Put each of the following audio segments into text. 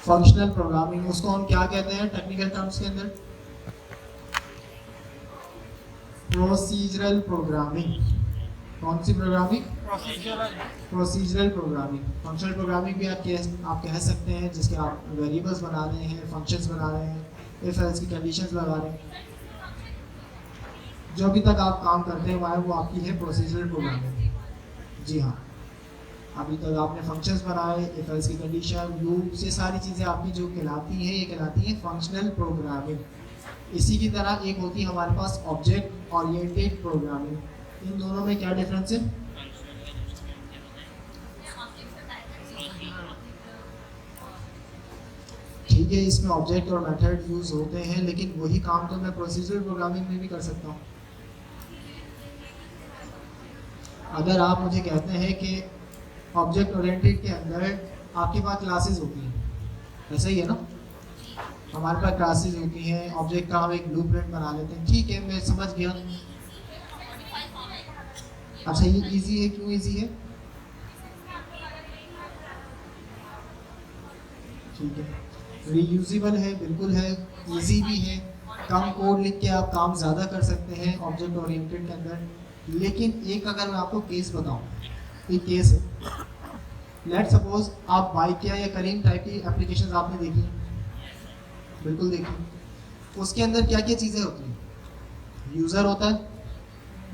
Functional programming, उसको हम क्या कहते हैं टेक्निकल टर्म्स के अंदर? Procedural programming. कौन सी programming? Procedural programming. Functional programming भी आप कह सकते हैं, जिसके आप वेरिएबल्स बना रहे हैं, फंक्शंस बना रहे हैं, इफ एल्स की कंडीशंस लगा रहे हैं। जो अभी तक आप काम करते हैं वो आपकी है प्रोसीजरल प्रोग्रामिंग। जी हाँ, अभी तक आपने फंक्शंस बनाए, इफ एल्स की कंडीशन, लूप्स, ये सारी चीज़ें आपकी जो कहलाती हैं, ये कहलाती है फंक्शनल प्रोग्रामिंग। इसी की तरह एक होती है हमारे पास ऑब्जेक्ट ओरिएंटेड प्रोग्रामिंग। इन दोनों में क्या डिफरेंस है? ठीक है, इसमें ऑब्जेक्ट और मेथड यूज होते हैं, लेकिन वही काम तो मैं प्रोसीजरल प्रोग्रामिंग में भी कर सकता हूँ। अगर आप मुझे कहते हैं कि ऑब्जेक्ट ओरिएंटेड के अंदर आपके पास क्लासेस होती हैं, ऐसा ही है ना? हमारे पास क्लासेस होती हैं, ऑब्जेक्ट का हम एक ब्लूप्रिंट बना लेते हैं। ठीक है, मैं समझ गया। अच्छा, ये इजी है, क्यों इजी है? ठीक है, रीयूजेबल है, बिल्कुल है, इजी भी है, कम कोड लिख के आप काम ज़्यादा कर सकते हैं ऑब्जेक्ट ओरिएंटेड के अंदर। लेकिन एक अगर मैं आपको केस बताऊं, एक केस है, लेट सपोज आप बाइकिया या करीम टाइप की एप्लीकेशंस आपने देखी, बिल्कुल देखी। उसके अंदर क्या क्या चीज़ें होती हैं? यूज़र होता है,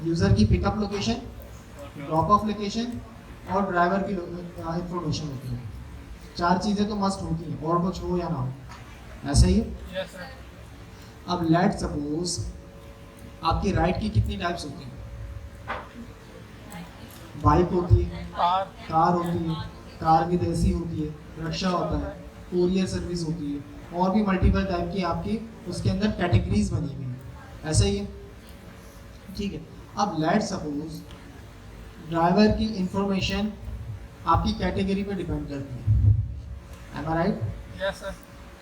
यूज़र की pickup location, drop of location और ड्राइवर की इंफॉर्मेशन होती है। चार चीज़ें तो मस्ट होती हैं, और कुछ हो या ना हो, ऐसा ही है। yes, sir. अब लेट सपोज आपकी राइड की कितनी टाइप्स होती हैं? बाइक होती है, कार होती है, कार विद एसी होती है, रिक्शा होता है, कोरियर सर्विस होती है, और भी मल्टीपल टाइप की आपकी उसके अंदर कैटेगरीज बनी हुई है, ऐसा ही है। ठीक है, अब लेट सपोज ड्राइवर की इंफॉर्मेशन आपकी कैटेगरी पे डिपेंड करती है, एम आई राइट? Yes, sir.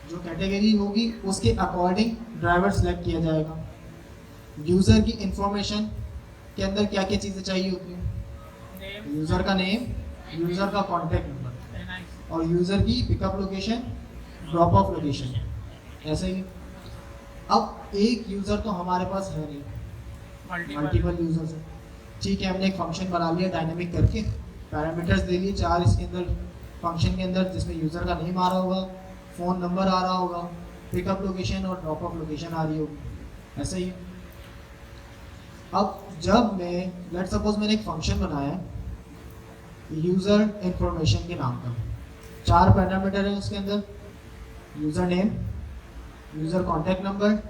जो कैटेगरी होगी उसके अकॉर्डिंग ड्राइवर सेलेक्ट किया जाएगा। यूज़र की इंफॉर्मेशन के अंदर क्या क्या चीज़ें चाहिए होती हैं? Name. यूज़र का नेम, यूज़र का कॉन्टैक्ट नंबर, Very nice. और यूज़र की pickup location, drop of location, ऐसे ही। अब एक यूज़र तो हमारे पास है नहीं, Multiple. मल्टीपल यूज़र्स हैं। ठीक है, हमने एक फंक्शन बना लिया डायनेमिक करके, पैरामीटर्स दे लिए 4 इसके अंदर, फंक्शन के अंदर, जिसमें यूज़र का नेम आ रहा होगा, फ़ोन नंबर आ रहा होगा, पिकअप लोकेशन और ड्रॉप ऑफ लोकेशन आ रही होगी, ऐसा ही। अब जब मैं लेट सपोज मैंने एक फंक्शन बनाया यूज़र इंफॉर्मेशन के नाम का, 4 पैरामीटर है उसके अंदर, user name, user contact number,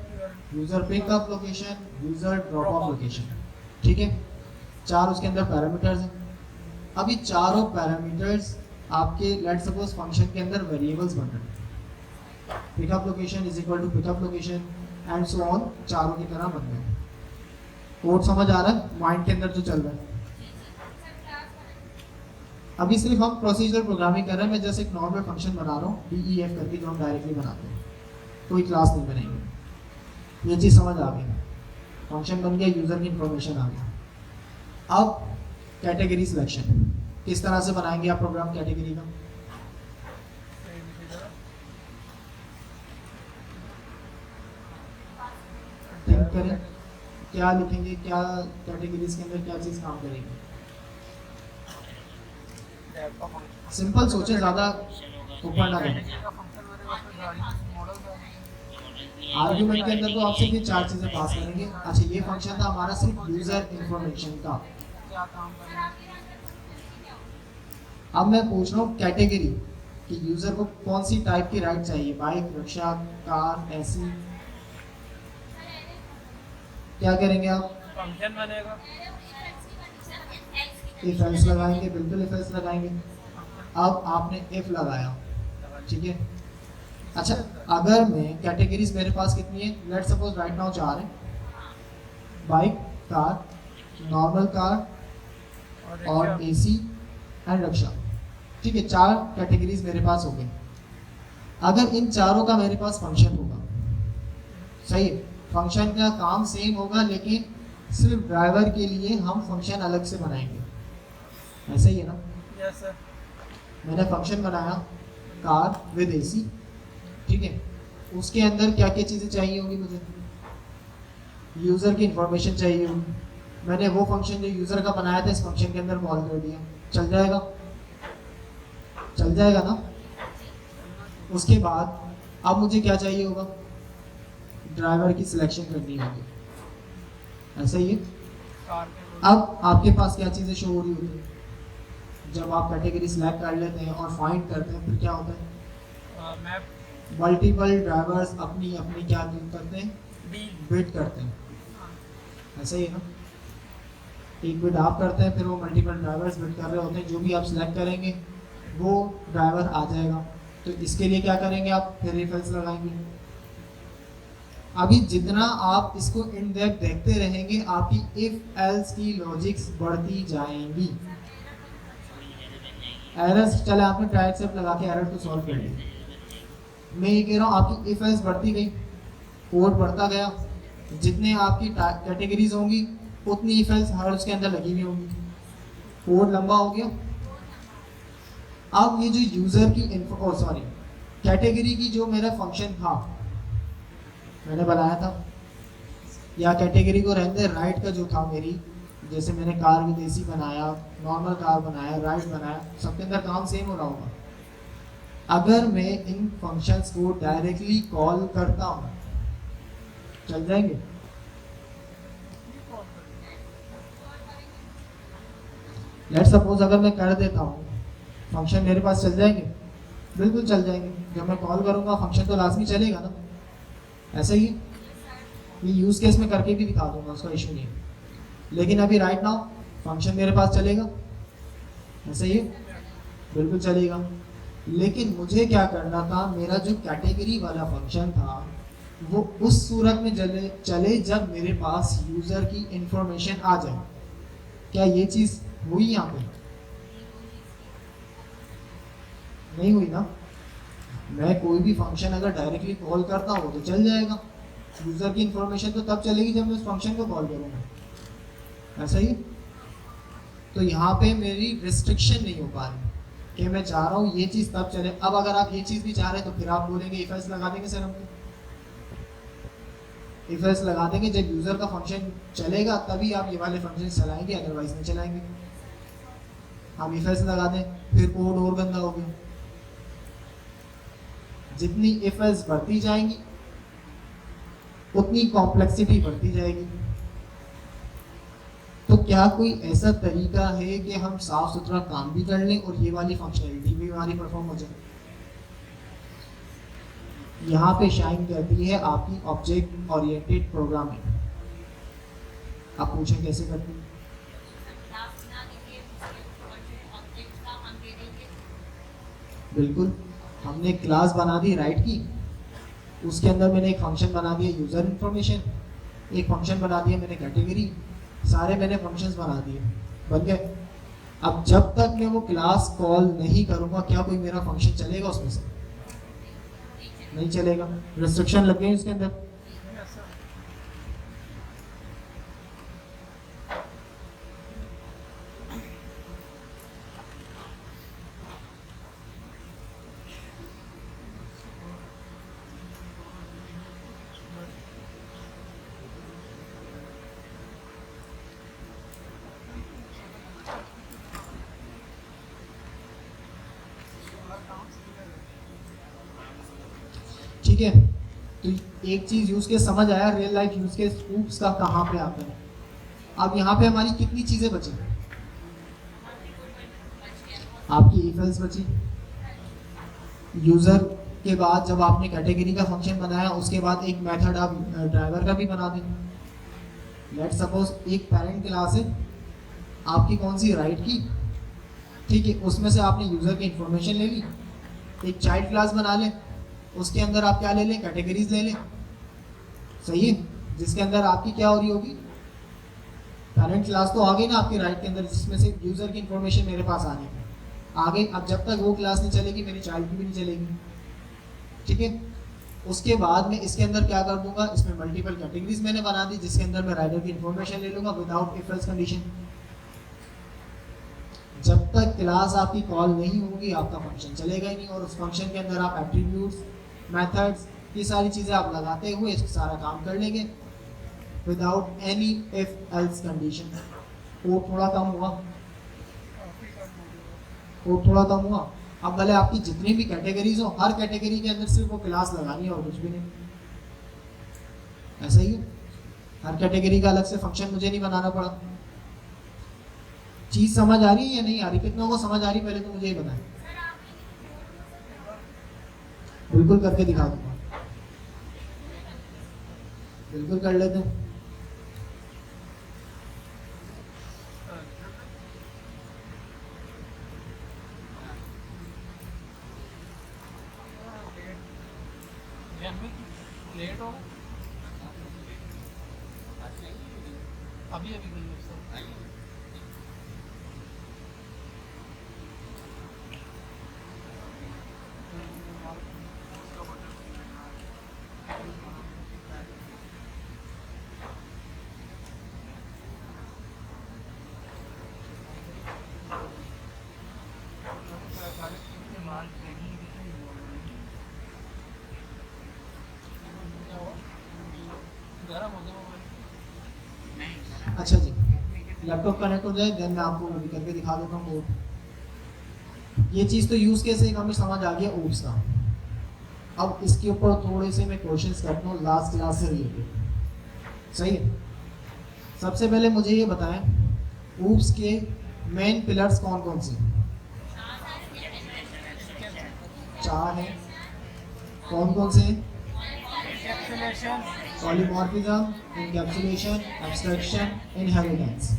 user pickup location, user drop of location. ठीक है, 4 उसके अंदर पैरामीटर्स हैं। अभी चारों पैरामीटर्स आपके लेट सपोज फंक्शन के अंदर वेरिएबल्स बन रहे हैं, pickup location is equal to pickup location and so on, चारों की तरह बन गए। कोड समझ आ रहा है माइंड के अंदर जो चल रहा है? अभी सिर्फ हम प्रोसीजरल प्रोग्रामिंग कर रहे हैं, मैं जैसे एक नॉर्मल फंक्शन बना रहा हूँ DEF करके, जो हम डायरेक्टली बनाते हैं, कोई क्लास नहीं बनाएंगे। ये चीज़ समझ आ गई, फंक्शन बन गया, यूज़र की इंफॉर्मेशन आ गया। अब कैटेगरी सिलेक्शन किस तरह से बनाएंगे आप प्रोग्राम कैटेगरी का? थिंक करें, क्या लिखेंगे, क्या कैटेगरीज के अंदर क्या चीज़ काम करेगी? सिंपल सोचें, ज़्यादा ऊपर ना जाए। आर्ग्यूमेंट के अंदर तो आपसे ये 4 चीज़ें पास करेंगे। अच्छा, ये फंक्शन था हमारा सिर्फ यूज़र इंफॉर्मेशन का। अब मैं पूछ रहा हूँ कैटेगरी कि यूज़र को कौन सी टाइप की राइड चाहिए, बाइक, रिक्शा, कार, एसी, क्या करेंगे आप? फंक्शन बनेगा. इफ एल्स लगाएंगे, बिल्कुल इफ एल्स लगाएंगे। अब आपने इफ लगाया, ठीक है। अच्छा, अगर मैं कैटेगरीज मेरे पास कितनी है, लेट सपोज राइट नाउ 4 है, बाइक, कार, नॉर्मल कार और एसी एंड रिक्शा, ठीक है। 4 कैटेगरीज मेरे पास हो गई। अगर इन चारों का मेरे पास फंक्शन होगा, सही है, फंक्शन का काम सेम होगा, लेकिन सिर्फ ड्राइवर के लिए हम फंक्शन अलग से बनाएंगे, ऐसा ही है ना? Yes sir. मैंने फंक्शन बनाया कार विद एसी, ठीक है, उसके अंदर क्या क्या चीज़ें चाहिए होंगी मुझे, यूज़र की इंफॉर्मेशन चाहिए होगी। मैंने वो फंक्शन जो यूज़र का बनाया था इस फंक्शन के अंदर कॉल कर दिया, चल जाएगा, चल जाएगा ना। उसके बाद अब मुझे क्या चाहिए होगा, ड्राइवर की सिलेक्शन करनी होगी, ऐसा ही है। कार के अब आपके पास क्या चीज़ें शो हो रही होती है, जब आप कैटेगरी सिलेक्ट कर लेते हैं और फाइंड करते हैं फिर क्या होता है, मैप मल्टीपल ड्राइवर्स अपनी अपनी क्या करते हैं, डील बिड करते हैं, ऐसा ही है ना। एक बिड आप करते हैं, फिर वो मल्टीपल ड्राइवर्स बिड कर रहे होते हैं, जो भी आप सिलेक्ट करेंगे वो ड्राइवर आ जाएगा। तो इसके लिए क्या करेंगे आप, फिर इफ एल्स लगाएंगे। अभी जितना आप इसको इन डेप्थ देखते रहेंगे आपकी इफ एल्स की लॉजिक्स बढ़ती जाएंगी। एरर्स, चले आपने ट्राई एक्सेप्ट लगा के एरर को सॉल्व कर लिया, मैं ये कह रहा हूँ आपकी इफ एल्स बढ़ती गई, कोड बढ़ता गया, जितने आपकी कैटेगरीज होंगी उतनी इफ एल्स हर उसके अंदर लगी हुई होंगी, कोड लंबा हो गया। अब ये जो यूजर की इन्फो सॉरी कैटेगरी की जो मेरा फंक्शन था मैंने बनाया था, या कैटेगरी को रहने राइट का जो था मेरी, जैसे मैंने कार विदेशी बनाया, नॉर्मल कार बनाया, राइट बनाया, सबके अंदर काम सेम हो रहा होगा। अगर मैं इन फंक्शंस को डायरेक्टली कॉल करता हूँ चल जाएंगे, लेट सपोज अगर मैं कर देता हूँ फंक्शन मेरे पास चल जाएंगे, बिल्कुल चल जाएंगे। जब मैं कॉल करूँगा फंक्शन तो लाजमी चलेगा ना, ऐसे ही ये यूज केस में करके भी दिखा दूंगा, उसका इशू नहीं है। लेकिन अभी राइट नाउ फंक्शन मेरे पास चलेगा, ऐसे ही बिल्कुल चलेगा। लेकिन मुझे क्या करना था, मेरा जो कैटेगरी वाला फंक्शन था वो उस सूरत में चले जब मेरे पास यूजर की इंफॉर्मेशन आ जाए। क्या ये चीज हुई यहाँ पे? नहीं हुई ना। मैं कोई भी फंक्शन अगर डायरेक्टली कॉल करता हूँ तो चल जाएगा, यूजर की इंफॉर्मेशन तो तब चलेगी जब मैं उस फंक्शन को कॉल करूँगा, ऐसा ही। तो यहाँ पे मेरी रिस्ट्रिक्शन नहीं हो पा रही कि मैं चाह रहा हूँ ये चीज़ तब चले। अब अगर आप ये चीज़ भी चाह रहे हैं तो फिर आप बोलेंगे इफ एल्स लगा देंगे सर, हम इफ एल्स लगा देंगे, जब यूजर का फंक्शन चलेगा तभी आप ये वाले फंक्शन चलाएंगे, अदरवाइज नहीं चलाएंगे। हम इफ एल्स लगा दें फिर कोड और गंदा हो गया। जितनी इफ एल्स बढ़ती जाएंगी उतनी कॉम्प्लेक्सिटी बढ़ती जाएगी। तो क्या कोई ऐसा तरीका है कि हम साफ सुथरा काम भी कर लें और ये वाली फंक्शनलिटी भी हमारी परफॉर्म हो जाए? यहाँ पे शाइन कहती है आपकी ऑब्जेक्ट ओरिएंटेड प्रोग्रामिंग। आप पूछें कैसे करते हैं? बिल्कुल, हमने क्लास बना दी राइट की, उसके अंदर मैंने एक फंक्शन बना दिया यूजर इंफॉर्मेशन, एक फंक्शन बना दिया मैंने कैटेगरी, सारे मैंने फंक्शंस बना दिए, बन गए। अब जब तक मैं वो क्लास कॉल नहीं करूँगा क्या कोई मेरा फंक्शन चलेगा उसमें से? नहीं चलेगा, रिस्ट्रिक्शन लग गई उसके अंदर। ठीक है, तो एक चीज यूज केस समझ आया, real life use case oops का कहाँ पे आता है। अब यहाँ पे हमारी कितनी चीजें बची? आपकी इफ एल्स बची, यूजर के बाद जब आपने कैटेगरी का फंक्शन बनाया उसके बाद एक मेथड आप ड्राइवर का भी बना दें। लेट सपोज एक पेरेंट क्लास है आपकी, कौन सी, राइट की, ठीक है, उसमें से आपने यूजर की इंफॉर्मेशन ले ली। एक चाइल्ड क्लास बना लें, उसके अंदर आप क्या ले लें, कैटेगरीज ले लें, सही है, जिसके अंदर आपकी क्या हो रही होगी, पेरेंट क्लास तो आ गई ना आपकी राइट के अंदर, जिसमें से यूजर की इंफॉर्मेशन मेरे पास आ गई आगे। अब जब तक वो क्लास नहीं चलेगी मेरी चाइल्ड की भी नहीं चलेगी, ठीक है। उसके बाद में इसके अंदर क्या कर दूंगा, इसमें मल्टीपल कैटेगरीज मैंने बना दी जिसके अंदर मैं राइडर की इंफॉर्मेशन ले लूंगा विदाउट इफ एल्स कंडीशन। जब तक क्लास आपकी कॉल नहीं होगी आपका फंक्शन चलेगा ही नहीं, और उस फंक्शन के अंदर आप एट्रीब्यूट्स मेथड्स, ये सारी चीज़ें आप लगाते हुए सारा काम कर लेंगे without any if else condition. और थोड़ा कम हुआ, और थोड़ा कम हुआ। अब भले आपकी जितनी भी कैटेगरीज हो, हर कैटेगरी के अंदर सिर्फ वो क्लास लगानी है और कुछ भी नहीं। ऐसा ही है, हर कैटेगरी का अलग से फंक्शन मुझे नहीं बनाना पड़ा। चीज समझ आ रही है या नहीं आ रही? कितनों को समझ आ रही पहले तो मुझे ये बताएं। बिल्कुल करके दिखा दूंगा, बिल्कुल कर लेते हैं। लेट हो अभी अभी गई उससे। गरम हो गया मोबाइल। अच्छा जी, लैपटॉप कनेक्ट हो जाए देन मैं आपको वो भी करके दिखा देता हूँ कोड। ये चीज़ तो यूज़ केस एक हमें समझ आ गया ओप्स का। अब इसके ऊपर थोड़े से मैं क्वेश्चंस करता हूँ लास्ट क्लास से रिलेटेड। सही है, सबसे पहले मुझे ये बताएं ओप्स के मेन पिलर्स कौन कौन से? 4 हैं। कौन कौन से? Encapsulation, polymorphism, encapsulation, abstraction, inheritance.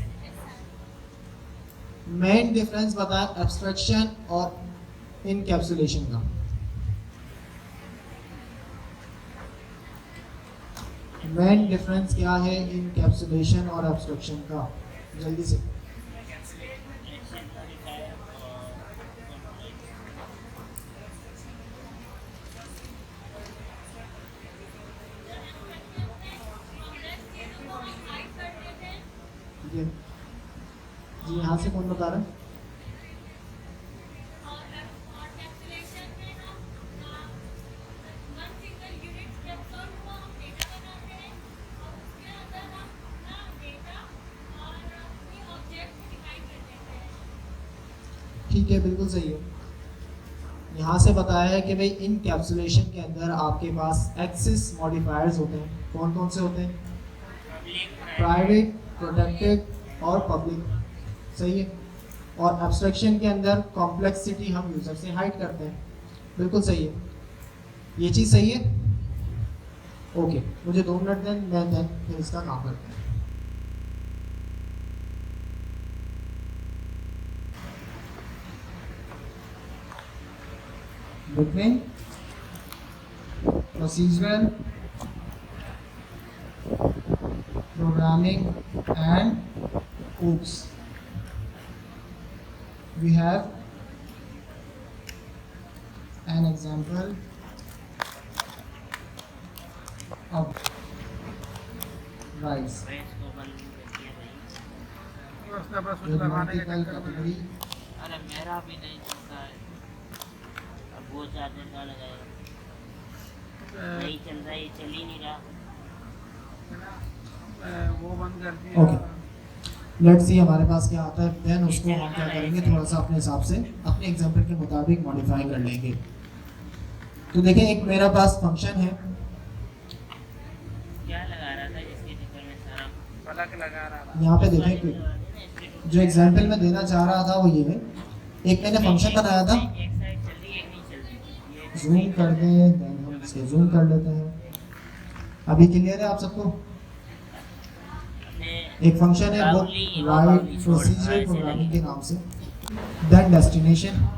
Main difference बताएं एब्स्ट्रैक्शन और इनकैप्सुलेशन का। मेन डिफरेंस क्या है इनकैप्सुलेशन और एब्स्ट्रैक्शन का? जल्दी से। जी जी, यहाँ से कौन बता रहा है? ठीक है, बिल्कुल सही है। यहाँ से बताया है कि भाई इनकैप्सुलेशन के अंदर आपके पास एक्सेस मॉडिफायर्स होते हैं। कौन कौन से होते हैं? प्राइवेट, प्रोटेक्टेड और पब्लिक। सही है। और एब्स्ट्रैक्शन के अंदर कॉम्प्लेक्सिटी हम यूजर से हाइड करते हैं। बिल्कुल सही है, ये चीज़ सही है। ओके, मुझे 2 मिनट दें, मैं फिर इसका काम करते हैं। Between procedural programming and OOPS, we have an example of RISE, उसने अपना a स्विच लगाने के multiple चक्कर में category। अरे मेरा भी नहीं चलता है, अब वो चार्जर का लगाएगा, नहीं चल रहा, ये चल ही नहीं रहा। वो बंद कर दिया। ओके, लेट्स सी हमारे पास क्या आता है, देन उसको हम क्या करेंगे, थोड़ा सा अपने हिसाब से अपने एग्जांपल के मुताबिक मॉडिफाई कर लेंगे। तो देखें, एक मेरा पास फंक्शन है। क्या लगा रहा था जिसके चक्कर में सारा पलक लगा रहा था। यहाँ पे देखें कि जो एग्जांपल मैं देना चाह रहा था वो ये है, एक मैंने फंक्शन बनाया था। एक साइड चल रही है, एक नहीं चल रही। जूम कर दें, देन हम इसके जूम कर लेते हैं। अभी क्लियर है आप सबको? एक फंक्शन है वो राइट प्रोसीजरल प्रोग्रामिंग के नाम से। देन डेस्टिनेशन,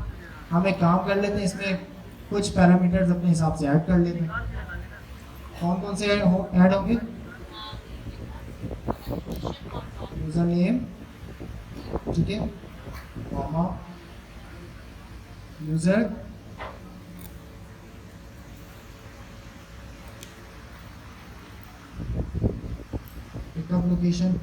हम एक काम कर लेते हैं, इसमें कुछ पैरामीटर्स अपने हिसाब से ऐड कर लेते हैं। कौन कौन से ऐड होंगे? यूजर नेम, ठीक है, कॉमा, यूजर, पिकअप लोकेशन,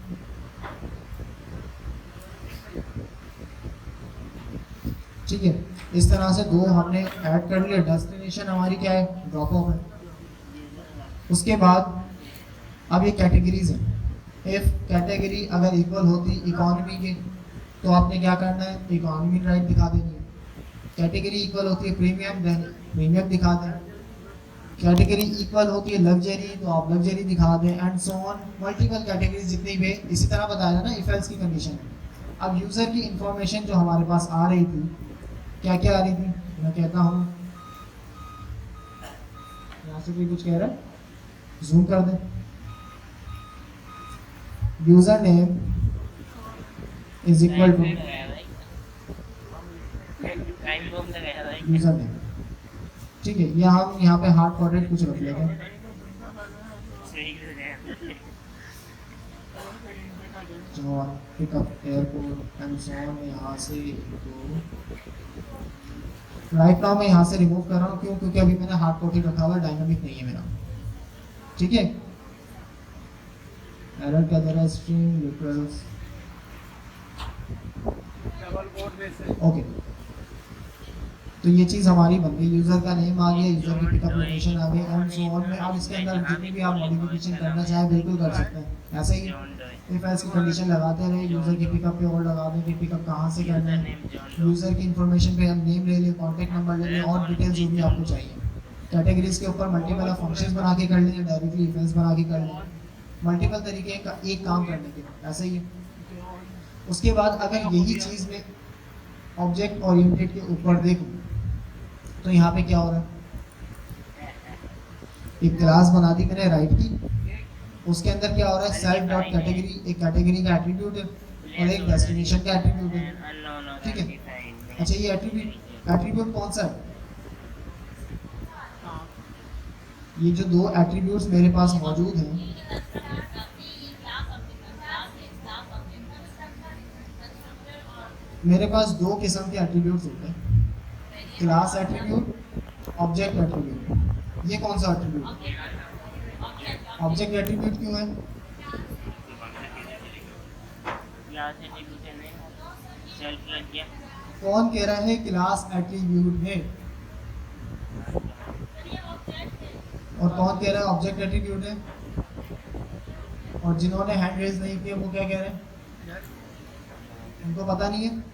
ठीक है, इस तरह से दो हमने ऐड कर लिए। डेस्टिनेशन हमारी क्या है, ड्रॉप ऑफ है। उसके बाद अब ये कैटेगरीज है। इफ कैटेगरी अगर इक्वल होती इकोनॉमी के तो आपने क्या करना है, इकोनॉमी राइट दिखा देनी है। कैटेगरी इक्वल होती है प्रीमियम, देन प्रीमियम दिखा दें। कैटेगरी इक्वल होती है लग्जरी तो आप लग्जरी दिखा दें, and so on. Multiple categories जितनी भी इसी तरह बताया ना इफ एल्स की कंडीशन। अब यूज़र की इंफॉर्मेशन जो हमारे पास आ रही थी, क्या क्या आ रही थी, मैं कहता हूँ यहाँ से भी कुछ कह रहा है, जूम कर दें। User name is equal to user name, ठीक है। या हम यहाँ पे हार्ड कोडेड कुछ रख लेंगे, जो pickup airport and so on. यहाँ से राइट नाउ मैं यहाँ से रिमूव कर रहा हूँ, क्यों, क्योंकि अभी मैंने हार्ड कोडेड रखा हुआ है, डायनामिक नहीं है मेरा, ठीक है। एरर क्या दे रहा है, स्ट्रिंग लिटरल्स, डबल कोड में से ओके। तो ये चीज़ हमारी बन गई, यूज़र का नेम आ गया, यूज़र की पिकअप लोकेशन आ गई, एंड सो ऑन। में अब इसके अंदर जितनी भी आप मॉडिफिकेशन करना चाहें बिल्कुल कर सकते हैं। ऐसे ही इफ एल्स की कंडीशन लगाते रहे, यूज़र की पिकअप पे और लगा दें कि पिकअप कहाँ से करना है। यूज़र की इन्फॉर्मेशन पे हम नेम ले लें, कॉन्टैक्ट नंबर ले लें, और डिटेल्स जो भी आपको चाहिए। कैटेगरीज के ऊपर मल्टीपल फंक्शंस बना के कर लें, डायरेक्टली इफ एल्स बना के कर लें, मल्टीपल तरीके का एक काम करने के, ऐसे ही। उसके बाद अगर यही चीज़ में ऑब्जेक्ट ओरिएंटेड के ऊपर देखूं तो यहाँ पे क्या हो रहा है, एक क्लास बना दी मैंने राइट की, उसके अंदर क्या हो रहा है, सेल्फ डॉट कैटेगरी, एक कैटेगरी का एट्रीब्यूट है और एक डेस्टिनेशन का एट्रीब्यूट है, ठीक है। अच्छा, ये एट्रीब्यूट कौन सा है, ये जो दो एट्रीब्यूट्स मेरे पास मौजूद हैं, मेरे पास दो किस्म के एट्रीब्यूट्स होते हैं, क्लास एट्रीब्यूट, ऑब्जेक्ट एट्रीब्यूट। ये कौन सा एट्रीब्यूट, ऑब्जेक्ट एट्रीब्यूट क्यों है, कौन कह रहा है क्लास एट्रीब्यूट है, और कौन कह रहा है ऑब्जेक्ट एट्रीब्यूट है। और जिन्होंने हैंड रेज नहीं किया वो क्या कह रहे हैं, उनको पता नहीं है।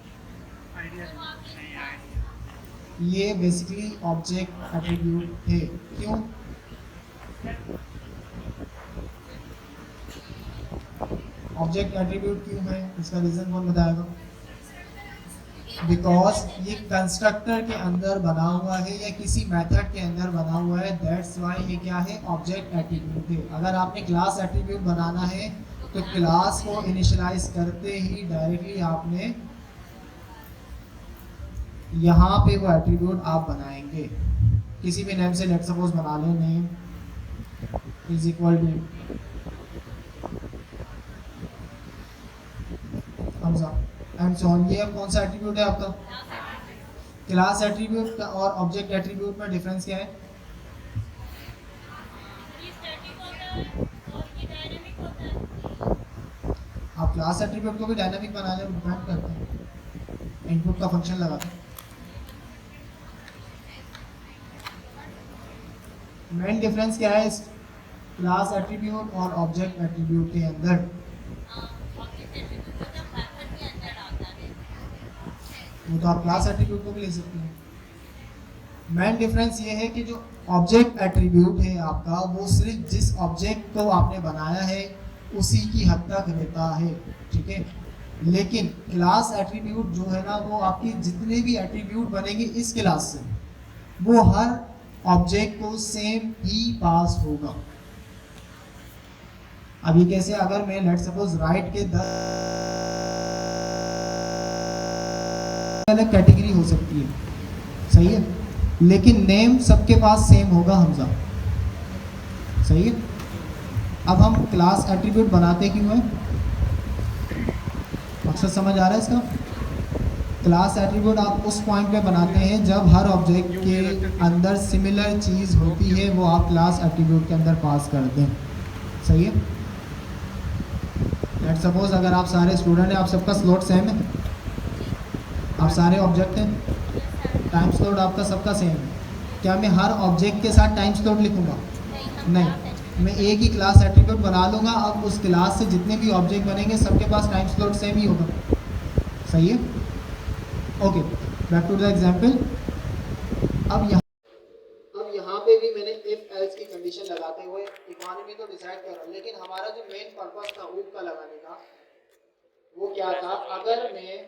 ये बेसिकली ऑब्जेक्ट एट्रीब्यूट है, क्यों, ऑब्जेक्ट एट्रीब्यूट क्यों है, इसका रीजन कौन बताएगा। बिकॉज ये कंस्ट्रक्टर के अंदर बना हुआ है या किसी मेथड के अंदर बना हुआ है, दैट्स वाई ये क्या है, ऑब्जेक्ट एट्रीब्यूट है। अगर आपने क्लास एट्रीब्यूट बनाना है तो क्लास को इनिशियलाइज करते ही डायरेक्टली आपने यहाँ पे वो एट्रीब्यूट आप बनाएंगे। किसी भी नेम से लेट सपोज बना लें, name is equal to Hamza and so on. ये कौन सा एट्रीब्यूट है आपका, क्लास एट्रीब्यूट और ऑब्जेक्ट एट्रीब्यूट में डिफरेंस क्या है, आप क्लास एट्रीब्यूट को भी डायनामिक बना लें, डिपेंड करते हैं, इनपुट का फंक्शन लगाते हैं। मेन डिफरेंस क्या है इस क्लास एट्रीब्यूट और ऑब्जेक्ट एट्रीब्यूट के अंदर, वो तो आप क्लास एट्रीब्यूट को भी ले सकते हैं। मेन डिफरेंस ये है कि जो ऑब्जेक्ट एट्रीब्यूट है आपका, वो सिर्फ जिस ऑब्जेक्ट को आपने बनाया है उसी की हद तक रहता है, ठीक है। लेकिन क्लास एट्रीब्यूट जो है ना, वो आपकी जितने भी एट्रीब्यूट बनेंगे इस क्लास से, वो हर ऑब्जेक्ट को सेम ही पास होगा। अब ये कैसे, अगर मैं लेट सपोज राइट के 10 अलग कैटेगरी हो सकती है, सही है, लेकिन नेम सबके पास सेम होगा, हमजा, सही है। अब हम क्लास एट्रीब्यूट बनाते क्यों हैं, मकसद समझ आ रहा है इसका। क्लास एट्रीब्यूट आप उस पॉइंट पे बनाते हैं जब हर ऑब्जेक्ट के अंदर सिमिलर चीज़ होती है, वो आप क्लास एट्रीब्यूट के अंदर पास कर दें, सही है। लेट सपोज अगर आप सारे स्टूडेंट हैं, आप सबका स्लॉट सेम है, आप सारे ऑब्जेक्ट हैं, टाइम स्लॉट आपका सबका सेम है। क्या मैं हर ऑब्जेक्ट के साथ टाइम स्लॉट लिखूंगा? नहीं, मैं एक ही क्लास एट्रीब्यूट बना लूँगा। अब उस क्लास से जितने भी ऑब्जेक्ट बनेंगे सबके पास टाइम स्लॉट सेम ही होगा। सही है? Okay, back to the example. अब यहाँ पे भी मैंने इफ एल्स की कंडीशन लगाते हुए इकोनॉमी तो डिसाइड कर रहा हूँ, लेकिन हमारा जो मेन पर्पस था ऊप का लगाने का वो क्या था? अगर मैं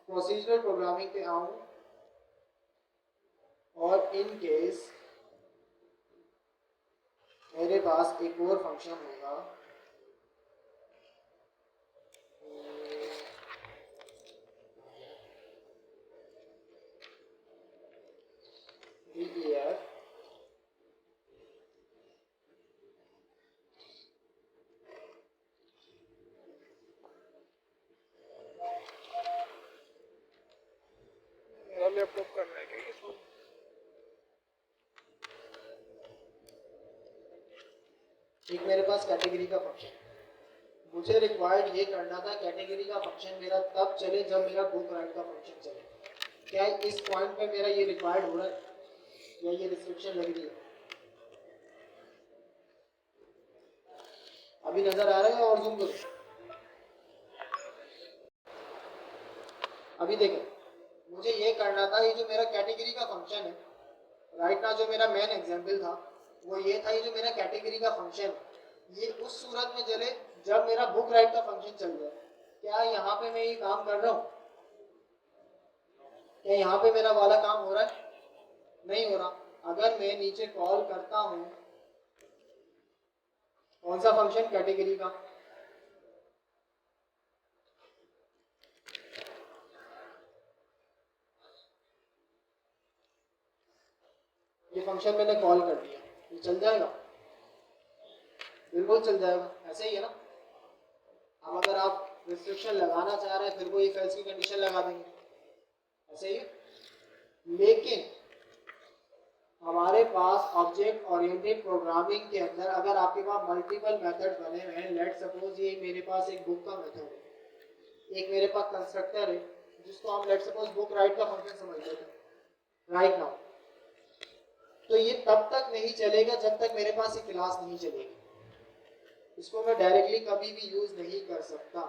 प्रोसीजरल प्रोग्रामिंग पे आऊँ और इन केस मेरे पास एक और फंक्शन होगा DEF, मेरा लैपटॉप कर रहा है क्या इसको? एक मेरे पास कैटेगरी का फंक्शन, मुझे रिक्वायर्ड ये करना था कैटेगरी का फंक्शन मेरा तब चले जब मेरा बुक राइट का फंक्शन चले। क्या इस पॉइंट पे मेरा ये रिक्वायर्ड हो रहा है या ये रिस्ट्रिक्शन लग रही है? अभी नजर आ रहा है और जूम करो। अभी देखें, मुझे ये करना था, ये जो मेरा कैटेगरी का फंक्शन है राइट ना, जो मेरा मेन एग्जांपल था वो ये था, ये जो मेरा कैटेगरी का फंक्शन ये उस सूरत में चले जब मेरा बुक राइट का फंक्शन चल जाए। क्या यहाँ पे मैं ये काम कर रहा हूँ? क्या यहाँ पे मेरा वाला काम हो रहा है? नहीं हो रहा। अगर मैं नीचे कॉल करता हूँ कौन सा फंक्शन? कैटेगरी का। ये फंक्शन मैंने कॉल कर दिया, ये चल जाएगा? बिल्कुल चल जाएगा, ऐसे ही है ना। अब अगर आप रिस्ट्रिक्शन लगाना चाह रहे हैं फिर कोई इफ एल्स की कंडीशन लगा देंगे, ऐसे ही है। लेकिन हमारे पास ऑब्जेक्ट ओरिएंटेड प्रोग्रामिंग के अंदर अगर आपके पास मल्टीपल मेथड बने हुए हैं, लेट सपोज ये मेरे पास एक बुक का मेथड है, एक मेरे पास कंस्ट्रक्टर है जिसको हम लेट सपोज बुक राइट का फंक्शन समझ लेते हैं राइट नाउ, तो ये तब तक नहीं चलेगा जब तक मेरे पास एक क्लास नहीं चलेगी। इसको मैं डायरेक्टली कभी भी यूज नहीं कर सकता।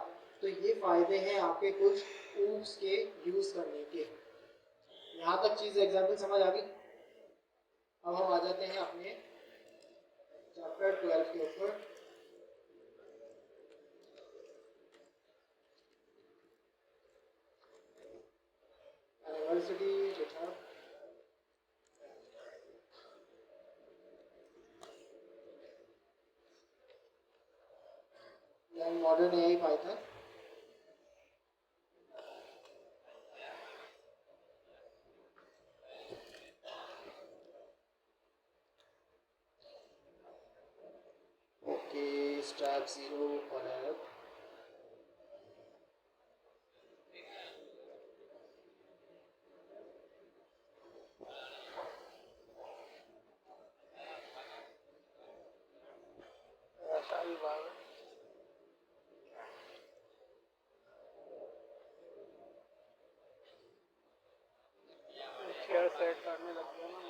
तो ये फायदे हैं आपके कुछ ऊप्स के यूज करने के। यहाँ तक चीज एग्जाम्पल समझ आ गई। अब हम आ जाते हैं अपने चैप्टर 12 के ऊपर। यूनिवर्सिटी बेटा modern AI Python. Okay, stack 0 Colab. ऐसा ही बात है। शेयर सेट करने लग गया ना।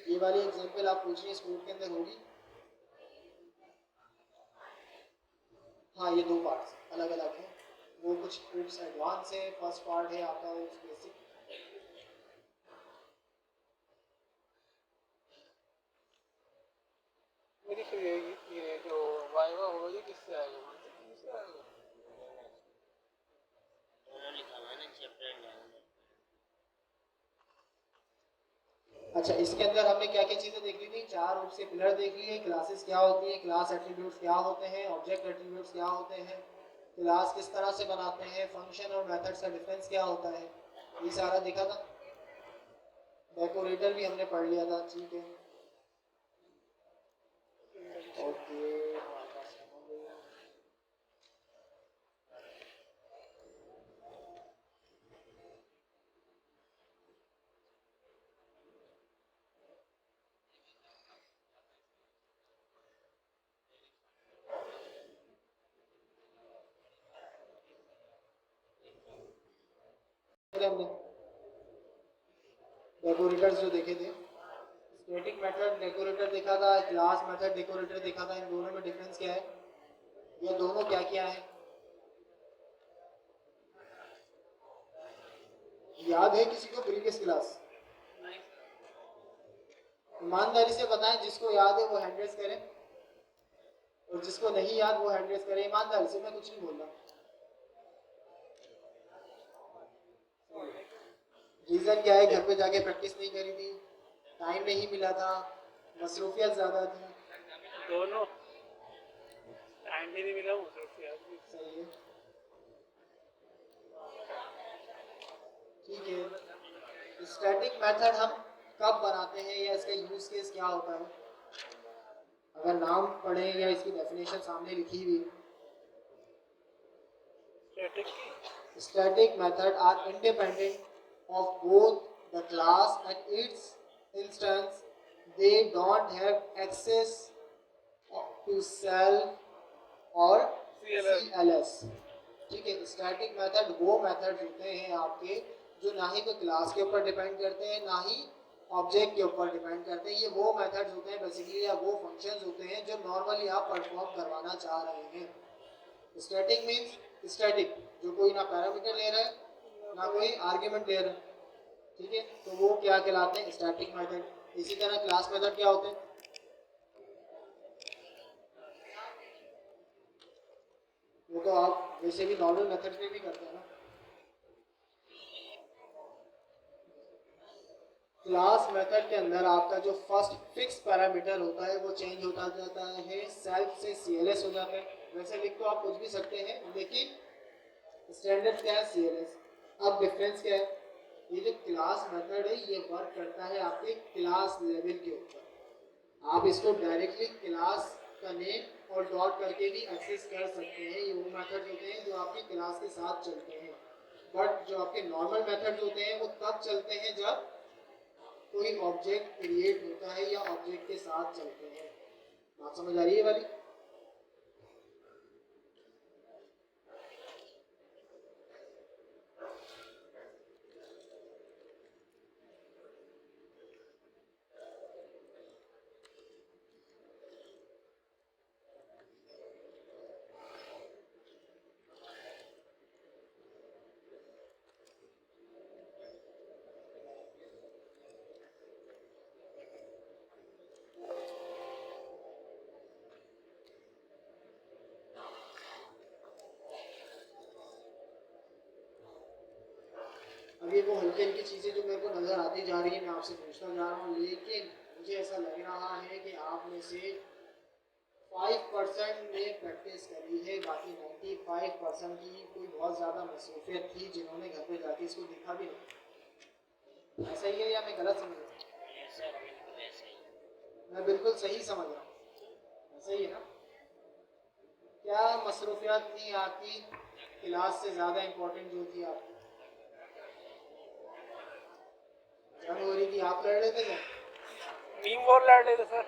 ये वाली एग्जांपल आप पूछ रही हैं स्कोप के अंदर होगी? हाँ, ये दो पार्ट्स अलग अलग हैं। वो कुछ ऊप्स एडवांस है, फर्स्ट पार्ट है आपका ऊप्स बेसिक। मेरी फिर ये जो वाइवा होगा ये किससे आएगा? किससे आएगा? दोनों लिखा हुआ है ना चैप्टर 11। अच्छा, इसके अंदर हमने क्या क्या चीजें देख ली थी? चार ऊप्स के पिलर देख लिए, क्लासेस क्या होती हैं, क्लास एट्रीब्यूट्स क्या होते हैं, ऑब्जेक्ट एट्रीब्यूट्स क्या होते हैं, क्लास किस तरह से बनाते हैं, फंक्शन और मेथड्स का डिफरेंस क्या होता है, ये सारा देखा था। डेकोरेटर भी हमने पढ़ लिया था, ठीक है। डेकोरेटर्स जो देखे थे, स्टैटिक मेथड डेकोरेटर देखा था, क्लास मेथड डेकोरेटर देखा था, इन दोनों में डिफरेंस क्या है? ये दोनों क्या क्या है? याद है किसी को प्रीवियस क्लास? ईमानदारी से बताएं, जिसको याद है वो हैंड रेज करें, और जिसको नहीं याद वो हैंड रेज करें। ईमानदारी से, मैं कुछ नहीं बोल रहा। रीजन क्या है? घर पे जाके प्रैक्टिस नहीं करी थी, टाइम नहीं मिला था, मसरूफियत ज़्यादा थी। दोनों, टाइम भी नहीं मिला, मसरूफियत भी। सही है, ठीक है। स्टैटिक मेथड हम कब बनाते हैं या इसका यूज केस क्या होता है? अगर नाम पढ़ें या इसकी डेफिनेशन सामने लिखी हुई। Static method are independent of both the class and its instance, they don't have access to self और CLS। ठीक है, स्टैटिक मेथड वो मेथड होते हैं आपके जो ना ही कोई क्लास के ऊपर डिपेंड करते हैं, ना ही ऑब्जेक्ट के ऊपर डिपेंड करते हैं। ये वो मेथड्स होते हैं बेसिकली, या वो फंक्शंस होते हैं जो नॉर्मली आप परफॉर्म करवाना चाह रहे हैं। स्टैटिक मींस स्टैटिक, जो कोई ना पैरामीटर ले रहा है ना कोई आर्गुमेंट ले रहा है। ठीक है, तो वो क्या कहलाते हैं? Static method. इसी तरह क्लास मेथड क्या होते हैं? वो तो आप वैसे भी नॉर्मल मेथड में भी करते हैं ना। क्लास मेथड के अंदर आपका जो फर्स्ट फिक्स पैरामीटर होता है वो चेंज होता जाता है, सेल्फ से CLS हो जाता है। वैसे लिख तो आप कुछ भी सकते हैं, लेकिन स्टैंडर्ड क्या है? CLS। अब डिफरेंस क्या है? ये जो क्लास मेथड है ये वर्क करता है आपके क्लास लेवल के ऊपर। आप इसको डायरेक्टली क्लास का नेम और डॉट करके भी एक्सेस कर सकते हैं। ये वो मेथड होते हैं जो आपकी क्लास के साथ चलते हैं। बट जो आपके नॉर्मल मेथड होते हैं वो तब चलते हैं जब कोई ऑब्जेक्ट क्रिएट होता है या ऑब्जेक्ट के साथ चलते हैं। बात समझ आ रही है वाली? अब ये वो हल्की हल्की चीज़ें जो मेरे को नज़र आती जा रही है, मैं आपसे पूछना जा रहा हूँ, लेकिन मुझे ऐसा लग रहा है कि आप में से 5% ने प्रैक्टिस करी है, बाकी 95% की कोई बहुत ज़्यादा मसरूफियत थी जिन्होंने घर पे जाके इसको देखा भी नहीं। ऐसा ही है या मैं गलत समझ रहा हूँ? मैं बिल्कुल सही समझ रहा हूँ, ऐसा ही है ना? क्या मसरूफियत थी आपकी क्लास से ज़्यादा इम्पोर्टेंट जो थी आपकी? जंग हो रही थी, आप लड़ रहे थे क्या? टीम वॉर लड़ रहे थे सर।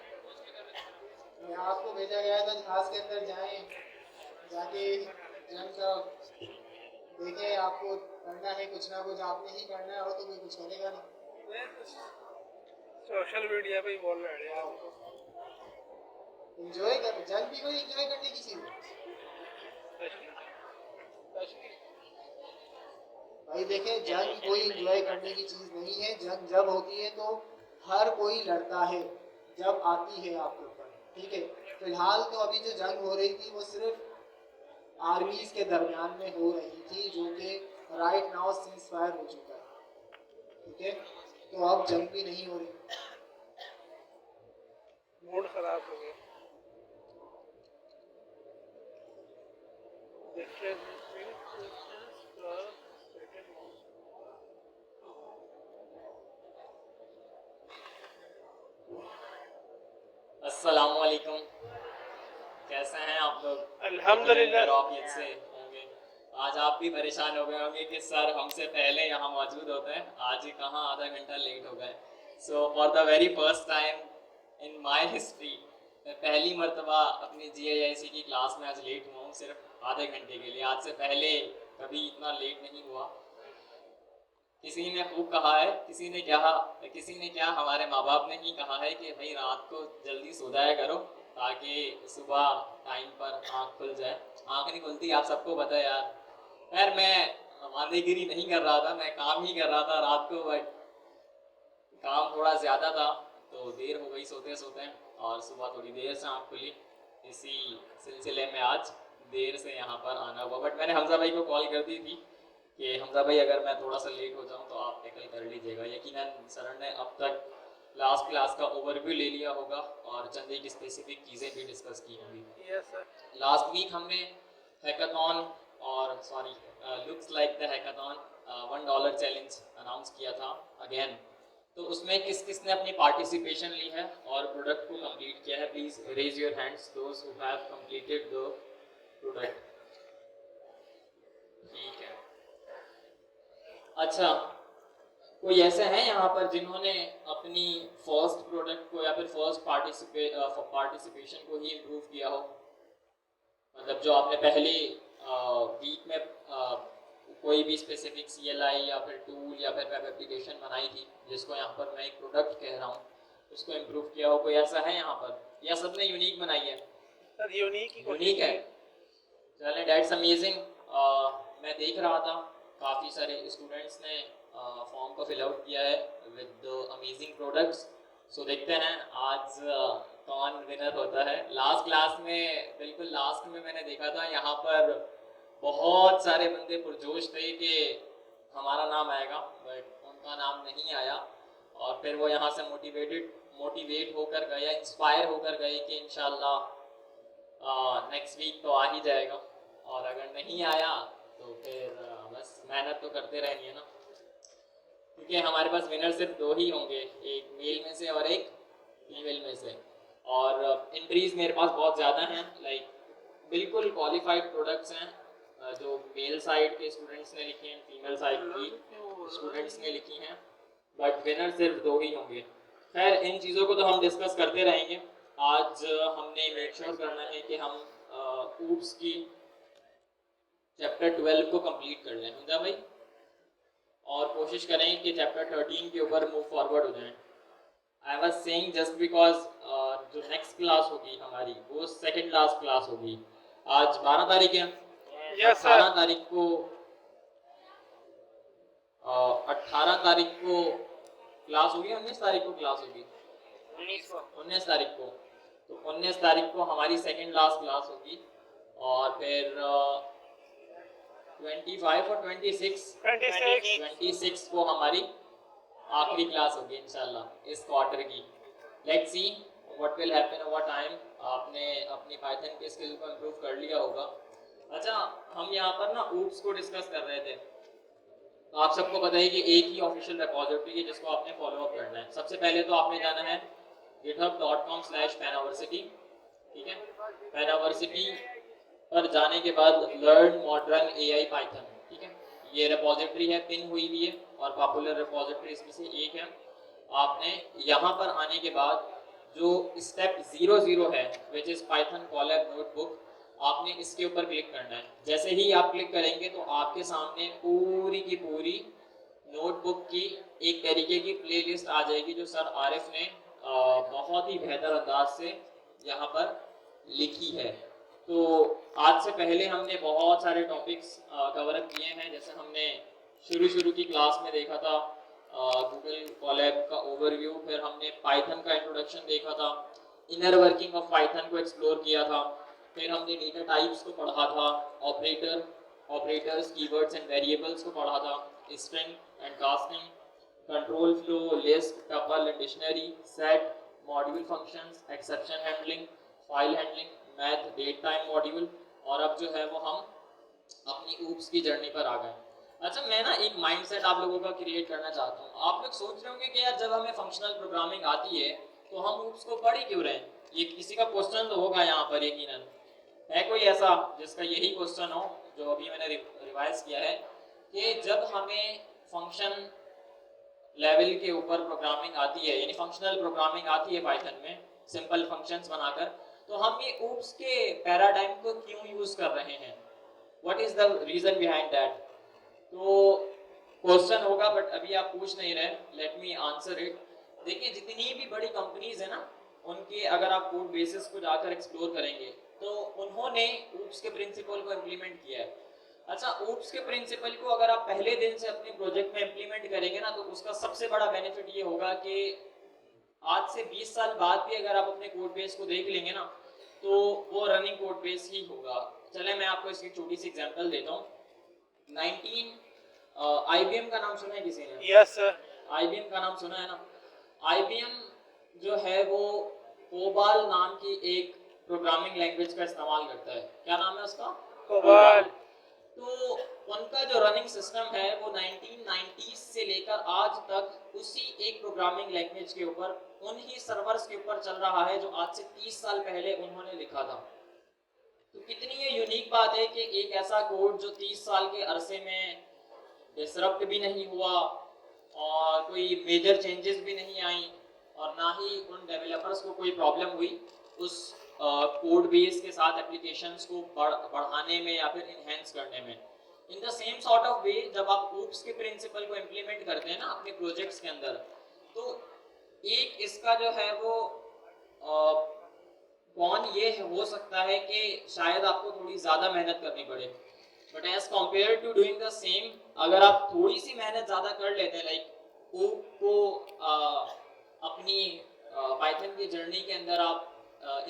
आपको भेजा गया था जहाज के अंदर जाएं, जाके जंग का देखें, आपको करना है कुछ ना कुछ, आपने ही करना है, और तो कोई कुछ करेगा नहीं। सोशल मीडिया पे ही वॉर लड़ रहे हैं। एंजॉय कर, जंग भी कोई एंजॉय करने की चीज है भाई। देखें, जंग कोई एंजॉय करने की चीज नहीं है। जंग जब होती है तो हर कोई लड़ता है, जब आती है आपके ऊपर। ठीक है, फिलहाल तो अभी जो जंग हो रही थी वो सिर्फ आर्मीज के दरमियान में हो रही थी, जो कि राइट नाउ सीज फायर हो चुका है। ठीक है, तो अब जंग भी नहीं हो रही। मूड खराब हो गया। अस्सलामुअलैकुम, कैसे हैं आप लोग? अल्हम्दुलिल्लाह। खैरियत से होंगे। आज आप भी परेशान हो गए होंगे कि सर हमसे पहले यहाँ मौजूद होते हैं, आज ही कहाँ आधा घंटा लेट हो गए। So for the very first time in my history, मैं पहली मर्तबा अपनी GIIC की क्लास में आज लेट हुआ हूँ, सिर्फ आधे घंटे के लिए। आज से पहले कभी इतना लेट नहीं हुआ। किसी ने खूब कहा है, किसी ने क्या हमारे माँ बाप ने ही कहा है कि भाई रात को जल्दी सो जाया करो ताकि सुबह टाइम पर आँख खुल जाए। आँख नहीं खुलती, आप सबको पता है यार। खैर मैं मानेगिरी नहीं कर रहा था, मैं काम ही कर रहा था रात को, बट काम थोड़ा ज़्यादा था तो देर हो गई सोते सोते, और सुबह थोड़ी देर से आँख खुली। इसी सिलसिले में आज देर से यहाँ पर आना हुआ, बट मैंने हमजा भाई को कॉल कर दी थी कि हमजा भाई अगर मैं थोड़ा सा लेट हो जाऊँ तो आप टैकल कर लीजिएगा। यकीनन सर ने अब तक लास्ट क्लास का ओवरव्यू ले लिया होगा और चंद एक स्पेसिफिक चीज़ें भी डिस्कस की होंगी। Yes sir. लास्ट वीक हमने हैकाथॉन और looks like the hackathon $1 challenge announce किया था अगेन। तो उसमें किस किस ने अपनी पार्टिसिपेशन ली है और प्रोडक्ट को कंप्लीट किया है? Please raise your hands those who have completed the product. ठीक है, अच्छा, कोई ऐसे हैं यहाँ पर जिन्होंने अपनी फर्स्ट प्रोडक्ट को या फिर फर्स्ट पार्टिसिपेशन को ही इम्प्रूव किया हो? मतलब जो आपने पहले वीक में कोई भी स्पेसिफिक CLI या फिर टूल या फिर वेब एप्लीकेशन बनाई थी, जिसको यहाँ पर मैं एक प्रोडक्ट कह रहा हूँ, उसको इम्प्रूव किया हो? कोई ऐसा है यहाँ पर, या सबने यूनिक बनाई है? सर यूनिक है। चलें, डेट्स अमेजिंग। मैं देख रहा था काफ़ी सारे स्टूडेंट्स ने फॉर्म को फिल आउट किया है विद अमेजिंग प्रोडक्ट्स। सो देखते हैं आज कौन विनर होता है। लास्ट क्लास में, बिल्कुल लास्ट में मैंने देखा था यहाँ पर बहुत सारे बंदे पुरजोश थे कि हमारा नाम आएगा, बट उनका नाम नहीं आया। और फिर वो यहाँ से मोटिवेट होकर गए या इंस्पायर होकर गए कि इंशाल्लाह नेक्स्ट वीक तो आ ही जाएगा, और अगर नहीं आया तो फिर बस मेहनत तो करते रहनी है ना, क्योंकि हमारे पास विनर सिर्फ 2 ही होंगे, एक मेल में से और एक फीमेल में से। और एंट्रीज मेरे पास बहुत ज़्यादा हैं, लाइक बिल्कुल क्वालिफाइड प्रोडक्ट्स हैं जो मेल साइड के स्टूडेंट्स ने लिखी हैं, फीमेल साइड की स्टूडेंट्स ने लिखी हैं, बट विनर सिर्फ 2 ही होंगे। खैर, इन चीज़ों को तो हम डिस्कस करते रहेंगे। आज हमने मेक श्योर करना है कि हम ऊप्स की चैप्टर 12 को कंप्लीट कर लें, समझा भाई, और कोशिश करें कि चैप्टर 13 के ऊपर मूव फॉरवर्ड हो जाएं। I was saying just because जो नेक्स्ट क्लास होगी हमारी वो सेकंड लास्ट क्लास होगी। आज 12 तारीख है। Yes sir. 18 तारीख को 18 तारीख को क्लास होगी, 19 तारीख को क्लास होगी, 19 तारीख को। तो 19 तारीख को हमारी सेकंड लास्ट क्लास होगी, और फिर 25 और 26 को हमारी आखिरी क्लास होगी इंशाल्लाह इस क्वार्टर की। Let's see what will happen over time. आपने अपनी पाइथन के स्किल को इम्प्रूव कर लिया होगा। अच्छा, हम यहाँ पर ना ऊप्स को डिस्कस कर रहे थे। तो आप सबको पता है कि एक ही ऑफिशियल रिपोजिटरी है जिसको आपने फॉलो अप करना है। सबसे पहले तो आपने जाना है github.com/panaversity। ठीक है, Panaversity पर जाने के बाद लर्न मॉडर्न AI पाइथन, ठीक है, ये रिपोजिटरी है, पिन हुई हुई है और पॉपुलर रिपोजिटरी इसमें से एक है। आपने यहाँ पर आने के बाद जो स्टेप 00 है which is Python Colab notebook, आपने इसके ऊपर क्लिक करना है। जैसे ही आप क्लिक करेंगे तो आपके सामने पूरी की पूरी नोटबुक की एक तरीके की प्लेलिस्ट आ जाएगी जो सर आरिफ ने बहुत ही बेहतर अंदाज से यहाँ पर लिखी है। तो आज से पहले हमने बहुत सारे टॉपिक्स कवर अप किए हैं। जैसे हमने शुरू की क्लास में देखा था गूगल कोलैब का ओवरव्यू, फिर हमने पाइथन का इंट्रोडक्शन देखा था, इनर वर्किंग ऑफ पाइथन को एक्सप्लोर किया था, फिर हमने डेटा टाइप्स को पढ़ा था, ऑपरेटर्स, कीवर्ड्स एंड वेरिएबल्स को पढ़ा था, string and casting, control flow, list, tuple and dictionary, set, module functions, exception handling, file handling, math, date time module, और अब जो है वो हम अपनी ऊप्स की जर्नी पर आ गए। अच्छा, मैं ना एक माइंडसेट आप लोगों का क्रिएट करना चाहता हूँ। आप लोग सोच रहे होंगे कि यार जब हमें फंक्शनल प्रोग्रामिंग आती है तो हम ऊप्स को पढ़ ही क्यों रहे हैं? ये किसी का क्वेश्चन तो होगा यहाँ पर, यकीनन है कोई ऐसा जिसका यही क्वेश्चन हो जो अभी मैंने रिवाइज किया है कि जब हमें फंक्शन लेवल के ऊपर प्रोग्रामिंग आती है, यानी फंक्शनल प्रोग्रामिंग आती है पाइथन में सिंपल फंक्शंस बनाकर, तो हम ये ऊप्स के पैराडाइम को क्यों यूज कर रहे हैं? What is the reason behind that? तो क्वेश्चन होगा बट अभी आप पूछ नहीं रहे, लेट मी आंसर इट। देखिए जितनी भी बड़ी कंपनीज है ना, उनके अगर आप कोड बेसिस को जाकर एक्सप्लोर करेंगे तो उन्होंने ऊप्स के प्रिंसिपल को इम्प्लीमेंट किया है। अच्छा, ऊप्स के प्रिंसिपल को अगर आप पहले दिन से अपने प्रोजेक्ट में इम्प्लीमेंट करेंगे ना, तो उसका सबसे बड़ा बेनिफिट ये होगा कि आज से 20 साल बाद भी अगर आप अपने कोड बेस को देख लेंगे ना, तो वो रनिंग कोड बेस ही होगा। चले मैं आपको इसकी छोटी सी एग्जांपल देता हूँ। 19 IBM का नाम सुना है किसी ने? Yes sir. IBM का नाम सुना है ना? IBM जो है वो कोबाल नाम की एक प्रोग्रामिंग लैंग्वेज का इस्तेमाल करता है। क्या नाम है उसका? कोबाल। तो उनका जो रनिंग सिस्टम है वो 1990s से लेकर आज तक उसी एक प्रोग्रामिंग लैंग्वेज के ऊपर, उन्हीं सर्वर्स के ऊपर चल रहा है जो आज से 30 साल पहले उन्होंने लिखा था। तो कितनी ये यूनिक बात है कि एक ऐसा कोड जो 30 साल के अरसे में डिसरप्ट भी नहीं हुआ और कोई मेजर चेंजेस भी नहीं आई और ना ही उन डेवलपर्स को कोई प्रॉब्लम हुई उस कोड बेस के साथ एप्लीकेशंस को बढ़ाने में या फिर इन्हेंस करने में। In the same sort of वे जब आप ऊप्स के प्रिंसिपल को इम्प्लीमेंट करते हैं ना अपने प्रोजेक्ट्स के अंदर, तो एक इसका जो है वो कौन ये हो सकता है कि शायद आपको थोड़ी ज़्यादा मेहनत करनी पड़े, but as compare to doing the same अगर आप थोड़ी सी मेहनत ज़्यादा कर लेते हैं, लाइक ऊप को अपनी पाइथन की जर्नी के अंदर आप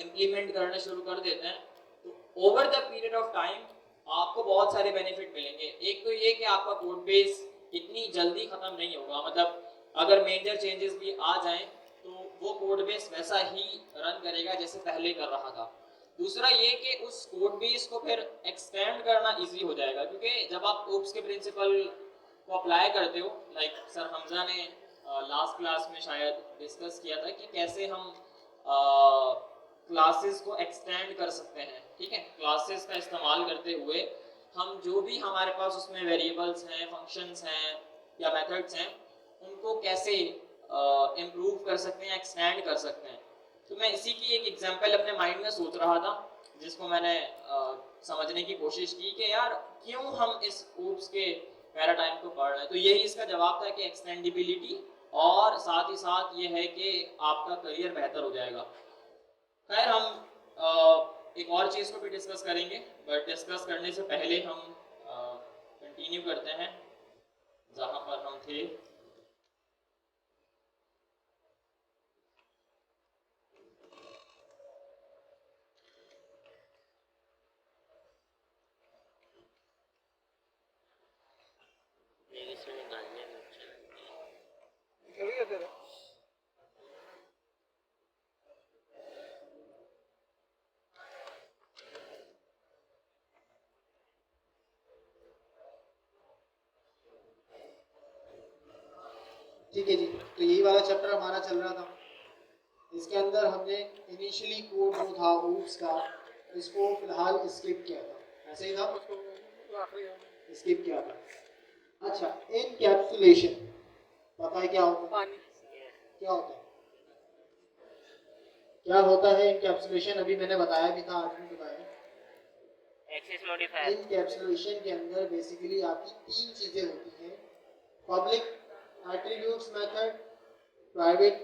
इम्प्लीमेंट करना शुरू कर देते हैं, तो over the period of time आपको बहुत सारे बेनिफिट मिलेंगे। एक तो ये कि आपका कोड बेस इतनी जल्दी ख़त्म नहीं होगा, मतलब अगर मेजर चेंजेस भी आ जाएं तो वो कोड बेस वैसा ही रन करेगा जैसे पहले कर रहा था। दूसरा ये कि उस कोड बेस को फिर एक्सटेंड करना इजी हो जाएगा, क्योंकि जब आप ऊप्स के प्रिंसिपल को अप्लाई करते हो, लाइक सर हमजा ने लास्ट क्लास में शायद डिस्कस किया था कि कैसे हम क्लासेस को एक्सटेंड कर सकते हैं। ठीक है, क्लासेस का इस्तेमाल करते हुए हम जो भी हमारे पास उसमें वेरिएबल्स हैं, फंक्शंस हैं या मेथड्स हैं, उनको कैसे इम्प्रूव कर सकते हैं, एक्सटेंड कर सकते हैं। तो मैं इसी की एक एग्जांपल अपने माइंड में सोच रहा था, जिसको मैंने समझने की कोशिश की कि यार क्यों हम इस ऊप्स के पैराडाइम को पढ़ रहे हैं। तो यही इसका जवाब था कि एक्सटेंडिबिलिटी, और साथ ही साथ ये है कि आपका करियर बेहतर हो जाएगा। खैर हम एक और चीज़ को भी डिस्कस करेंगे, बट डिस्कस करने से पहले हम कंटिन्यू करते हैं जहाँ पर हम थे। ठीक है जी, तो यही वाला चैप्टर हमारा चल रहा था। इसके अंदर हमने इनिशियली कोड जो था ऊप्स का, इसको फिलहाल स्किप किया था, ऐसे ही था, स्किप किया था। अच्छा, इनकैप्सुलेशन पता है क्या होता है? क्या होता है? क्या होता है इनकैप्सुलेशन? अभी मैंने बताया भी था, आज भी बताया। Access modifier. इनकैप्सुलेशन के अंदर बेसिकली आपकी तीन चीजें होती हैं: public attributes method, private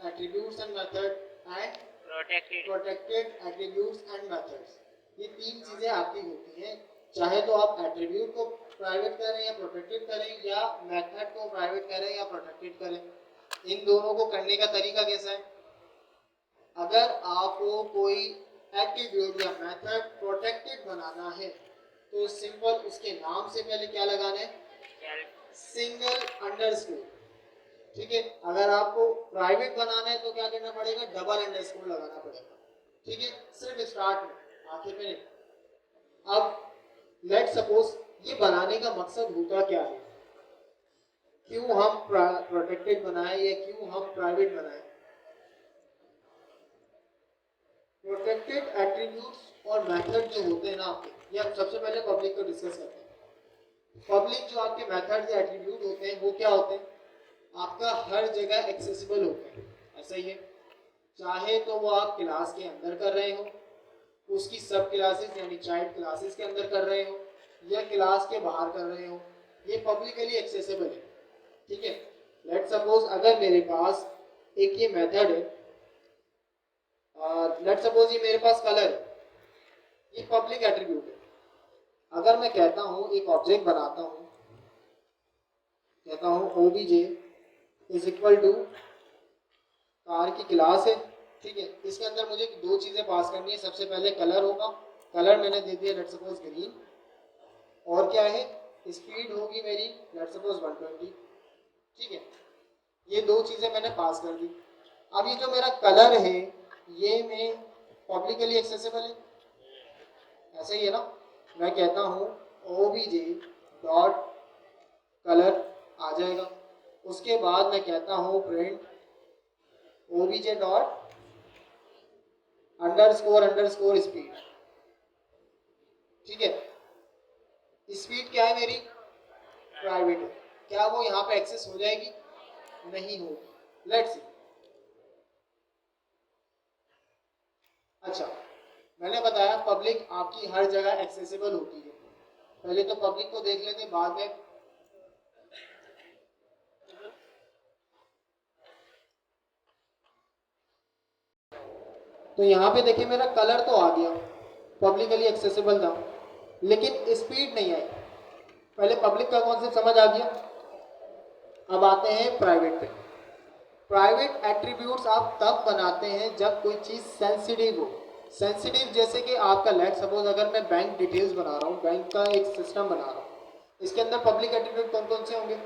attributes and method, and protected attributes and methods. ये तीन चीजें आपकी होती हैं। चाहे तो आप एट्रीब्यूट को प्राइवेट करें या प्रोटेक्टेड करें, या मेथड को प्राइवेट करें या प्रोटेक्टेड करें। इन दोनों को करने का तरीका कैसा है? अगर आपको कोई एट्रीब्यूट या मेथड प्रोटेक्टेड बनाना है तो सिंपल उसके नाम से पहले क्या लगाना है? Single underscore. ठीक है, अगर आपको प्राइवेट बनाना है तो क्या करना पड़ेगा? डबल अंडरस्कोर लगाना पड़ेगा। ठीक है, सिर्फ स्टार्ट में, आखिर में नहीं। अब लेट सपोज ये बनाने का मकसद होता क्या है? क्यों हम प्रोटेक्टेड बनाए या क्यों हम प्राइवेट बनाए? प्रोटेक्टेड एट्रीब्यूट्स और मेथड जो होते हैं ना आपके, ये हम सबसे पहले पब्लिक को डिस्कस करते हैं। पब्लिक जो आपके मेथड या एट्रीब्यूट होते हैं वो क्या होते हैं? आपका हर जगह एक्सेसिबल होते हैं, ऐसा ही है। चाहे तो वो आप क्लास के अंदर कर रहे हो, उसकी सब क्लासेस यानी चाइल्ड क्लासेस के अंदर कर रहे हो, या क्लास के बाहर कर रहे हो, ये पब्लिकली एक्सेसिबल है, ठीक है। लेट सपोज अगर मेरे पास एक ये मेथड है, लेट सपोज ये मेरे पास कलर है, ये पब्लिक एट्रीब्यूट है। अगर मैं कहता हूँ एक ऑब्जेक्ट बनाता हूँ, कहता हूँ obj is equal to car की क्लास है, ठीक है। इसके अंदर मुझे दो चीजें पास करनी है। सबसे पहले कलर होगा, कलर मैंने दे दिया लेट सपोज ग्रीन, और क्या है, स्पीड होगी मेरी लेट सपोज 120, ठीक है। ये दो चीजें मैंने पास कर दी। अब ये जो मेरा कलर है ये मैं पब्लिकली एक्सेसिबल है, ऐसे ही है ना। मैं कहता हूँ obj डॉट कलर आ जाएगा। उसके बाद मैं कहता हूँ print obj dot underscore speed, ठीक है। स्पीड क्या है मेरी, प्राइवेट है। क्या वो यहाँ पे एक्सेस हो जाएगी, नहीं होगी। Let's see. अच्छा, मैंने बताया पब्लिक आपकी हर जगह एक्सेसिबल होती है। पहले तो पब्लिक को देख लेते हैं, बाद में तो यहाँ पे देखिए मेरा कलर तो आ गया, पब्लिकली एक्सेसिबल था, लेकिन स्पीड नहीं आई। पहले पब्लिक का कॉन्सेप्ट समझ आ गया। अब आते हैं प्राइवेट पे। प्राइवेट एट्रीब्यूट्स आप तब बनाते हैं जब कोई चीज़ सेंसिटिव हो। सेंसिटिव जैसे कि आपका लेट सपोज अगर मैं बैंक डिटेल्स बना रहा हूँ, बैंक का एक सिस्टम बना रहा हूँ, इसके अंदर पब्लिक एट्रीब्यूट कौन कौन से होंगे,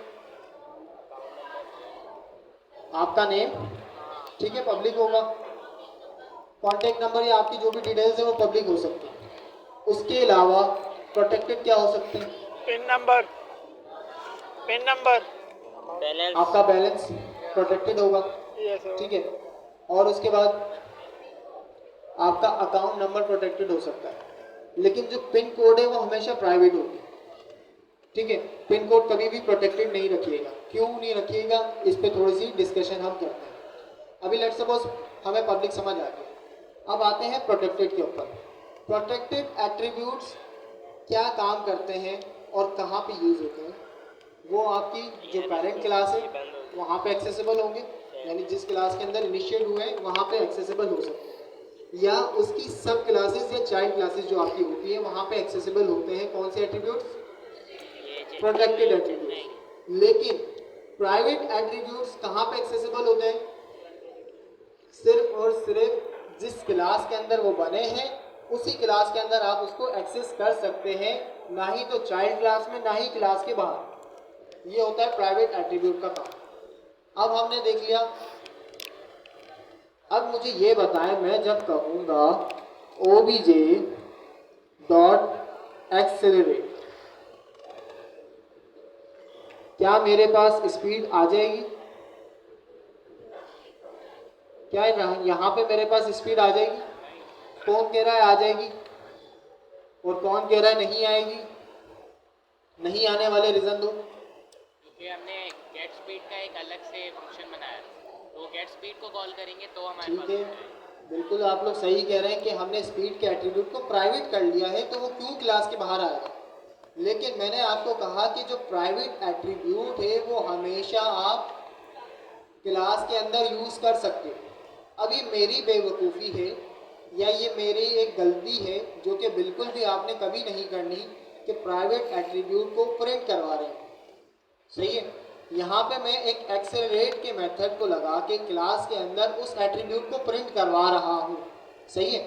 आपका नेम, ठीक है, पब्लिक होगा। कॉन्टैक्ट नंबर या आपकी जो भी डिटेल्स है वो पब्लिक हो सकती है। उसके अलावा प्रोटेक्टेड क्या हो सकते हैं, पिन नंबर, बैलेंस, आपका बैलेंस प्रोटेक्टेड होगा, यस सर, ठीक है। और उसके बाद आपका अकाउंट नंबर प्रोटेक्टेड हो सकता है, लेकिन जो पिन कोड है वो हमेशा प्राइवेट होगी, ठीक है। पिन कोड कभी भी प्रोटेक्टेड नहीं रखिएगा। क्यों नहीं रखिएगा, इस पे थोड़ी सी डिस्कशन हम करते हैं। अभी लेट सपोज हमें पब्लिक समझ आ गया। अब आते हैं प्रोटेक्टेड के ऊपर। प्रोटेक्टेड एट्रीब्यूट्स क्या काम करते हैं और कहाँ पे यूज होते हैं, वो आपकी जो पेरेंट क्लास है वहाँ पे एक्सेसिबल होंगे, यानी जिस क्लास के अंदर इनिशिएट हुए हैं वहाँ पे एक्सेसिबल हो सकते हैं, या उसकी सब क्लासेस या चाइल्ड क्लासेस जो आपकी होती है वहाँ पे एक्सेसिबल होते हैं। कौन से एट्रीब्यूट्स, प्रोटेक्टेड एट्रीब्यूट्स। लेकिन प्राइवेट एट्रीब्यूट्स कहाँ पे एक्सेसिबल होते हैं, सिर्फ और सिर्फ जिस क्लास के अंदर वो बने हैं उसी क्लास के अंदर आप उसको एक्सेस कर सकते हैं, ना ही तो चाइल्ड क्लास में, ना ही क्लास के बाहर। ये होता है प्राइवेट एट्रीब्यूट का काम। अब हमने देख लिया। अब मुझे ये बताएं, मैं जब कहूँगा obj डॉट एक्सेलरेट, क्या मेरे पास स्पीड आ जाएगी, क्या यहाँ पे मेरे पास स्पीड आ जाएगी? कौन कह रहा है आ जाएगी और कौन कह रहा है नहीं आएगी? नहीं आने वाले रीजन दो। क्योंकि हमने गेट स्पीड का एक अलग से फंक्शन बनाया, तो गेट स्पीड को कॉल करेंगे तो हमारे ठीक पास है, बिल्कुल आप लोग सही कह रहे हैं कि हमने स्पीड के एट्रीब्यूट को प्राइवेट कर लिया है, तो वो क्यों क्लास के बाहर आएगा। लेकिन मैंने आपको कहा कि जो प्राइवेट एट्रीब्यूट है वो हमेशा आप क्लास के अंदर यूज कर सकते हो। अभी मेरी बेवकूफ़ी है या ये मेरी एक गलती है जो कि बिल्कुल भी आपने कभी नहीं करनी, कि प्राइवेट एट्रीब्यूट को प्रिंट करवा रहे हैं, सही है। यहाँ पे मैं एक एक्सेलरेट के मेथड को लगा के क्लास के अंदर उस एट्रीब्यूट को प्रिंट करवा रहा हूँ, सही है।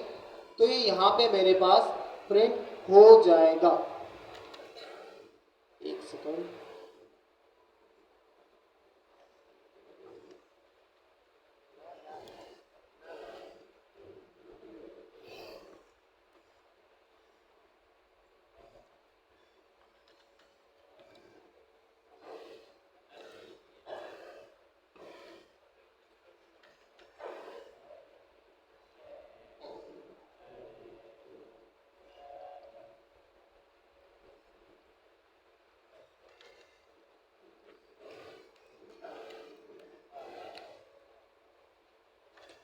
तो ये यहाँ पे मेरे पास प्रिंट हो जाएगा। एक सेकंड,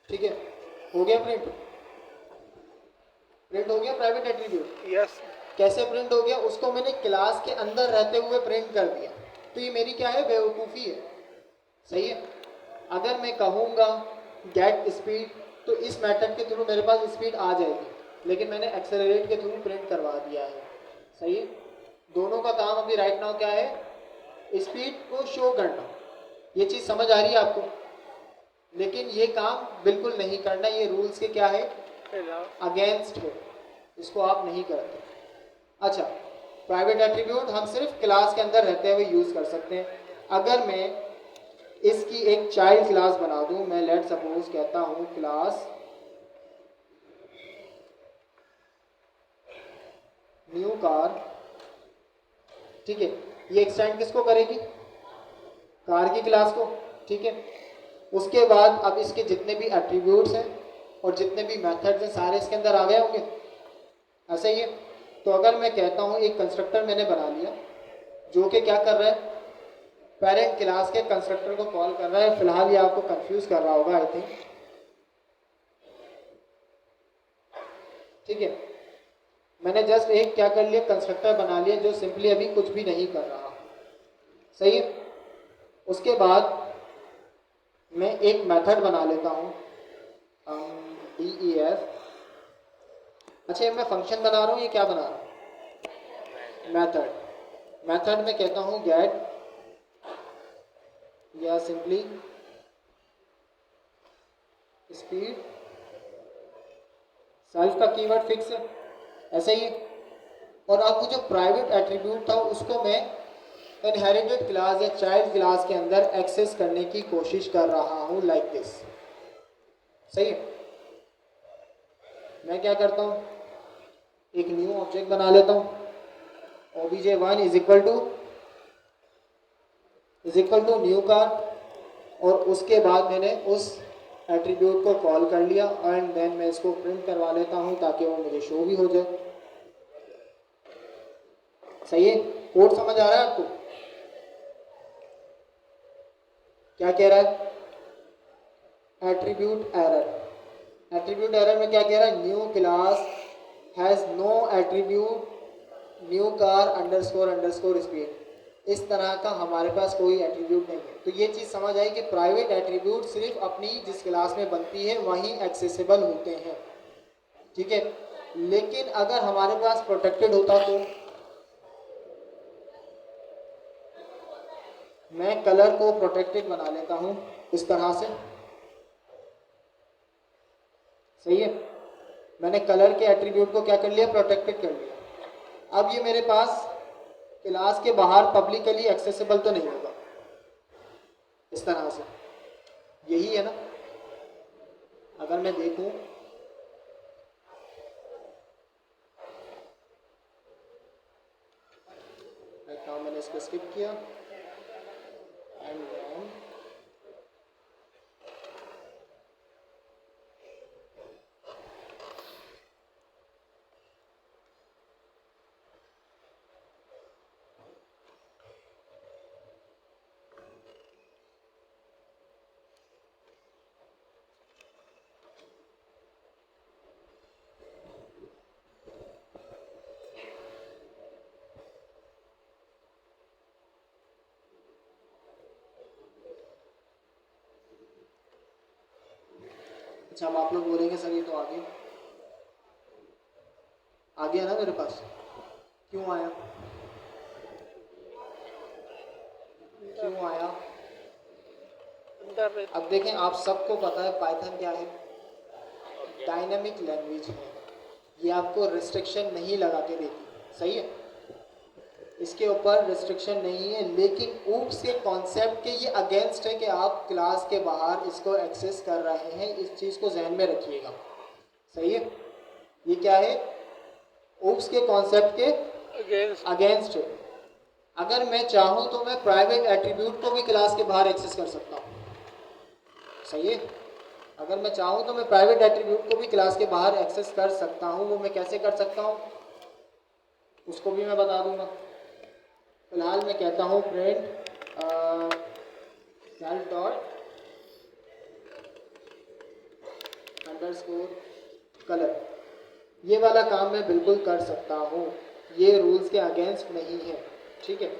ठीक है, हो गया प्रिंट, प्रिंट हो गया प्राइवेट एट्रीब्यूट। यस कैसे प्रिंट हो गया, उसको मैंने क्लास के अंदर रहते हुए प्रिंट कर दिया। तो ये मेरी क्या है, बेवकूफ़ी है। सही है। अगर मैं कहूँगा गेट स्पीड तो इस मेथड के थ्रू मेरे पास स्पीड आ जाएगी, लेकिन मैंने एक्सेलरेट के थ्रू प्रिंट करवा दिया है। सही है। दोनों का काम अभी राइट नाउ क्या है, स्पीड को शो करना। ये चीज़ समझ आ रही है आपको? लेकिन ये काम बिल्कुल नहीं करना, ये रूल्स के क्या है, अगेंस्ट है, इसको आप नहीं करते। अच्छा, प्राइवेट एट्रीब्यूट हम सिर्फ क्लास के अंदर रहते हुए यूज़ कर सकते हैं। अगर मैं इसकी एक चाइल्ड क्लास बना दूं, मैं लेट सपोज कहता हूं क्लास न्यू कार, ठीक है। ये एक्सटेंड किसको करेगी, कार की क्लास को, ठीक है। उसके बाद अब इसके जितने भी एट्रीब्यूट्स हैं और जितने भी मेथड्स हैं सारे इसके अंदर आ गए होंगे, ऐसा ही है। तो अगर मैं कहता हूँ एक कंस्ट्रक्टर मैंने बना लिया जो कि क्या कर रहा है, पेरेंट क्लास के कंस्ट्रक्टर को कॉल कर रहा है। फिलहाल ये आपको कंफ्यूज कर रहा होगा आई थिंक, ठीक है। मैंने जस्ट एक क्या कर लिया, कंस्ट्रक्टर बना लिया जो सिंपली अभी कुछ भी नहीं कर रहा। सही है। उसके बाद मैं एक मेथड बना लेता हूँ DEF। अच्छा, ये मैं फंक्शन बना रहा हूँ, ये क्या बना रहा हूँ, मेथड। मेथड में कहता हूँ गेट या सिंपली स्पीड, सेल्फ का कीवर्ड फिक्स है, ऐसा ही है। और अब वो जो प्राइवेट एट्रीब्यूट था उसको मैं इनहेरिटेड क्लास या चाइल्ड क्लास के अंदर एक्सेस करने की कोशिश कर रहा हूँ, लाइक दिस। सही है। मैं क्या करता हूँ, एक न्यू ऑब्जेक्ट बना लेता हूँ, obj1 is equal to new car, और उसके बाद मैंने उस एट्रीब्यूट को कॉल कर लिया एंड देन मैं इसको प्रिंट करवा लेता हूँ ताकि वो मुझे शो भी हो जाए। सही है। कोड समझ आ रहा है आपको, क्या कह रहा है, एट्रीब्यूट एरर। एट्रीब्यूट एरर में क्या कह रहा है, new class has no attribute new car underscore speed. इस तरह का हमारे पास कोई एट्रीब्यूट नहीं है। तो ये चीज़ समझ आई कि प्राइवेट एट्रीब्यूट सिर्फ अपनी जिस क्लास में बनती है वहीं एक्सेसिबल होते हैं, ठीक है। लेकिन अगर हमारे पास प्रोटेक्टेड होता तो मैं कलर को प्रोटेक्टेड बना लेता हूं इस तरह से। सही है। मैंने कलर के एट्रीब्यूट को क्या कर लिया, प्रोटेक्टेड कर लिया। अब ये मेरे पास क्लास के बाहर पब्लिकली एक्सेसिबल तो नहीं होगा इस तरह से, यही है ना। अगर मैं देखूं मैंने इसको स्किप किया एंड अच्छा, अब आप लोग बोलेंगे सर ये तो आ गया ना मेरे पास, क्यों आया, क्यों आया? अब देखें, आप सबको पता है पाइथन क्या है, डायनामिक लैंग्वेज है। ये आपको रिस्ट्रिक्शन नहीं लगा के देती, सही है, इसके ऊपर रिस्ट्रिक्शन नहीं है। लेकिन ऊप्स के कॉन्सेप्ट के ये अगेंस्ट है कि आप क्लास के बाहर इसको एक्सेस कर रहे हैं। इस चीज़ को जहन में रखिएगा, सही है। ये क्या है, ऊप्स के कॉन्सेप्ट के अगेंस्ट है। अगर मैं चाहूँ तो मैं प्राइवेट एट्रीब्यूट को भी क्लास के बाहर एक्सेस कर सकता हूँ, सही है। अगर मैं चाहूँ तो मैं प्राइवेट एट्रीब्यूट को भी क्लास के बाहर एक्सेस कर सकता हूँ। वो मैं कैसे कर सकता हूँ उसको भी मैं बता दूंगा। फिलहाल मैं कहता हूँ print self dot underscore colour. ये वाला काम मैं बिल्कुल कर सकता हूँ। ये रूल्स के अगेंस्ट नहीं है, ठीक है।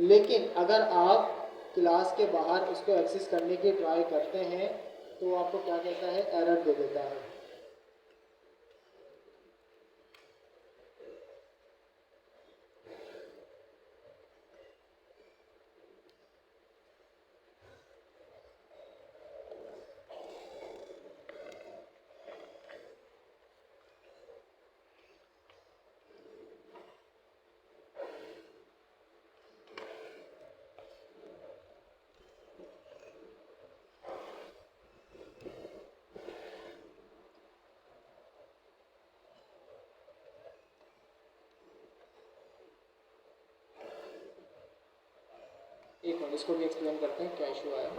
लेकिन अगर आप क्लास के बाहर इसको एक्सेस करने की ट्राई करते हैं तो आपको क्या कहता है, एरर दे देता है। एक मिनट, इसको भी एक्सप्लेन करते हैं क्या इशू आया।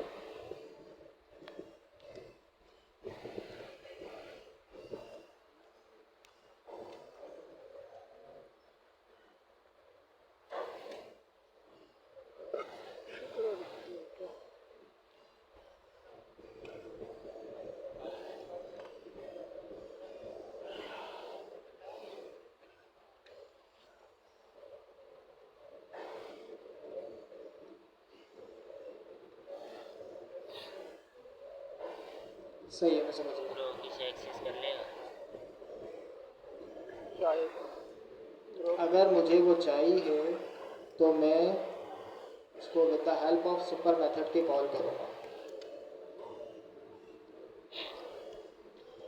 सही है, मैं समझ गया। ब्रो किसे एक्सेस कर लेगा? शायद अगर मुझे वो चाहिए तो मैं उसको with the help of super method के कॉल करूँगा।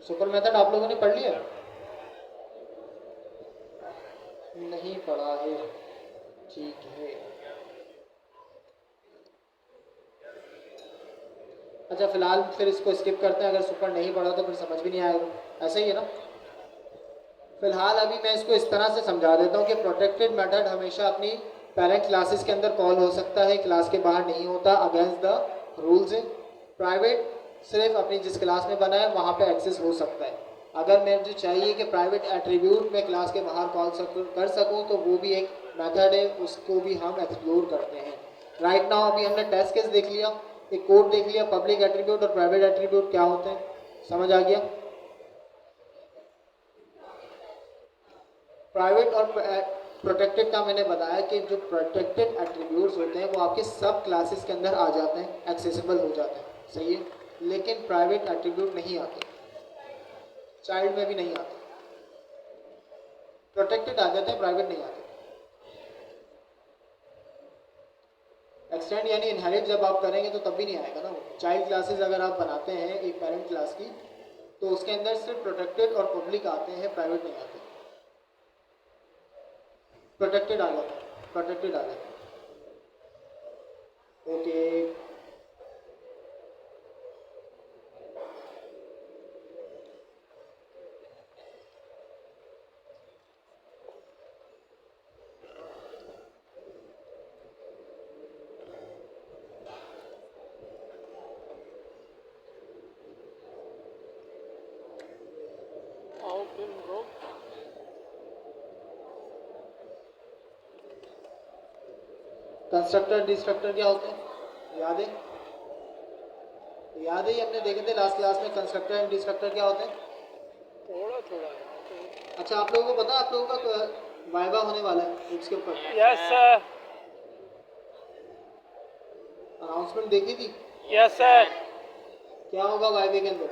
सुपर मेथड आप लोगों ने पढ़ लिया? नहीं पढ़ा है, ठीक है। अच्छा, फिलहाल फिर इसको स्किप करते हैं, अगर सुपर नहीं पढ़ा तो फिर समझ भी नहीं आएगा, ऐसा ही है ना। फिलहाल अभी मैं इसको इस तरह से समझा देता हूँ कि प्रोटेक्टेड मेथड हमेशा अपनी पेरेंट क्लासेस के अंदर कॉल हो सकता है, क्लास के बाहर नहीं होता, अगेंस्ट द रूल्स है। प्राइवेट सिर्फ अपनी जिस क्लास में बना है वहाँ पे एक्सेस हो सकता है। अगर मुझे चाहिए कि प्राइवेट एट्रीब्यूट में क्लास के बाहर कॉल कर सकूँ तो वो भी एक मेथड है, उसको भी हम एक्सप्लोर करते हैं। राइट नाउ अभी हमने टेस्ट केस देख लिया, एक कोड देख लिया, पब्लिक एट्रीब्यूट और प्राइवेट एट्रीब्यूट क्या होते हैं, समझ आ गया। प्राइवेट और प्रोटेक्टेड का मैंने बताया कि जो प्रोटेक्टेड एट्रीब्यूट्स होते हैं वो आपके सब क्लासेस के अंदर आ जाते हैं, एक्सेसिबल हो जाते हैं, सही है। लेकिन प्राइवेट एट्रीब्यूट नहीं आते, चाइल्ड में भी नहीं आते। प्रोटेक्टेड आ जाते हैं, प्राइवेट नहीं आते। एक्सटेंड यानी इनहेरिट जब आप करेंगे तो तब भी नहीं आएगा ना वो। चाइल्ड क्लासेस अगर आप बनाते हैं एक पेरेंट क्लास की तो उसके अंदर सिर्फ प्रोटेक्टेड और पब्लिक आते हैं, प्राइवेट नहीं आते। प्रोटेक्टेड आ जाता है, प्रोटेक्टेड आ जाता है। ओके, आओ फिर ब्रो। कंस्ट्रक्टर डिस्ट्रक्टर क्या होते हैं, याद है? याद है, ये हमने देखे थे लास्ट क्लास में। कंस्ट्रक्टर एंड डिस्ट्रक्टर क्या होते हैं? थोड़ा थोड़ा अच्छा, आप लोगों को पता है, आप लोगों का वाइवा होने वाला है इसके ऊपर, यस सर, अनाउंसमेंट देखी थी? Yes sir. क्या होगा वाइवे के अंदर?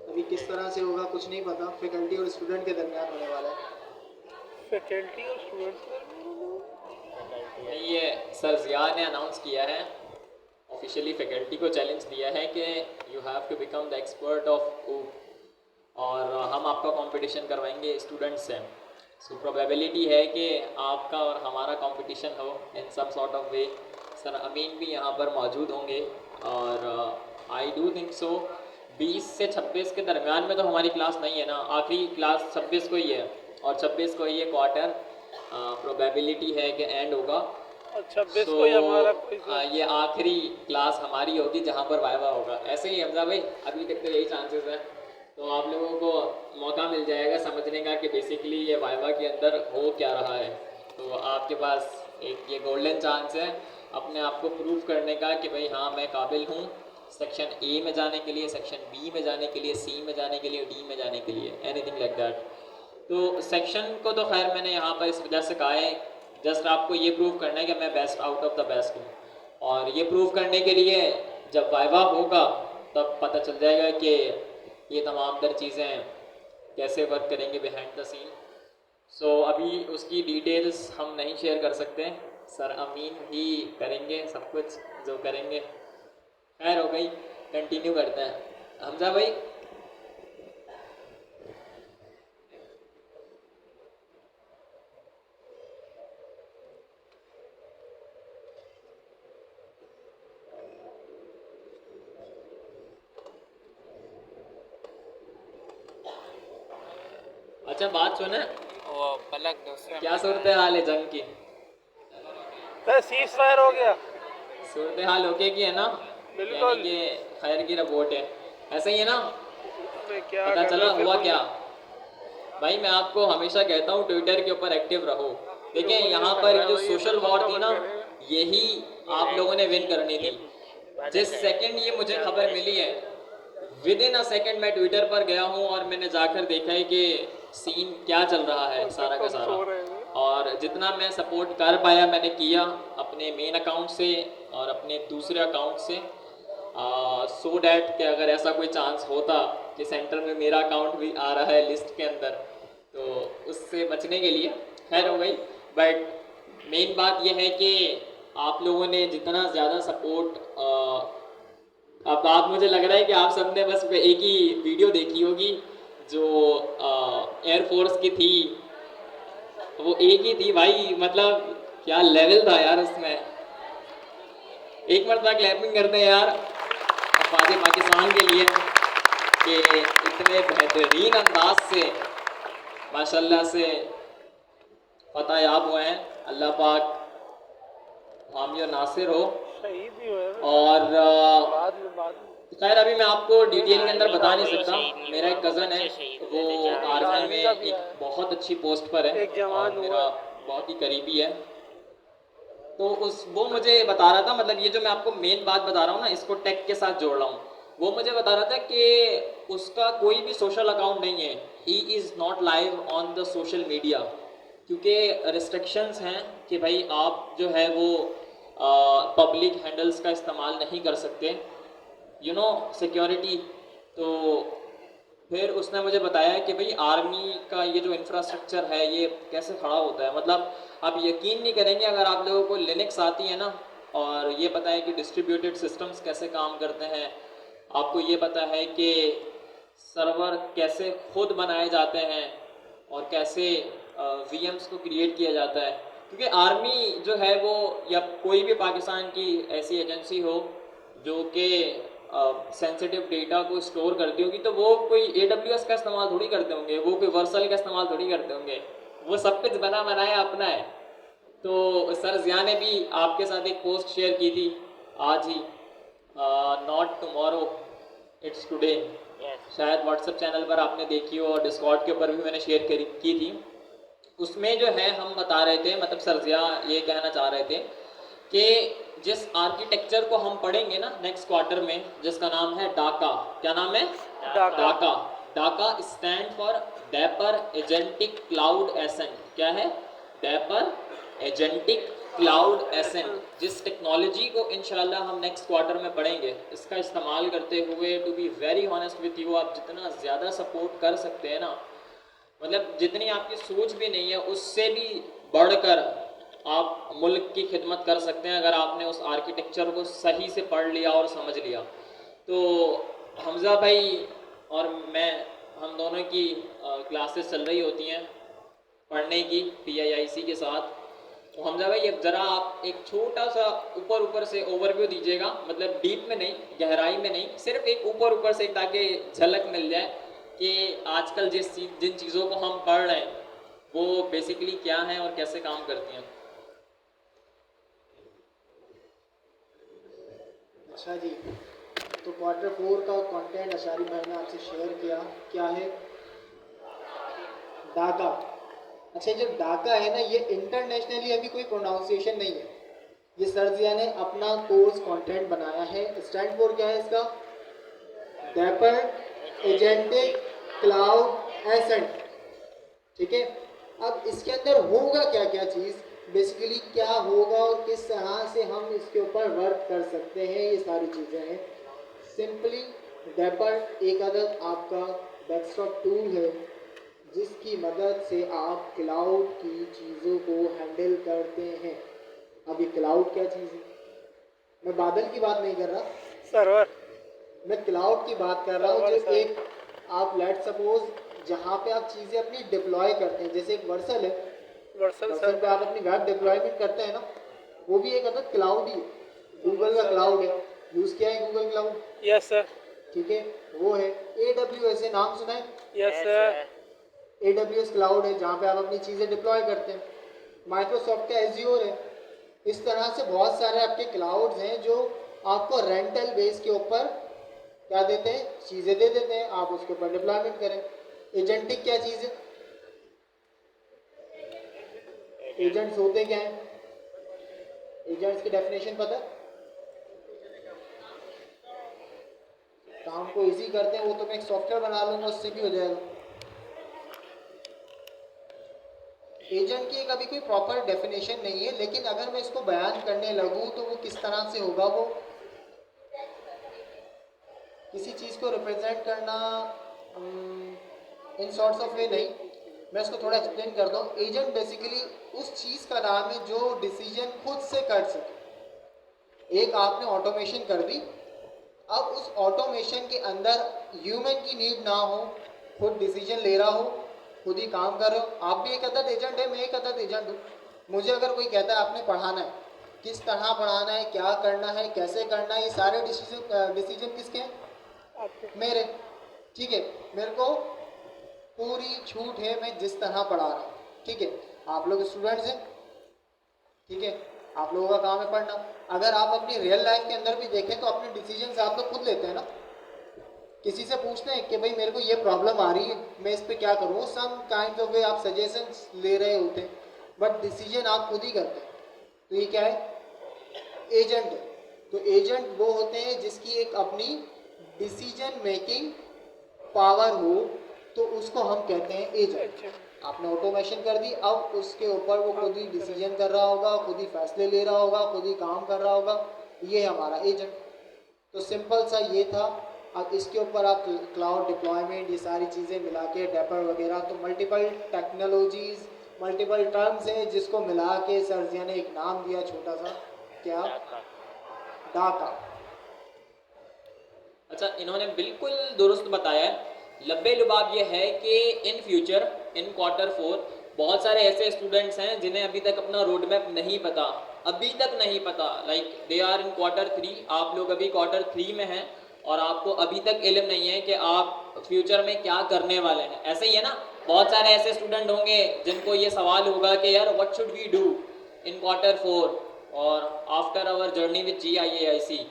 अभी किस तरह से होगा कुछ नहीं पता, फैकल्टी और स्टूडेंट के दरमियान होने वाला है। फैकल्टी और स्टूडेंट्स ये सर जिया ने अनाउंस किया है ऑफिशियली, फैकल्टी को चैलेंज दिया है कि you have to become the expert of coop, और हम आपका कंपटीशन करवाएंगे स्टूडेंट्स से। सो प्रोबेबिलिटी है कि आपका और हमारा कंपटीशन हो in some sort of way. Sir Amin भी यहाँ पर मौजूद होंगे और आई डू थिंक सो 20 से 26 के दरमियान में तो हमारी क्लास नहीं है ना, आखिरी क्लास 26 को ही है और 26 को ये क्वार्टर प्रोबेबिलिटी है कि एंड होगा। 26 को ही हमारा ये आखिरी क्लास हमारी होगी जहाँ पर वाइवा होगा। ऐसे ही हमजा भाई, अभी तक तो यही चांसेस है, तो आप लोगों को मौका मिल जाएगा समझने का कि बेसिकली ये वाइवा के अंदर हो क्या रहा है। तो आपके पास एक ये गोल्डन चांस है अपने आप को प्रूव करने का कि भाई हाँ मैं काबिल हूँ सेक्शन ए में जाने के लिए, सेक्शन बी में जाने के लिए, सी में जाने के लिए, डी में जाने के लिए, एनीथिंग लाइक दैट। तो सेक्शन को तो खैर मैंने यहाँ पर इस वजह से कहा है, जस्ट आपको ये प्रूव करना है कि मैं best out of the best हूँ। और ये प्रूव करने के लिए जब वाइवा होगा तब पता चल जाएगा कि ये तमाम तर चीज़ें कैसे वर्क करेंगे बिहाइंड द सीन। सो अभी उसकी डिटेल्स हम नहीं शेयर कर सकते, सर अमीन ही करेंगे सब कुछ जो करेंगे। खैर हो गई, कंटिन्यू करते हैं। हमजा भाई, अच्छा बात सुने, वो पलक दूसरा क्या सूरत हाल है जंग की? सीज फायर हो गया। सूरत हाल ओके की है ना? बिल्कुल। यानी कि खैर की रिपोर्ट है, ऐसा ही है ना? क्या पता कर चला रहे हो? हुआ क्या? भाई मैं आपको हमेशा कहता हूँ ट्विटर के ऊपर एक्टिव रहो। देखिए यहाँ पर ये जो सोशल वॉर थी ना, यही आप लोगों ने विन करनी थी। जिस सेकंड ये मुझे खबर मिली है, विद इन अ सेकंड मैं ट्विटर पर गया हूँ और मैंने जाकर देखा है कि सीन क्या चल रहा है सारा का सारा। और जितना मैं सपोर्ट कर पाया मैंने किया अपने मेन अकाउंट से और अपने दूसरे अकाउंट से, सो डैट कि अगर ऐसा कोई चांस होता कि सेंटर में मेरा अकाउंट भी आ रहा है लिस्ट के अंदर, तो उससे बचने के लिए खैर हो गई। बट मेन बात यह है कि आप लोगों ने जितना ज़्यादा सपोर्ट, अब बात मुझे लग रहा है कि आप सबने बस एक ही वीडियो देखी होगी जो एयरफोर्स की थी, वो एक ही थी भाई। मतलब क्या लेवल था यार उसमें। एक मरतबा क्लैपिंग करते हैं यार अफवाज पाकिस्तान के लिए कि इतने बेहतरीन अंदाज से माशाल्लाह से फतह याब हुए हैं। अल्लाह पाक हामी और नासिर हो। शहीद भी हुए हैं। और बाद में खैर अभी मैं आपको डिटेल के अंदर बता नहीं सकता। मेरा एक कज़न है, वो आर्मी में एक बहुत अच्छी पोस्ट पर है एक जवान और मेरा बहुत ही करीबी है। तो वो मुझे बता रहा था, मतलब ये जो मैं आपको मेन बात बता रहा हूँ ना, इसको टेक के साथ जोड़ रहा हूँ। वो मुझे बता रहा था कि उसका कोई भी सोशल अकाउंट नहीं है, he is not live on the social media, क्योंकि रिस्ट्रिक्शंस हैं कि भाई आप जो है वो पब्लिक हैंडल्स का इस्तेमाल नहीं कर सकते, यू नो सिक्योरिटी। तो फिर उसने मुझे बताया कि भाई आर्मी का ये जो इंफ्रास्ट्रक्चर है ये कैसे खड़ा होता है। मतलब आप यकीन नहीं करेंगे, अगर आप लोगों को लिनक्स आती है ना, और ये पता है कि डिस्ट्रीब्यूटेड सिस्टम्स कैसे काम करते हैं, आपको ये पता है कि सर्वर कैसे खुद बनाए जाते हैं और कैसे वीएम्स को क्रिएट किया जाता है, क्योंकि आर्मी जो है वो या कोई भी पाकिस्तान की ऐसी एजेंसी हो जो कि सेंसिटिव डेटा को स्टोर करती होगी, तो वो कोई AWS का इस्तेमाल थोड़ी करते होंगे, वो कोई वर्सल का इस्तेमाल थोड़ी करते होंगे, वो सब कुछ बना बनाया अपना है। तो सर ज़िया ने भी आपके साथ एक पोस्ट शेयर की थी आज ही, नॉट टुमारो इट्स टुडे, शायद व्हाट्सएप चैनल पर आपने देखी हो और डिस्कॉर्ड के ऊपर भी मैंने शेयर की थी। उसमें जो है हम बता रहे थे, मतलब सर ज़िया ये कहना चाह रहे थे कि जिस आर्किटेक्चर को हम पढ़ेंगे ना नेक्स्ट क्वार्टर में, जिसका नाम है डाका, क्या नाम है? DACA. DACA stand for dapper agentic cloud ascent. क्या है? Dapper agentic cloud ascent. जिस टेक्नोलॉजी को इंशाल्लाह हम नेक्स्ट क्वार्टर में पढ़ेंगे, इसका इस्तेमाल करते हुए, to be very honest with you, आप जितना ज़्यादा सपोर्ट कर सकते हैं ना, मतलब जितनी आपकी सोच भी नहीं है उससे भी बढ़कर आप मुल्क की खिदमत कर सकते हैं अगर आपने उस आर्किटेक्चर को सही से पढ़ लिया और समझ लिया। तो हमज़ा भाई और मैं, हम दोनों की क्लासेस चल रही होती हैं पढ़ने की PIIC के साथ। तो हमज़ा भाई अब ज़रा आप एक छोटा सा ऊपर से ओवरव्यू दीजिएगा, मतलब डीप में नहीं, गहराई में नहीं, सिर्फ एक ऊपर से, ताकि झलक मिल जाए कि आजकल जिन चीज़ों को हम पढ़ रहे हैं वो बेसिकली क्या हैं और कैसे काम करती हैं। अच्छा जी, तो क्वार्टर 4 का कंटेंट अशारी भाई ने आपसे शेयर किया। क्या है? डाका। अच्छा, जो डाका है ना, ये इंटरनेशनली अभी कोई प्रोनाउंसिएशन नहीं है, ये सर्जिया ने अपना कोर्स कंटेंट बनाया है। स्टैंड फॉर क्या है इसका? डेपर एजेंटिक क्लाउड एसेंट। ठीक है, अब इसके अंदर होगा क्या क्या चीज़, बेसिकली क्या होगा और किस तरह से हम इसके ऊपर वर्क कर सकते हैं, ये सारी चीज़ें हैं। सिंपली डेपर एक अदद आपका डेस्कटॉप टूल है जिसकी मदद से आप क्लाउड की चीज़ों को हैंडल करते हैं। अब ये क्लाउड क्या चीज़ है? मैं बादल की बात नहीं कर रहा, सर्वर। मैं क्लाउड की बात कर रहा हूँ। जो एक आप लेट सपोज जहाँ पे आप चीज़ें अपनी डिप्लॉय करते हैं, जैसे एक वर्सल है, वर्सल पे आप अपनी वेब डिप्लॉयमेंट करते हैं ना, वो भी एक अदद क्लाउड ही है। गूगल का क्लाउड है, यूज़ किया है गूगल क्लाउड? Yes sir. ठीक है, वो है AWS है, नाम सुना है? Yes sir. AWS क्लाउड है जहाँ पे आप अपनी चीज़ें डिप्लॉय करते हैं। माइक्रोसॉफ्ट का एज्योर है। इस तरह से बहुत सारे आपके क्लाउड्स हैं जो आपको रेंटल बेस के ऊपर क्या देते हैं, चीज़ें दे देते हैं, आप उसके ऊपर डिप्लॉयमेंट करें। एजेंटिक क्या चीज़ है? एजेंट्स होते क्या हैं? एजेंट्स की डेफिनेशन पता है? काम को इजी करते हैं, वो तो मैं एक सॉफ्टवेयर बना लूंगा उससे भी हो जाएगा। एजेंट की कभी कोई प्रॉपर डेफिनेशन नहीं है, लेकिन अगर मैं इसको बयान करने लगूँ तो वो किस तरह से होगा, वो किसी चीज़ को रिप्रेजेंट करना इन सॉर्ट्स ऑफ वे नहीं, मैं इसको थोड़ा एक्सप्लेन करता हूँ। एजेंट बेसिकली उस चीज़ का नाम है जो डिसीजन खुद से कर सके। एक आपने ऑटोमेशन कर दी, अब उस ऑटोमेशन के अंदर ह्यूमन की नीड ना हो, खुद डिसीजन ले रहा हो, खुद ही काम कर रहे हो। आप भी एक अदद एजेंट है, मैं एक अदद एजेंट हूँ। मुझे अगर कोई कहता है आपने पढ़ाना है, किस तरह पढ़ाना है, क्या करना है, कैसे करना है, ये सारे डिसीजन किसके हैं? मेरे। ठीक है, मेरे को पूरी छूट है, मैं जिस तरह पढ़ा रहा हूँ। ठीक है, आप लोग स्टूडेंट्स हैं, ठीक है, आप लोगों का काम है पढ़ना। अगर आप अपनी रियल लाइफ के अंदर भी देखें तो अपने डिसीजन आप लोग खुद लेते हैं ना। किसी से पूछते हैं कि भाई मेरे को ये प्रॉब्लम आ रही है, मैं इस पे क्या करूँ, सम काइंड ऑफ वे आप सजेशंस ले रहे होते हैं, बट डिसीजन आप खुद ही करते हैं। तो ये क्या है? एजेंट है। तो एजेंट वो होते हैं जिसकी एक अपनी डिसीजन मेकिंग पावर हो, तो उसको हम कहते हैं एजेंट। आपने ऑटोमेशन कर दी, अब उसके ऊपर वो खुद ही डिसीजन कर रहा होगा, खुद ही फैसले ले रहा होगा, खुद ही काम कर रहा होगा, ये है हमारा एजेंट। तो सिंपल सा ये था। अब इसके ऊपर आप क्लाउड डिप्लॉयमेंट, ये सारी चीज़ें मिला के डेपर वगैरह, तो मल्टीपल टेक्नोलॉजीज, मल्टीपल टर्म्स हैं जिसको मिला के सर्जिया ने एक नाम दिया छोटा सा, क्या? डाका। अच्छा, इन्होंने बिल्कुल दुरुस्त बताया है। लब्बे लुबाब ये है कि इन फ्यूचर इन Q4 बहुत सारे ऐसे स्टूडेंट्स हैं जिन्हें अभी तक अपना रोड मैप नहीं पता, अभी तक नहीं पता। Like they are in Q3, आप लोग अभी Q3 में हैं और आपको अभी तक इल्म नहीं है कि आप फ्यूचर में क्या करने वाले हैं। ऐसे ही है ना, बहुत सारे ऐसे स्टूडेंट होंगे जिनको ये सवाल होगा कि यार what should we do in Q4 और after our journey with GIAIC।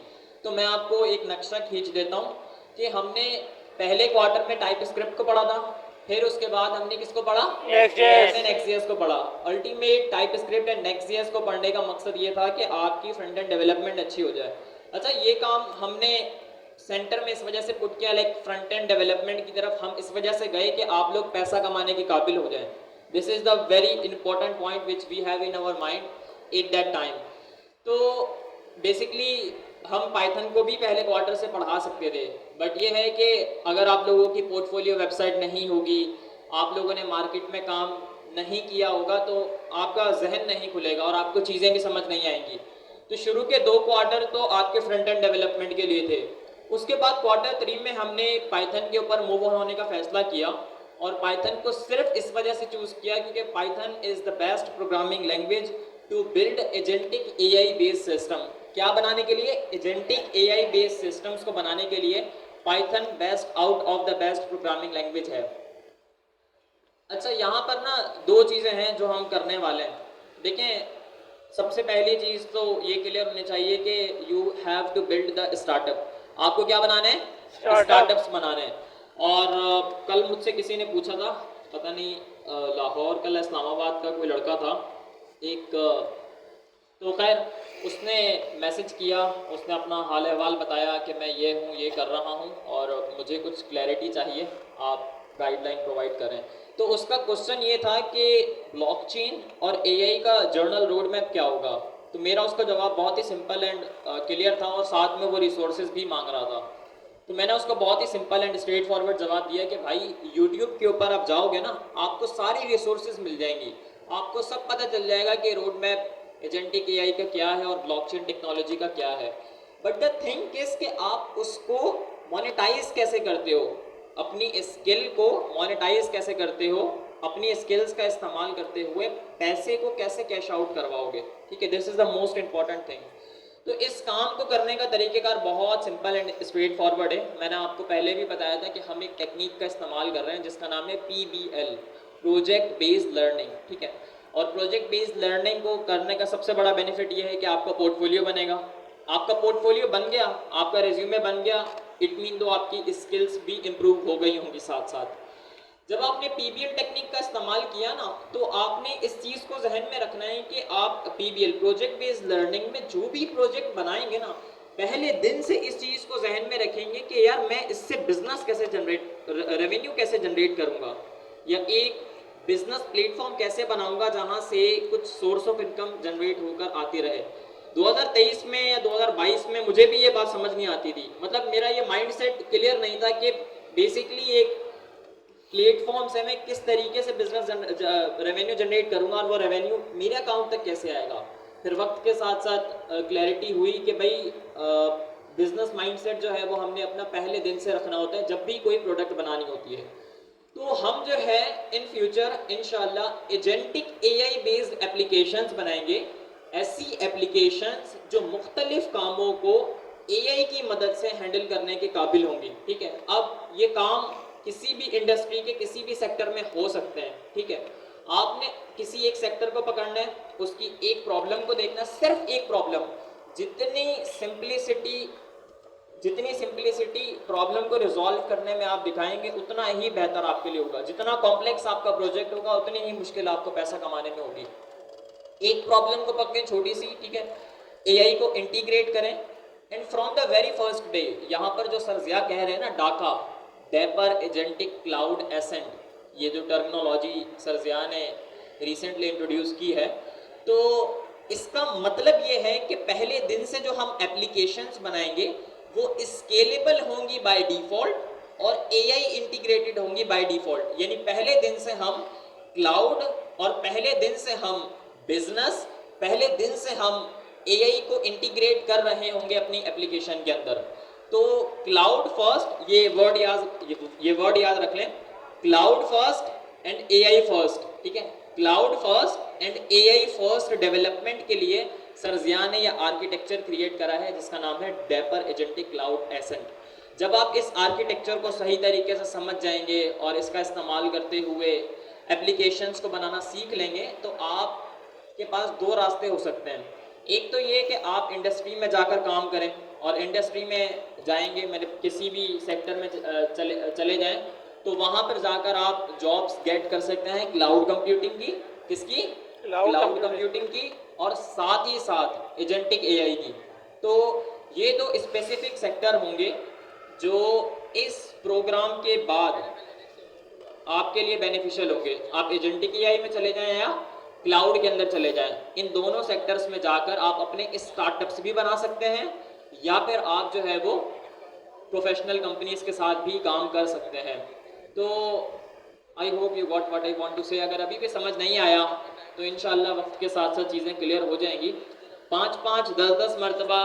तो मैं आपको एक नक्शा खींच देता हूँ कि हमने पहले क्वार्टर में टाइप स्क्रिप्ट को पढ़ा था, फिर उसके बाद हमने किसको पढ़ा? Next.js को पढ़ा। Ultimate type script and Next.js को पढ़ने का मकसद ये था कि आपकी फ्रंट एंड डेवलपमेंट अच्छी हो जाए। अच्छा, ये काम हमने सेंटर में इस वजह से पुट किया, लाइक फ्रंट एंड डेवलपमेंट की तरफ हम इस वजह से गए कि आप लोग पैसा कमाने के काबिल हो जाएं। This is the very important point which we have in our mind at that time. तो बेसिकली हम पाइथन को भी पहले क्वार्टर से पढ़ा सकते थे, बट ये है कि अगर आप लोगों की पोर्टफोलियो वेबसाइट नहीं होगी, आप लोगों ने मार्केट में काम नहीं किया होगा, तो आपका जहन नहीं खुलेगा और आपको चीज़ें भी समझ नहीं आएंगी। तो शुरू के 2 क्वार्टर तो आपके फ्रंट एंड डेवलपमेंट के लिए थे। उसके बाद Q3 में हमने पाइथन के ऊपर मूव ऑन होने का फैसला किया और पाइथन को सिर्फ इस वजह से चूज़ किया क्योंकि Python is the best programming language to build agentic AI based system. क्या बनाने के लिए? एजेंटिक AI बेस्ड सिस्टम्स को बनाने के लिए Python best out of the best programming language है। अच्छा, यहाँ पर ना 2 चीज़ें हैं जो हम करने वाले हैं। देखें, सबसे पहली चीज़ तो ये क्लियर होनी चाहिए कि you have to build the startup. आपको क्या बनाना है? स्टार्टअप्स बनाने हैं। और कल मुझसे किसी ने पूछा था, पता नहीं लाहौर कल इस्लामाबाद का कोई लड़का था, एक तो खैर उसने मैसेज किया, उसने अपना हाल अहवाल बताया कि मैं ये हूँ, ये कर रहा हूँ और मुझे कुछ क्लैरिटी चाहिए, आप गाइडलाइन प्रोवाइड करें। तो उसका क्वेश्चन ये था कि ब्लॉकचेन और एआई का जर्नल रोड मैप क्या होगा। तो मेरा उसका जवाब बहुत ही सिंपल एंड क्लियर था और साथ में वो रिसोर्सेज भी मांग रहा था। तो मैंने उसको बहुत ही सिंपल एंड स्ट्रेट फॉरवर्ड जवाब दिया कि भाई यूट्यूब के ऊपर आप जाओगे ना, आपको सारी रिसोर्सेज मिल जाएंगी, आपको सब पता चल जाएगा कि रोड मैप एजेंटिक एआई का क्या है और ब्लॉकचेन टेक्नोलॉजी का क्या है। बट द थिंग इज कि आप उसको मोनेटाइज कैसे करते हो, अपनी स्किल को मोनेटाइज कैसे करते हो, अपनी स्किल्स का इस्तेमाल करते हुए पैसे को कैसे कैश आउट करवाओगे। ठीक है, this is the most important thing. तो इस काम को करने का तरीक़ेकार बहुत सिंपल एंड स्ट्रेट फॉरवर्ड है। मैंने आपको पहले भी बताया था कि हम एक टेक्निक का इस्तेमाल कर रहे हैं जिसका नाम है PBL, प्रोजेक्ट बेस्ड लर्निंग। ठीक है, और प्रोजेक्ट बेस्ड लर्निंग को करने का सबसे बड़ा बेनिफिट ये है कि आपका पोर्टफोलियो बनेगा। आपका पोर्टफोलियो बन गया, आपका रिज्यूमे बन गया, इट मीन दो आपकी स्किल्स भी इम्प्रूव हो गई होंगी साथ साथ। जब आपने PBL टेक्निक का इस्तेमाल किया ना, तो आपने इस चीज़ को जहन में रखना है कि आप PBL प्रोजेक्ट बेस्ड लर्निंग में जो भी प्रोजेक्ट बनाएंगे ना, पहले दिन से इस चीज़ को जहन में रखेंगे कि यार मैं इससे बिजनेस कैसे रेवेन्यू कैसे जनरेट करूंगा, या एक बिजनेस प्लेटफॉर्म कैसे बनाऊंगा जहां से कुछ सोर्स ऑफ इनकम जनरेट होकर आती रहे। 2023 में या 2022 में मुझे भी ये बात समझ नहीं आती थी, मतलब मेरा ये माइंडसेट क्लियर नहीं था कि बेसिकली एक प्लेटफॉर्म से मैं किस तरीके से बिजनेस रेवेन्यू जनरेट करूंगा और वो रेवेन्यू मेरे अकाउंट तक कैसे आएगा। फिर वक्त के साथ साथ क्लैरिटी हुई कि भाई बिजनेस माइंडसेट जो है वो हमने अपना पहले दिन से रखना होता है जब भी कोई प्रोडक्ट बनानी होती है। तो हम जो है इन फ्यूचर इंशाल्लाह एजेंटिक एआई बेस्ड एप्लीकेशंस बनाएंगे, ऐसी एप्लीकेशंस जो मुख्तलिफ कामों को एआई की मदद से हैंडल करने के काबिल होंगी। ठीक है, अब ये काम किसी भी इंडस्ट्री के किसी भी सेक्टर में हो सकते हैं। ठीक है, आपने किसी एक सेक्टर को पकड़ना है, उसकी एक प्रॉब्लम को देखना, सिर्फ एक प्रॉब्लम, जितनी सिंपलिसिटी प्रॉब्लम को रिजॉल्व करने में आप दिखाएंगे उतना ही बेहतर आपके लिए होगा। जितना कॉम्प्लेक्स आपका प्रोजेक्ट होगा उतनी ही मुश्किल आपको पैसा कमाने में होगी। एक प्रॉब्लम को पकड़ें छोटी सी, ठीक है, एआई को इंटीग्रेट करें and from the very first day, यहाँ पर जो सर ज़िया कह रहे हैं ना, डाका डेपर एजेंटिक क्लाउड एसेंट, ये जो टर्मिनोलॉजी सर ज़िया ने रिसेंटली इंट्रोड्यूस की है, तो इसका मतलब ये है कि पहले दिन से जो हम एप्लीकेशंस बनाएंगे वो स्केलेबल होंगी बाय डिफ़ॉल्ट और एआई इंटीग्रेटेड होंगी बाय डिफ़ॉल्ट। यानी पहले दिन से हम क्लाउड और पहले दिन से हम बिजनेस, पहले दिन से हम एआई को इंटीग्रेट कर रहे होंगे अपनी एप्लीकेशन के अंदर। तो क्लाउड फर्स्ट, ये वर्ड याद रख लें, cloud first and AI first. ठीक है, cloud first and AI first development के लिए सर ज़िया ने यह आर्किटेक्चर क्रिएट करा है जिसका नाम है डेपर एजेंटिक क्लाउड एसेंट। जब आप इस आर्किटेक्चर को सही तरीके से समझ जाएंगे और इसका इस्तेमाल करते हुए एप्लीकेशंस को बनाना सीख लेंगे तो आपके पास दो रास्ते हो सकते हैं। एक तो ये कि आप इंडस्ट्री में जाकर काम करें, और इंडस्ट्री में जाएंगे मतलब किसी भी सेक्टर में चले जाएं तो वहाँ पर जाकर आप जॉब्स गेट कर सकते हैं क्लाउड कंप्यूटिंग की, किसकी, क्लाउड कंप्यूटिंग की, और साथ ही साथ एजेंटिक एआई की। तो ये दो स्पेसिफिक सेक्टर होंगे जो इस प्रोग्राम के बाद आपके लिए बेनिफिशियल होंगे। आप एजेंटिक एआई में चले जाएं या क्लाउड के अंदर चले जाएं, इन दोनों सेक्टर्स में जाकर आप अपने स्टार्टअप्स भी बना सकते हैं या फिर आप जो है वो प्रोफेशनल कंपनीज के साथ भी काम कर सकते हैं। तो I hope you got what I want to say. अगर अभी भी समझ नहीं आया तो इंशाल्लाह वक्त के साथ साथ चीज़ें क्लियर हो जाएंगी। 5-5, 10-10 मरतबा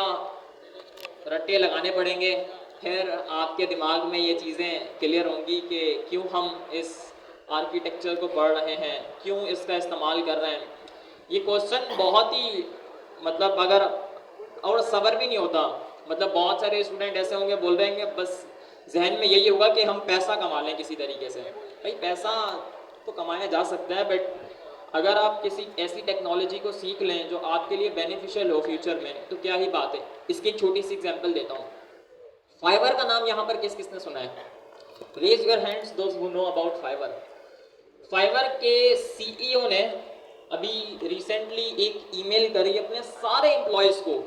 रट्टे लगाने पड़ेंगे, फिर आपके दिमाग में ये चीज़ें क्लियर होंगी कि क्यों हम इस आर्किटेक्चर को पढ़ रहे हैं, क्यों इसका इस्तेमाल कर रहे हैं। ये क्वेश्चन बहुत ही मतलब अगर और सबर भी नहीं होता, मतलब बहुत सारे स्टूडेंट ऐसे होंगे बोल रहे हैं बस जहन में यही होगा कि हम पैसा कमा लें किसी तरीके से। भाई पैसा तो कमाया जा सकता है, बट अगर आप किसी ऐसी टेक्नोलॉजी को सीख लें जो आपके लिए बेनिफिशियल हो फ्यूचर में तो क्या ही बात है। इसकी एक छोटी सी एग्जांपल देता हूँ। फाइवर का नाम यहाँ पर किस किसने सुना है? Raise your hands those who know about Fiverr. Fiverr के सीईओ ने अभी रिसेंटली एक ईमेल करी अपने सारे एम्प्लॉयज़ को,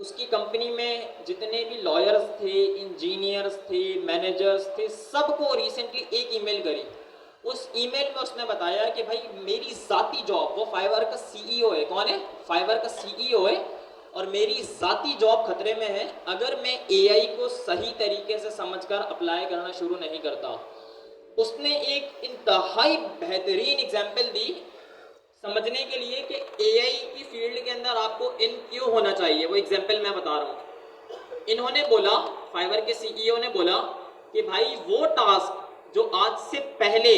उसकी कंपनी में जितने भी लॉयर्स थे, इंजीनियर्स थे, मैनेजर्स थे, सबको रिसेंटली एक ईमेल करी। उस ईमेल में उसने बताया कि भाई मेरी ज़ाती जॉब, वो फाइवर का सीईओ है, कौन है? फाइवर का सीईओ है, और मेरी ज़ाती जॉब खतरे में है अगर मैं एआई को सही तरीके से समझकर अप्लाई करना शुरू नहीं करता। उसने एक इंतहाई बेहतरीन एग्जाम्पल दी समझने के लिए कि एआई की फील्ड के अंदर आपको इन क्यों होना चाहिए। वो एग्जाम्पल मैं बता रहा हूँ। इन्होंने बोला, फाइवर के सीईओ ने बोला कि भाई वो टास्क जो आज से पहले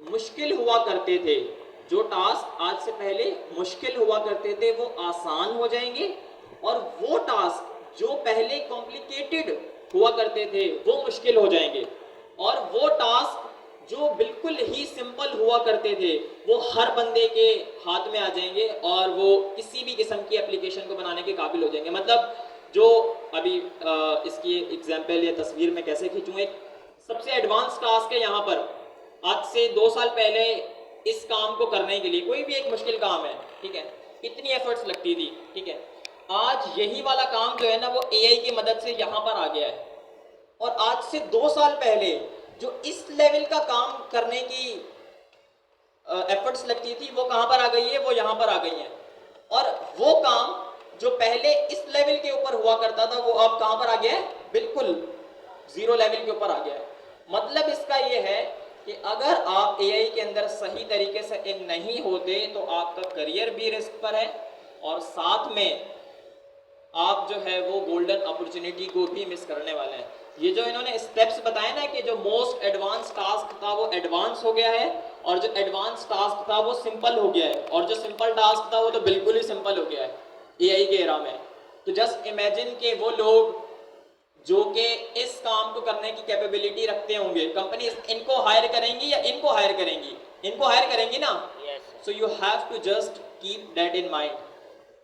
मुश्किल हुआ करते थे, जो टास्क आज से पहले मुश्किल हुआ करते थे वो आसान हो जाएंगे, और वो टास्क जो पहले कॉम्प्लिकेटेड हुआ करते थे वो मुश्किल हो जाएंगे, और वो टास्क जो बिल्कुल ही सिंपल हुआ करते थे वो हर बंदे के हाथ में आ जाएंगे और वो किसी भी किस्म की एप्लीकेशन को बनाने के काबिल हो जाएंगे। मतलब जो अभी इसकी एग्जाम्पल या तस्वीर मैं कैसे खींचूँ, एक सबसे एडवांस टास्क है यहाँ पर। आज से 2 साल पहले इस काम को करने के लिए, कोई भी एक मुश्किल काम है, ठीक है, इतनी एफर्ट्स लगती थी, ठीक है, आज यही वाला काम जो है ना वो एआई की मदद से यहाँ पर आ गया है। और आज से 2 साल पहले जो इस लेवल का काम करने की एफर्ट्स लगती थी वो कहाँ पर आ गई है? वो यहाँ पर आ गई है। और वो काम जो पहले इस लेवल के ऊपर हुआ करता था वो अब कहाँ पर आ गया है? बिल्कुल 0 लेवल के ऊपर आ गया है। मतलब इसका ये है कि अगर आप एआई के अंदर सही तरीके से इन नहीं होते तो आपका करियर भी रिस्क पर है, और साथ में आप जो है वो गोल्डन अपॉर्चुनिटी को भी मिस करने वाले हैं। ये जो इन्होंने स्टेप्स बताए ना कि जो मोस्ट एडवांस टास्क था वो एडवांस हो गया है, और जो एडवांस टास्क था वो सिंपल हो गया है, और जो सिंपल टास्क था वो तो बिल्कुल ही सिंपल हो गया है एआई के एरा में। तो जस्ट इमेजिन कि वो लोग जो कि इस काम को करने की कैपेबिलिटी रखते होंगे, कंपनी इनको हायर करेंगी या इनको हायर करेंगी? इनको हायर करेंगी ना। So you have to just keep that in mind.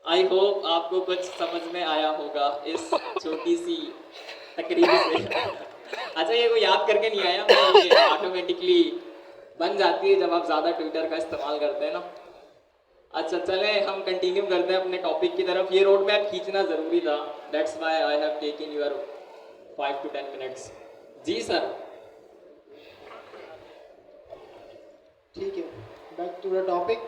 I hope आपको कुछ समझ में आया होगा इस छोटी सी तकरीर से। अच्छा, ये कोई याद करके नहीं आया, मैं ये ऑटोमेटिकली बन जाती है जब आप ज़्यादा ट्विटर का इस्तेमाल करते हैं ना। अच्छा, चले हम कंटिन्यू करते हैं अपने टॉपिक की तरफ। ये रोड मैप खींचना ज़रूरी था, that's why I have taken your 5 to 10 minutes. जी सर। ठीक है, back to the topic.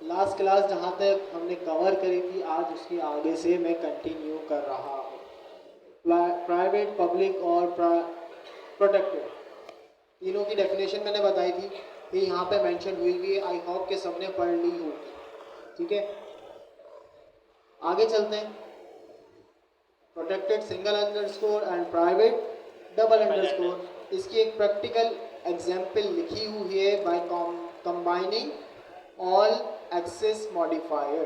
Last class जहाँ तक हमने कवर करी थी आज उसके आगे से मैं कंटिन्यू कर रहा हूँ। प्राइवेट, पब्लिक और प्रोटेक्टेड, तीनों की डेफिनेशन मैंने बताई थी, ये यहाँ पे मेंशन हुई हुई है। आई होप कि सबने पढ़ ली होगी। ठीक है, आगे चलते हैं। Protected single underscore and private double underscore, इसकी एक प्रैक्टिकल एग्जाम्पल लिखी हुई है by combining all access modifier.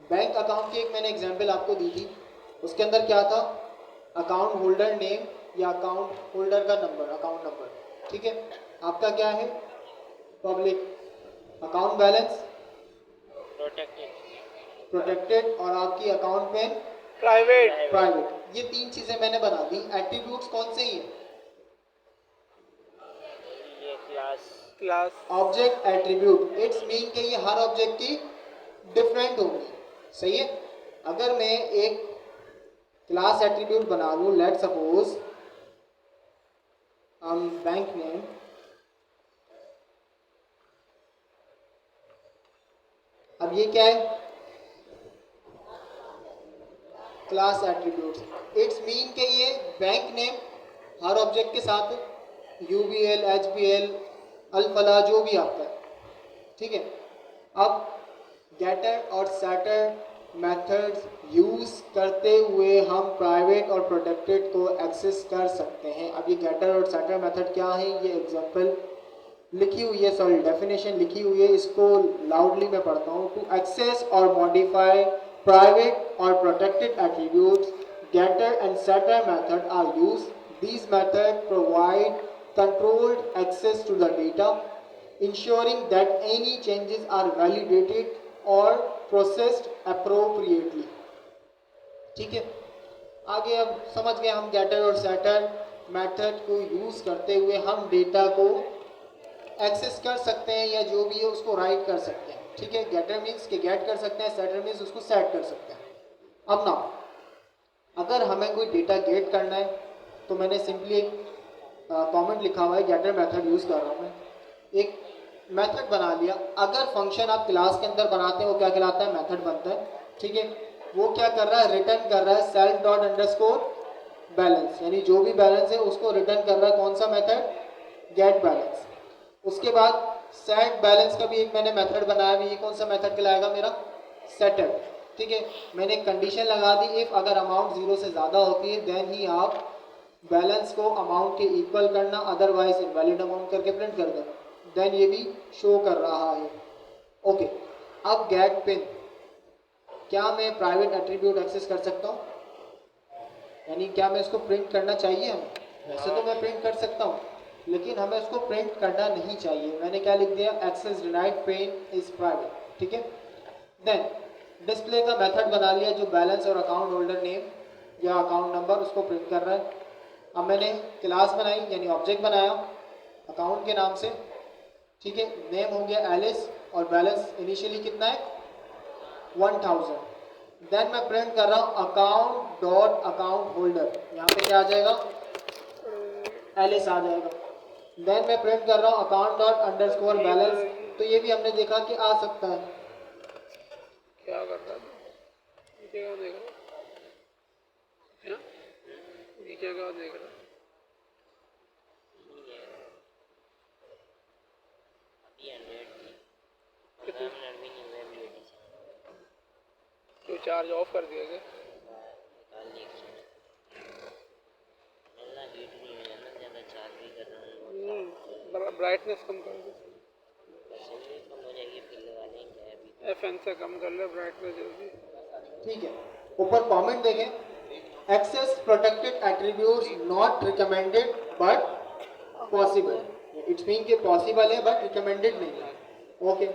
Bank account की एक मैंने एग्जाम्पल आपको दी थी, उसके अंदर क्या था? अकाउंट होल्डर नेम या अकाउंट होल्डर का नंबर, अकाउंट नंबर, ठीक है। आपका क्या है? पब्लिक। अकाउंट बैलेंस प्रोटेक्टेड, और आपकी अकाउंट में प्राइवेट। ये 3 चीजें मैंने बना दी। एट्रीब्यूट्स कौन से ही हैं? Class object attribute, it's mean कि ये हर ऑब्जेक्ट की डिफरेंट होगी। सही है। अगर मैं एक क्लास एट्रीब्यूट बना लूँ, लेट सपोज हम बैंक नेम, अब ये क्या है? Class attributes. इट्स मीन कि ये बैंक नेम हर ऑब्जेक्ट के साथ UBL, HBL, अल्फला जो भी आपका है, ठीक है। अब गेटर और सेटर मेथड्स यूज़ करते हुए हम प्राइवेट और प्रोटेक्टेड को एक्सेस कर सकते हैं। अब ये गेटर और सेटर मेथड क्या है? ये एग्जांपल लिखी हुई है, सॉरी डेफिनेशन लिखी हुई है, इसको लाउडली मैं पढ़ता हूँ। टू एक्सेस और मॉडिफाई प्राइवेट और protected attributes, getter and setter method are used. These methods provide controlled access to the data, ensuring that any changes are validated or processed appropriately. ठीक है, आगे अब समझ गए हम getter और setter मेथड को यूज़ करते हुए हम डेटा को एक्सेस कर सकते हैं या जो भी है उसको राइट कर सकते हैं, ठीक है। गेटर मीन्स कि गेट कर सकते हैं, सेटर मीन्स उसको सेट कर सकते हैं। अब ना अगर हमें कोई डेटा गेट करना है तो मैंने सिंपली एक कमेंट लिखा हुआ है, गेटर मेथड यूज़ कर रहा हूँ मैं, एक मेथड बना लिया। अगर फंक्शन आप क्लास के अंदर बनाते हैं वो क्या कहलाता है, मेथड बनता है, ठीक है। वो क्या कर रहा है, रिटर्न कर रहा है सेल्फ डॉट अंडरस्कोर बैलेंस, यानी जो भी बैलेंस है उसको रिटर्न कर रहा है कौन सा मेथड, गेट बैलेंस। उसके बाद सेट बैलेंस का भी एक मैंने मेथड बनाया हुआ, ये कौन सा मेथड कहलाएगा मेरा, सेटर, ठीक है। मैंने एक कंडीशन लगा दी, इफ अगर अमाउंट 0 से ज़्यादा होती है देन ही आप बैलेंस को अमाउंट के इक्वल करना, अदरवाइज इनवैलिड अमाउंट करके प्रिंट कर देना। देन ये भी शो कर रहा है, ओके। अब गेट पिन, क्या मैं प्राइवेट एट्रीब्यूट एक्सेस कर सकता हूँ, यानी क्या मैं इसको प्रिंट करना चाहिए हमें, वैसे तो मैं प्रिंट कर सकता हूँ लेकिन हमें इसको प्रिंट करना नहीं चाहिए। मैंने क्या लिख दिया, access denied pin is private, ठीक है। देन डिस्प्ले का मेथड बना लिया जो बैलेंस और अकाउंट होल्डर नेम या अकाउंट नंबर उसको प्रिंट कर रहा है। अब मैंने क्लास बनाई यानी ऑब्जेक्ट बनाया अकाउंट के नाम से, ठीक है। नेम हो गया एलिस और बैलेंस इनिशियली कितना है 1000। देन मैं प्रिंट कर रहा हूँ अकाउंट डॉट अकाउंट होल्डर, यहाँ पे क्या आ जाएगा, एलिस आ जाएगा। देन मैं प्रिंट कर रहा हूँ अकाउंट डॉट अंडरस्कोर बैलेंस, तो ये भी हमने देखा कि आ सकता है। क्या कर रहा था, नीचे क्या देख रहा है, नीचे क्या देख रहा है, तो चार्ज ऑफ कर दिया क्या, ब्राइटनेस कम कर दो, FN से कम कर ले ब्राइटनेस जल्दी, ठीक है। ऊपर कमेंट देखें, access protected attributes not recommended but possible, it's mean कि पॉसिबल है बट रिकमेंडेड नहीं है, ओके।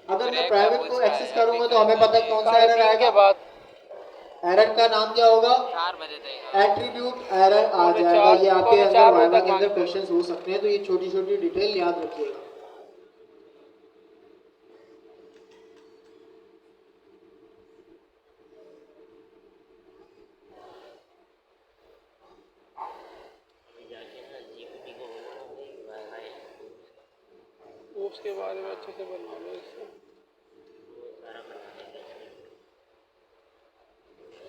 अगर मैं प्राइवेट को एक्सेस करूंगा तो हमें पता है कौन सा एरर आएगा, बाद एरर का नाम क्या होगा, 4 बजे तक एट्रीब्यूट एरर आ जाएगा। ये आपके अंदर वाइवा के अंदर क्वेश्चंस हो सकते हैं, तो ये छोटी छोटी डिटेल याद रखिएगा। उसके बारे में अच्छे से बनवा लो इससे,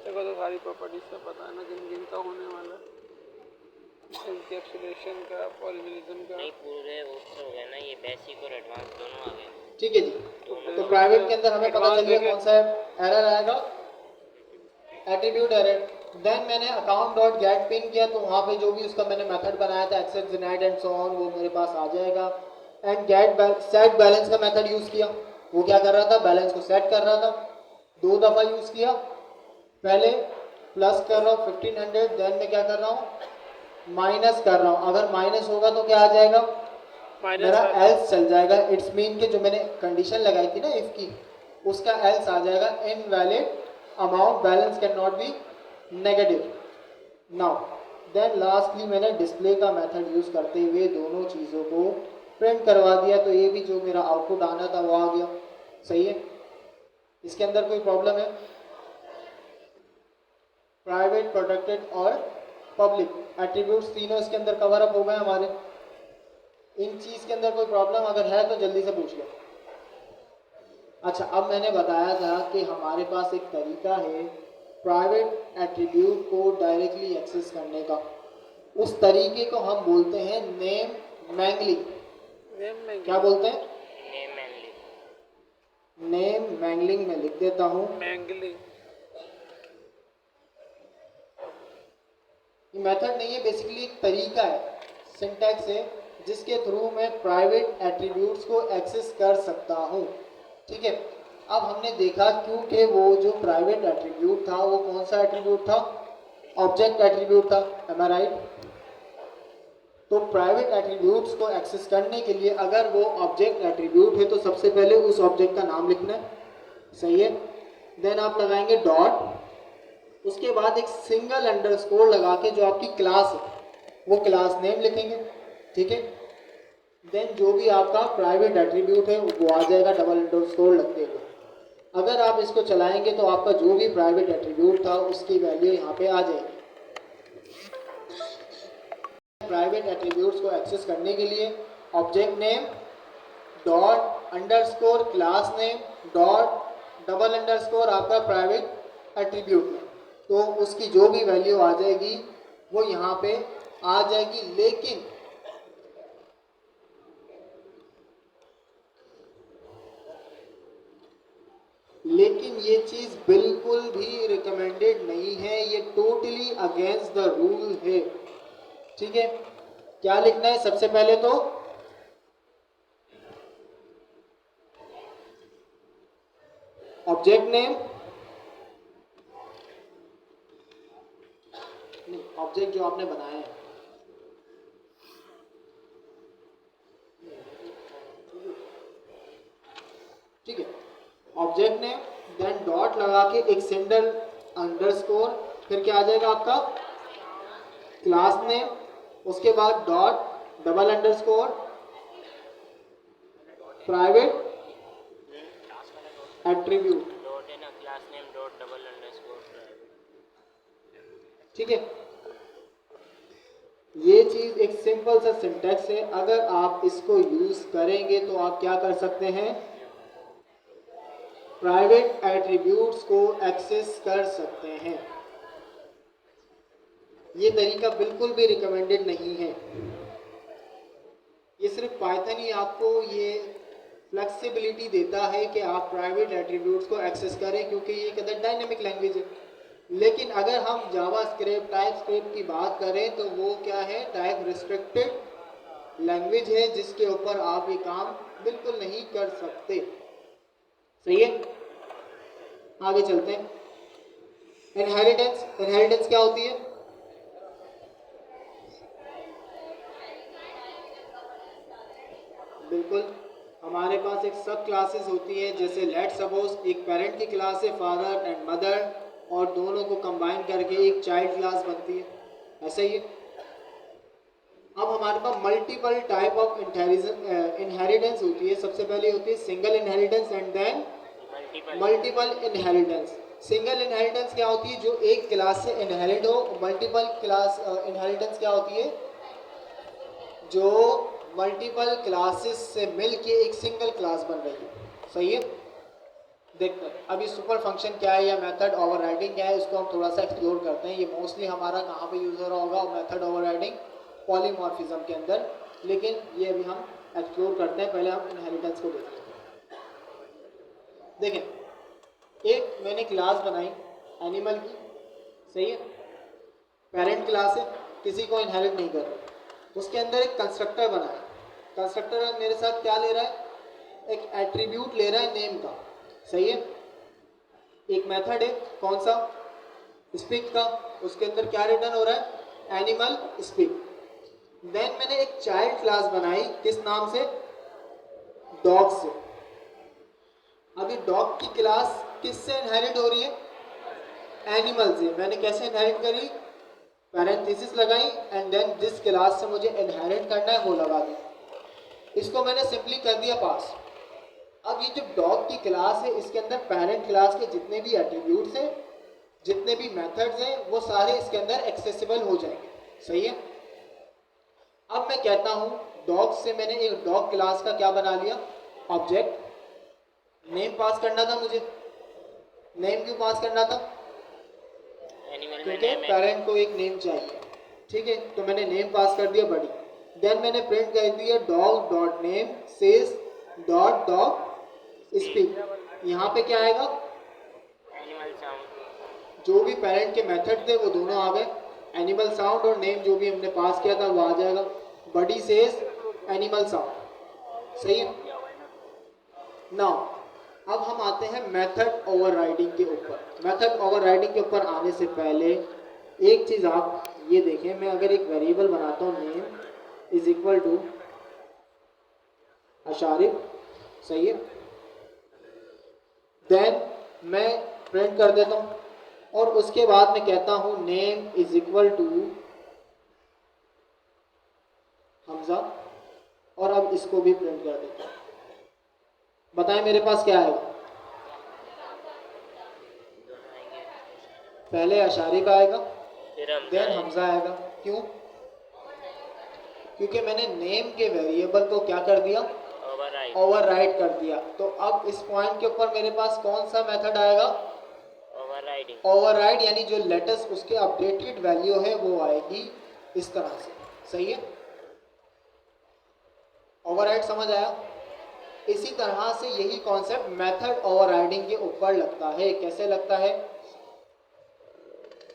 देखो तो सारी प्रॉपर्टीज का पता है ना, किन का होने वाला है, एनकैप्सुलेशन का, पॉलीमरिज्म का, नहीं पूरे वो तो हो गया ना, ये बेसिक और एडवांस दोनों आ गए, ठीक है जी। तो प्राइवेट के अंदर हमें पता चल गया कौन सा एरर आएगा, एट्रीब्यूट एरर। देन मैंने अकाउंट डॉट गेट पिन किया तो वहाँ पे जो भी उसका मैंने मेथड बनाया था access denied and so on वो मेरे पास आ जाएगा। एंड गेट सेट बैलेंस का मेथड यूज़ किया, वो क्या कर रहा था, बैलेंस को सेट कर रहा था। 2 दफ़ा यूज़ किया, पहले प्लस कर रहा हूँ 1500, देन मैं क्या कर रहा हूँ माइनस कर रहा हूँ। अगर माइनस होगा तो क्या आ जाएगा, मेरा एल्स चल जाएगा। इट्स मीन कि जो मैंने कंडीशन लगाई थी ना इफ की, उसका एल्स आ जाएगा, invalid amount balance can not be negative now. Then lastly मैंने डिस्प्ले का मेथड यूज़ करते हुए दोनों चीज़ों को प्रिंट करवा दिया, तो ये भी जो मेरा आउटपुट आना था वो आ गया। सही है, इसके अंदर कोई प्रॉब्लम है? प्राइवेट, प्रोटेक्टेड और पब्लिक एट्रीब्यूट्स तीनों इसके अंदर कवर अप हो गए हमारे। इन चीज़ के अंदर कोई प्रॉब्लम अगर है तो जल्दी से पूछ लो। अच्छा, अब मैंने बताया था कि हमारे पास एक तरीका है प्राइवेट एट्रीब्यूट को डायरेक्टली एक्सेस करने का। उस तरीके को हम बोलते हैं नेम मैंगलिंग। क्या बोलते हैं? Name mangling. में लिख देता हूँ मैंगलिंग। ये मेथड नहीं है, बेसिकली एक तरीका है, सिंटैक्स है जिसके थ्रू मैं प्राइवेट एट्रीब्यूट्स को एक्सेस कर सकता हूँ। ठीक है, अब हमने देखा क्योंकि वो जो प्राइवेट एट्रीब्यूट था वो कौन सा एट्रीब्यूट था? ऑब्जेक्ट एट्रीब्यूट था। एम आई राइट? तो प्राइवेट एट्रीब्यूट्स को एक्सेस करने के लिए अगर वो ऑब्जेक्ट एट्रीब्यूट है तो सबसे पहले उस ऑब्जेक्ट का नाम लिखना है। सही है, देन आप लगाएंगे डॉट, उसके बाद एक सिंगल अंडरस्कोर लगा के जो आपकी क्लास है वो क्लास नेम लिखेंगे। ठीक है, देन जो भी आपका प्राइवेट एट्रीब्यूट है वो आ जाएगा डबल अंडरस्कोर लगते हुए। अगर आप इसको चलाएंगे तो आपका जो भी प्राइवेट एट्रीब्यूट था उसकी वैल्यू यहाँ पे आ जाएगी। प्राइवेट एट्रीब्यूट्स को एक्सेस करने के लिए object name dot underscore class name dot double underscore आपका प्राइवेट एट्रीब्यूट में, तो उसकी जो भी वैल्यू आ जाएगी वो यहाँ पे आ जाएगी। लेकिन ये चीज़ बिल्कुल भी रिकमेंडेड नहीं है, ये टोटली अगेंस्ट द रूल है। ठीक है, क्या लिखना है? सबसे पहले तो ऑब्जेक्ट नेम, ऑब्जेक्ट जो आपने बनाया है, ठीक है, ऑब्जेक्ट नेम देन डॉट लगा के एक सिंगल अंडरस्कोर, फिर क्या आ जाएगा आपका क्लास नेम, उसके बाद dot double underscore private attribute, dot है ना, class name dot double underscore private. ठीक है, ये चीज एक सिंपल सा सिंटैक्स है। अगर आप इसको यूज करेंगे तो आप क्या कर सकते हैं, प्राइवेट एट्रीब्यूट्स को एक्सेस कर सकते हैं। ये तरीका बिल्कुल भी रिकमेंडेड नहीं है। ये सिर्फ पाइथन ही आपको ये फ्लेक्सिबिलिटी देता है कि आप प्राइवेट एट्रीब्यूट्स को एक्सेस करें, क्योंकि ये एक डायनेमिक लैंग्वेज है। लेकिन अगर हम जावा स्क्रिप्ट टाइप स्क्रिप्ट की बात करें तो वो क्या है, टाइप रिस्ट्रिक्टेड लैंग्वेज है, जिसके ऊपर आप ये काम बिल्कुल नहीं कर सकते। सही है, आगे चलते हैं। इनहेरिटेंस, इनहेरिटेंस क्या होती है? बिल्कुल, हमारे पास एक सब क्लासेस होती है, जैसे लेट सपोज एक पेरेंट की क्लास है फादर एंड मदर, और दोनों को कंबाइन करके एक चाइल्ड क्लास बनती है, ऐसा ही है। अब हमारे पास मल्टीपल टाइप ऑफ इनहेरिटेंस होती है। सबसे पहले होती है single inheritance and then multiple inheritance. Single inheritance क्या होती है, जो एक क्लास से इनहेरिट हो। मल्टीपल क्लास इनहेरिटेंस क्या होती है, जो मल्टीपल क्लासेस से मिलके एक सिंगल क्लास बन रही है। सही है, देखते हैं अभी सुपर फंक्शन क्या है या मेथड ओवरराइडिंग क्या है, इसको हम थोड़ा सा एक्सप्लोर करते हैं। ये मोस्टली हमारा कहाँ पे यूज हो रहा होगा, मेथड ओवरराइडिंग पॉलीमॉर्फिज्म के अंदर, लेकिन ये अभी हम एक्सप्लोर करते हैं। पहले हम इनहेरिटेंस को देख लेते हैं। देखें, एक मैंने क्लास बनाई एनिमल की, सही है, पेरेंट क्लास है, किसी को इनहेरिट नहीं कर रहा। उसके अंदर एक कंस्ट्रक्टर बनाया। कंस्ट्रक्टर मेरे साथ क्या ले रहा है, एक एट्रीब्यूट ले रहा है नेम का, सही है। एक मेथड है, कौन सा, स्पीक का, उसके अंदर क्या रिटर्न हो रहा है, एनिमल स्पीक। देन मैंने एक चाइल्ड क्लास बनाई, किस नाम से, डॉग से। अभी डॉग की क्लास किससे इनहेरिट हो रही है, एनिमल से। मैंने कैसे इनहेरिट करी, पैरेंथेसिस लगाई एंड देन जिस क्लास से मुझे इनहेरिट करना है वो लगा दी। इसको मैंने सिंपली कर दिया पास। अब ये जो डॉग की क्लास है, इसके अंदर पेरेंट क्लास के जितने भी एट्रीब्यूट्स हैं, जितने भी मेथड्स हैं, वो सारे इसके अंदर एक्सेसिबल हो जाएंगे। सही है। अब मैं कहता हूँ डॉग से मैंने एक डॉग क्लास का क्या बना लिया, ऑब्जेक्ट। नेम पास करना था मुझे। नेम क्यों पास करना था, क्योंकि पेरेंट को एक नेम चाहिए। ठीक है, तो मैंने नेम पास कर दिया बड़ी। देन मैंने प्रिंट कर दिया dog dot name says dot dog speak. यहाँ पे क्या आएगा, एनिमल साउंड। जो भी पेरेंट के मेथड थे वो दोनों आ गए। एनिमल साउंड और नेम जो भी हमने पास किया था वो आ जाएगा। बडी सेज एनिमल साउंड। सही है। नाउ अब हम आते हैं मेथड ओवरराइडिंग के ऊपर। मेथड ओवरराइडिंग के ऊपर आने से पहले एक चीज़ आप ये देखें, मैं अगर एक वेरिएबल बनाता हूँ नेम इज इक्वल टू अशारिफ, सही है, देन मैं प्रिंट कर देता हूँ और उसके बाद मैं कहता हूँ name is equal to Hamza और अब इसको भी प्रिंट कर देते हैं। बताएं मेरे पास क्या आएगा? पहले अशारी का आएगा, देन हमजा आएगा। क्यों? क्योंकि मैंने नेम के वेरिएबल को क्या कर दिया? ओवरराइड कर दिया। तो अब इस पॉइंट के ऊपर मेरे पास कौन सा मेथड आएगा? ओवरराइड, यानी जो लेटेस्ट उसके अपडेटेड वैल्यू है वो आएगी इस तरह से। सही है? ओवरराइड समझ आया? इसी तरह से यही कॉन्सेप्ट मेथड ओवरराइडिंग के ऊपर लगता है। कैसे लगता है?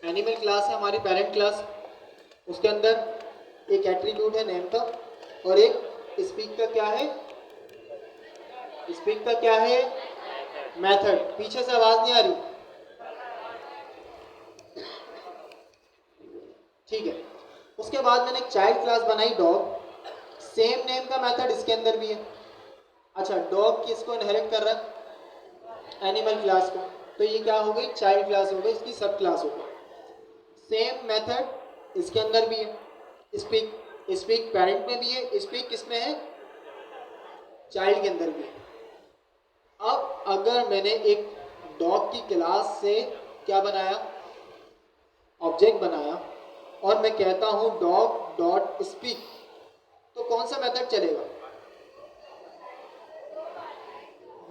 एनिमल क्लास है हमारी पेरेंट क्लास, उसके अंदर एक एट्रीब्यूट है नेम का और एक स्पीक का क्या है? स्पीक का क्या है? मेथड। पीछे से आवाज नहीं आ रही? ठीक है। उसके बाद मैंने एक चाइल्ड क्लास बनाई डॉग, सेम नेम का मेथड इसके अंदर भी है। अच्छा, डॉग किसको इनहेरिट कर रहा है? एनिमल क्लास को। तो ये क्या हो गई? चाइल्ड क्लास हो गई, इसकी सब क्लास हो गई। सेम मेथड इसके अंदर भी है। स्पीक पेरेंट में भी है, स्पीक किसमें है? चाइल्ड के अंदर भी है। अब अगर मैंने एक डॉग की क्लास से क्या बनाया? ऑब्जेक्ट बनाया और मैं कहता हूं डॉग डॉट स्पीक, तो कौन सा मेथड चलेगा?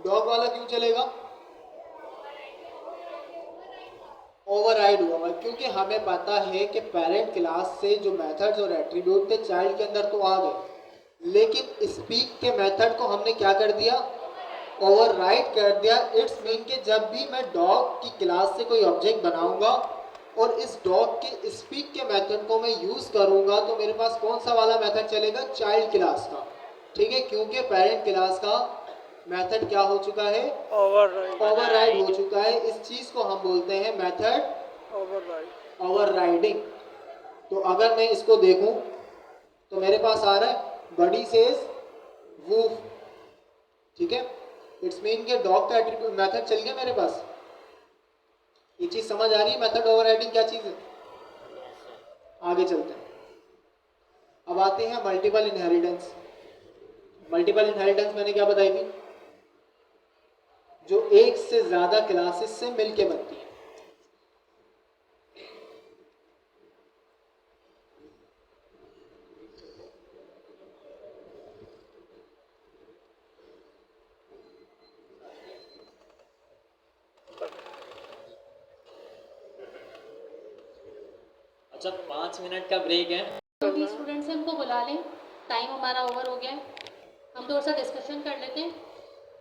डॉग वाला क्यों चलेगा? ओवरराइड हुआ, क्योंकि हमें पता है कि पेरेंट क्लास से जो मेथड्स और एट्रीब्यूट थे चाइल्ड के अंदर तो आ गए, लेकिन स्पीक के मेथड को हमने क्या कर दिया? ओवरराइड कर दिया। इट्स मीन कि जब भी मैं डॉग की क्लास से कोई ऑब्जेक्ट बनाऊंगा और इस डॉग के स्पीक के मेथड को मैं यूज करूंगा तो मेरे पास कौन सा वाला मेथड चलेगा? चाइल्ड क्लास का। ठीक है, क्योंकि पेरेंट क्लास का मेथड क्या हो चुका है? ओवरराइड हो चुका है। इस चीज को हम बोलते हैं मेथड ओवरराइडिंग। तो अगर मैं इसको देखूं तो मेरे पास आ रहा है बडी सेज वूफ। ठीक है, इट्स मीन के डॉग का एट्रीब्यूट मेथड चल गया मेरे पास। ये चीज समझ आ रही है? मेथड ओवरराइडिंग क्या चीज है? आगे चलते हैं। अब आते हैं मल्टीपल इनहेरिटेंस। मल्टीपल इनहेरिटेंस मैंने क्या बताई थी? जो एक से ज्यादा क्लासेस से मिलके बनती है। अच्छा, 5 मिनट का ब्रेक है। तो भी स्टूडेंट्स हैं, उनको बुला लें, टाइम हमारा ओवर हो गया है, हम थोड़ा सा डिस्कशन कर लेते हैं।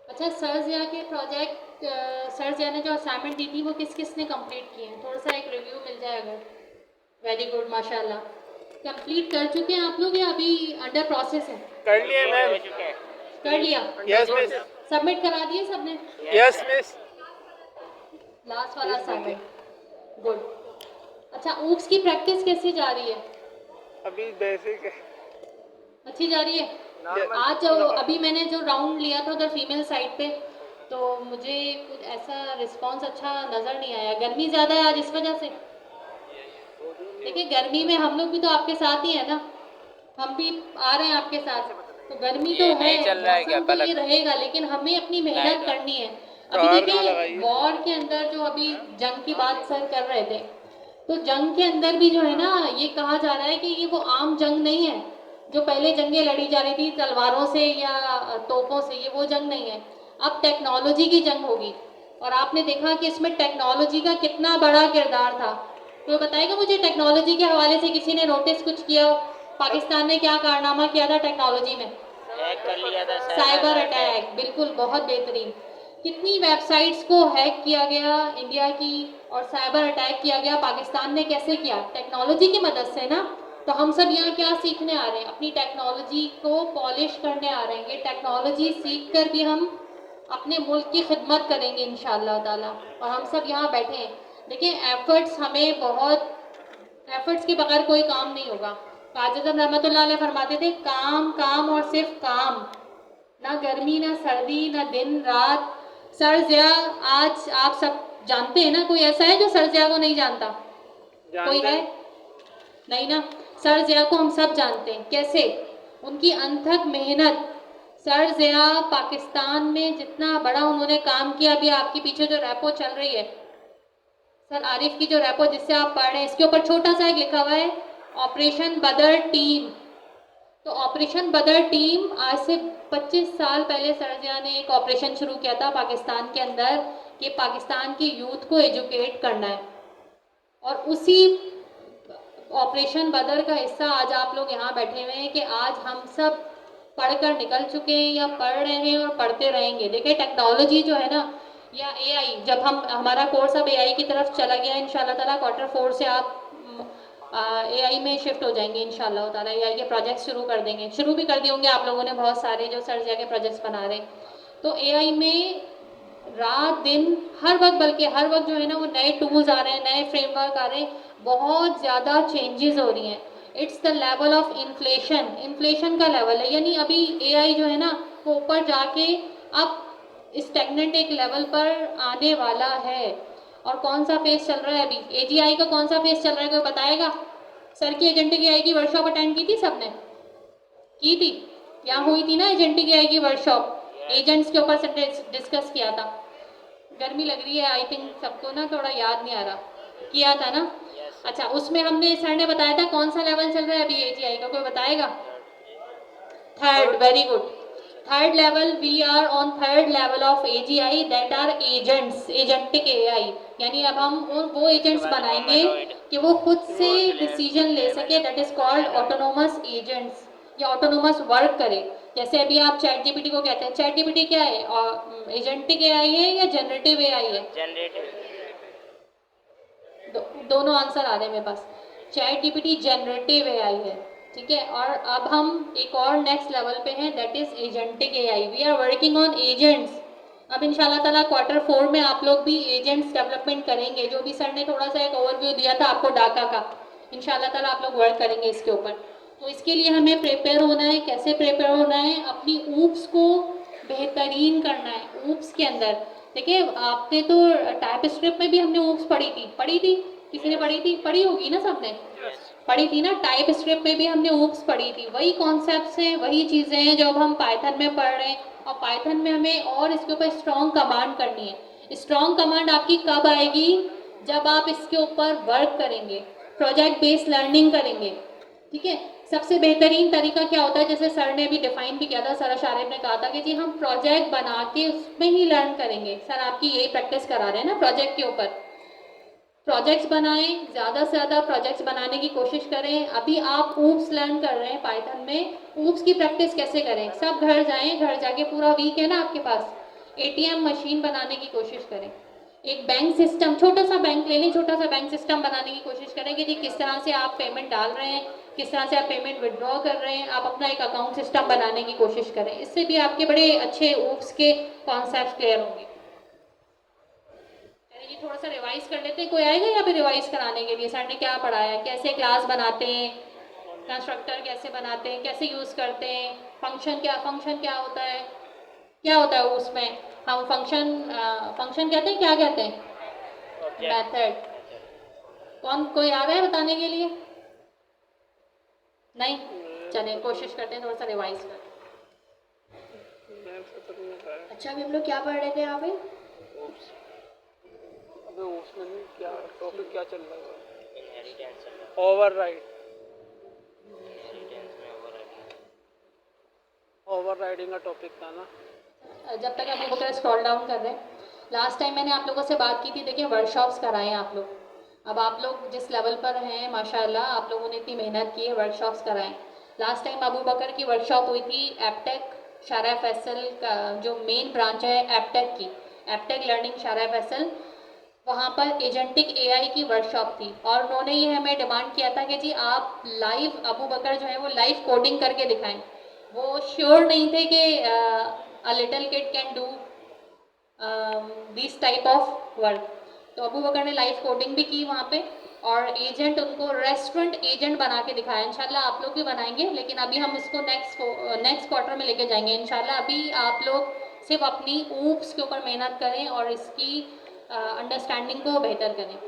अच्छा, सर जिया के प्रोजेक्ट, सर जिया ने जो असाइनमेंट दी थी वो किस किस ने कंप्लीट किए हैं? थोड़ा सा एक रिव्यू मिल जाए अगर। वेरी गुड, माशाल्लाह। कंप्लीट कर चुके हैं आप लोग या अभी अंडर प्रोसेस है? कर लिए मैम। कर लिया? Yes miss. सबमिट करा दिए सबने? Yes miss. लास्ट वाला असाइनमेंट, गुड। अच्छा, ऊप्स की प्रैक्टिस कैसी जा रही है? अभी बेसिक है। अच्छी जा रही है? आज अभी मैंने जो राउंड लिया था उधर फीमेल साइड पे, तो मुझे कुछ ऐसा रिस्पांस अच्छा नज़र नहीं आया। गर्मी ज़्यादा है आज इस वजह से। देखिए, गर्मी में हम लोग भी तो आपके साथ ही है ना, हम भी आ रहे हैं आपके साथ। तो गर्मी तो है, मौसम तो ये रहेगा, लेकिन हमें अपनी मेहनत करनी है। अभी देखिए, वॉर के अंदर जो अभी जंग की बात सर कर रहे थे, तो जंग के अंदर भी जो है ना, ये कहा जा रहा है कि ये वो आम जंग नहीं है जो पहले जंगें लड़ी जा रही थी तलवारों से या तोपों से। ये वो जंग नहीं है, अब टेक्नोलॉजी की जंग होगी। और आपने देखा कि इसमें टेक्नोलॉजी का कितना बड़ा किरदार था। तो बताएगा मुझे, टेक्नोलॉजी के हवाले से किसी ने नोटिस कुछ किया? पाकिस्तान ने क्या कारनामा किया था टेक्नोलॉजी में? हैक कर लिया था, साइबर अटैक, बिल्कुल, बहुत बेहतरीन। कितनी वेबसाइट्स को हैक किया गया इंडिया की, और साइबर अटैक किया गया। पाकिस्तान ने कैसे किया? टेक्नोलॉजी की मदद से ना। तो हम सब यहाँ क्या सीखने आ रहे हैं? अपनी टेक्नोलॉजी को पॉलिश करने आ रहे हैं। ये टेक्नोलॉजी सीख कर भी हम अपने मुल्क की खिदमत करेंगे इंशाअल्लाह ताला। और हम सब यहाँ बैठे हैं। देखिए, एफर्ट्स, हमें बहुत एफर्ट्स के बगैर कोई काम नहीं होगा। काजी आज़म रहमतुल्लाह अलैह फरमाते थे, काम काम और सिर्फ काम, ना गर्मी ना सर्दी ना दिन रात। सर जिया आज आप सब जानते हैं ना? कोई ऐसा है जो सर जिया को नहीं जानता? कोई है? नहीं ना? सर जिया को हम सब जानते हैं। कैसे? उनकी अनथक मेहनत, सर ज़िया पाकिस्तान में जितना बड़ा उन्होंने काम किया, अभी आपके पीछे जो रैपो चल रही है, सर आरिफ की जो रैपो जिससे आप पढ़ रहे हैं, इसके ऊपर छोटा सा एक लिखा हुआ है ऑपरेशन बदर टीम। तो ऑपरेशन बदर टीम आज से 25 साल पहले सर ज़िया ने एक ऑपरेशन शुरू किया था पाकिस्तान के अंदर कि पाकिस्तान के यूथ को एजुकेट करना है, और उसी ऑपरेशन बदर का हिस्सा आज आप लोग यहाँ बैठे हुए हैं कि आज हम सब पढ़कर निकल चुके हैं या पढ़ रहे हैं और पढ़ते रहेंगे। देखिए टेक्नोलॉजी जो है ना, या एआई, जब हमारा कोर्स अब एआई की तरफ चला गया इंशाल्लाह ताला, Q4 से आप एआई में शिफ्ट हो जाएंगे इंशाल्लाह ताला, एआई के प्रोजेक्ट्स शुरू कर देंगे, शुरू भी कर दिए होंगे आप लोगों ने बहुत सारे जो सर ज़िया के प्रोजेक्ट्स बना रहे हैं। तो एआई में रात दिन हर वक्त, बल्कि हर वक्त जो है ना वो नए टूल्स आ रहे हैं, नए फ्रेमवर्क आ रहे हैं, बहुत ज़्यादा चेंजेस हो रही हैं। It's the level of inflation का लेवल है, यानी अभी एआई जो है ना वो ऊपर जाके अब स्टेगनेंट एक लेवल पर आने वाला है। और कौन सा फेज चल रहा है अभी, एजीआई का कौन सा फेज चल रहा है, कोई बताएगा? सर की एजेंटिक एआई की वर्कशॉप अटेंड की थी सबने? की थी? यहाँ हुई थी ना एजेंटिक एआई की वर्कशॉप, एजेंट्स के ऊपर से डिस्कस किया था। गर्मी लग रही है, आई थिंक सबको ना थोड़ा याद नहीं आ रहा, किया था ना? अच्छा, उसमें हमने, सर ने बताया था कौन सा लेवल चल रहा है अभी एजीआई का, कोई बताएगा? Third, very good. Third level, we are on third level of AGI, that are agents, agentic AI. यानी अब हम वो एजेंट्स बनाएंगे कि वो खुद से डिसीजन ले सके, that is called autonomous agents, या ऑटोनोमस वर्क करे। जैसे अभी आप चैट जीपीटी को कहते हैं, चैट जीपीटी क्या है, एजेंटिक एआई है या जनरेटिव एआई है? दोनों आंसर आ रहे हैं मेरे पास। चैट जीपीटी जनरेटिव एआई है, ठीक है। और अब हम एक और नेक्स्ट लेवल पे हैं, that is agentic AI. We are working on agents. अब इंशाल्लाह ताला Q4 में आप लोग भी एजेंट्स डेवलपमेंट करेंगे, जो भी सर ने थोड़ा सा एक ओवरव्यू दिया था आपको डाका का, इंशाल्लाह ताला आप लोग वर्क करेंगे इसके ऊपर। तो इसके लिए हमें प्रिपेयर होना है। कैसे प्रिपेयर होना है? अपनी ऊप्स को बेहतरीन करना है। ऊप्स के अंदर देखिए, आपने तो टाइप स्क्रिप्ट में भी हमने ऊप्स पढ़ी थी, किसी ने पढ़ी थी? पढ़ी होगी ना सबने, पढ़ी थी ना? टाइप स्क्रिप्ट में भी हमने ऊप्स पढ़ी थी। वही कॉन्सेप्ट्स हैं, वही चीज़ें हैं जो अब हम पाइथन में पढ़ रहे हैं, और पाइथन में हमें और इसके ऊपर स्ट्रॉन्ग कमांड करनी है। स्ट्रॉन्ग कमांड आपकी कब आएगी? जब आप इसके ऊपर वर्क करेंगे, प्रोजेक्ट बेस्ड लर्निंग करेंगे, ठीक है। सबसे बेहतरीन तरीका क्या होता है, जैसे सर ने भी डिफाइन भी किया था, सर शारिब ने कहा था कि जी हम प्रोजेक्ट बना के उसमें ही लर्न करेंगे। सर आपकी यही प्रैक्टिस करा रहे हैं ना, प्रोजेक्ट के ऊपर प्रोजेक्ट्स बनाएं, ज़्यादा से ज़्यादा प्रोजेक्ट्स बनाने की कोशिश करें। अभी आप ऊप्स लर्न कर रहे हैं पाइथन में, ऊप्स की प्रैक्टिस कैसे करें? सब घर जाएं, घर जाके पूरा वीक है ना आपके पास, एटीएम मशीन बनाने की कोशिश करें। एक बैंक सिस्टम, छोटा सा बैंक ले लें, छोटा सा बैंक सिस्टम बनाने की कोशिश करें कि जी किस तरह से आप पेमेंट डाल रहे हैं, किस तरह से आप पेमेंट विड्रॉ कर रहे हैं। आप अपना एक अकाउंट सिस्टम बनाने की कोशिश करें, इससे भी आपके बड़े अच्छे ऊप्स के कॉन्सेप्ट क्लियर होंगे। ये थोड़ा सा रिवाइज कर लेते हैं। कोई आएगा यहाँ पे रिवाइज कराने के लिए? सर ने क्या पढ़ाया, कैसे क्लास बनाते हैं, कंस्ट्रक्टर कैसे बनाते हैं, कैसे यूज़ करते हैं, फंक्शन क्या होता है, क्या होता है उसमें? हम फंक्शन कहते हैं, क्या कहते हैं? मेथड। कोई आ रहा है बताने के लिए? नहीं? चलें कोशिश करते हैं थोड़ा सा रिवाइज कर। अच्छा, अभी हम लोग क्या पढ़ रहे थे यहाँ पे? अबे उसमें नहीं, क्या टॉपिक क्या चल रहा है? ओवरराइडिंग का टॉपिक था ना। जब तक अभी बकर स्क्रॉल डाउन कर रहे हैं, लास्ट टाइम मैंने आप लोगों से बात की थी, देखिए वर्कशॉप्स कराएं आप लोग। अब आप लोग जिस लेवल पर हैं माशाल्लाह, आप लोगों ने इतनी मेहनत की है, वर्कशॉप्स कराएं। लास्ट टाइम अबू बकर की वर्कशॉप हुई थी एपटेक शारा फैसल का, जो मेन ब्रांच है एपटेक की, एपटेक लर्निंग शारा फैसल, वहाँ पर एजेंटिक एआई की वर्कशॉप थी। और उन्होंने ये हमें डिमांड किया था कि जी आप लाइव, अबू बकर जो है वो लाइव कोडिंग करके दिखाएं। वो श्योर नहीं थे कि a little kid can do this type of work. तो अबू बकर ने लाइव कोडिंग भी की वहाँ पे, और एजेंट, उनको रेस्टोरेंट एजेंट बना के दिखाया। इंशाल्लाह आप लोग भी बनाएंगे, लेकिन अभी हम इसको नेक्स्ट क्वार्टर में लेके जाएंगे इंशाल्लाह। अभी आप लोग सिर्फ अपनी ऊप्स के ऊपर मेहनत करें और इसकी अंडरस्टैंडिंग को बेहतर करें।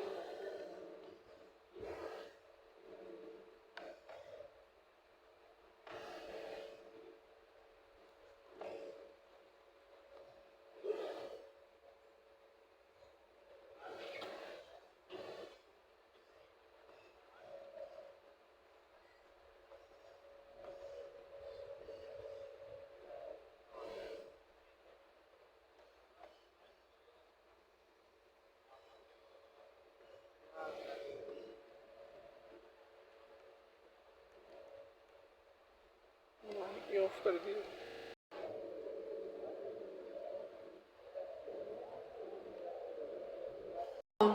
ऑफ कर दिए।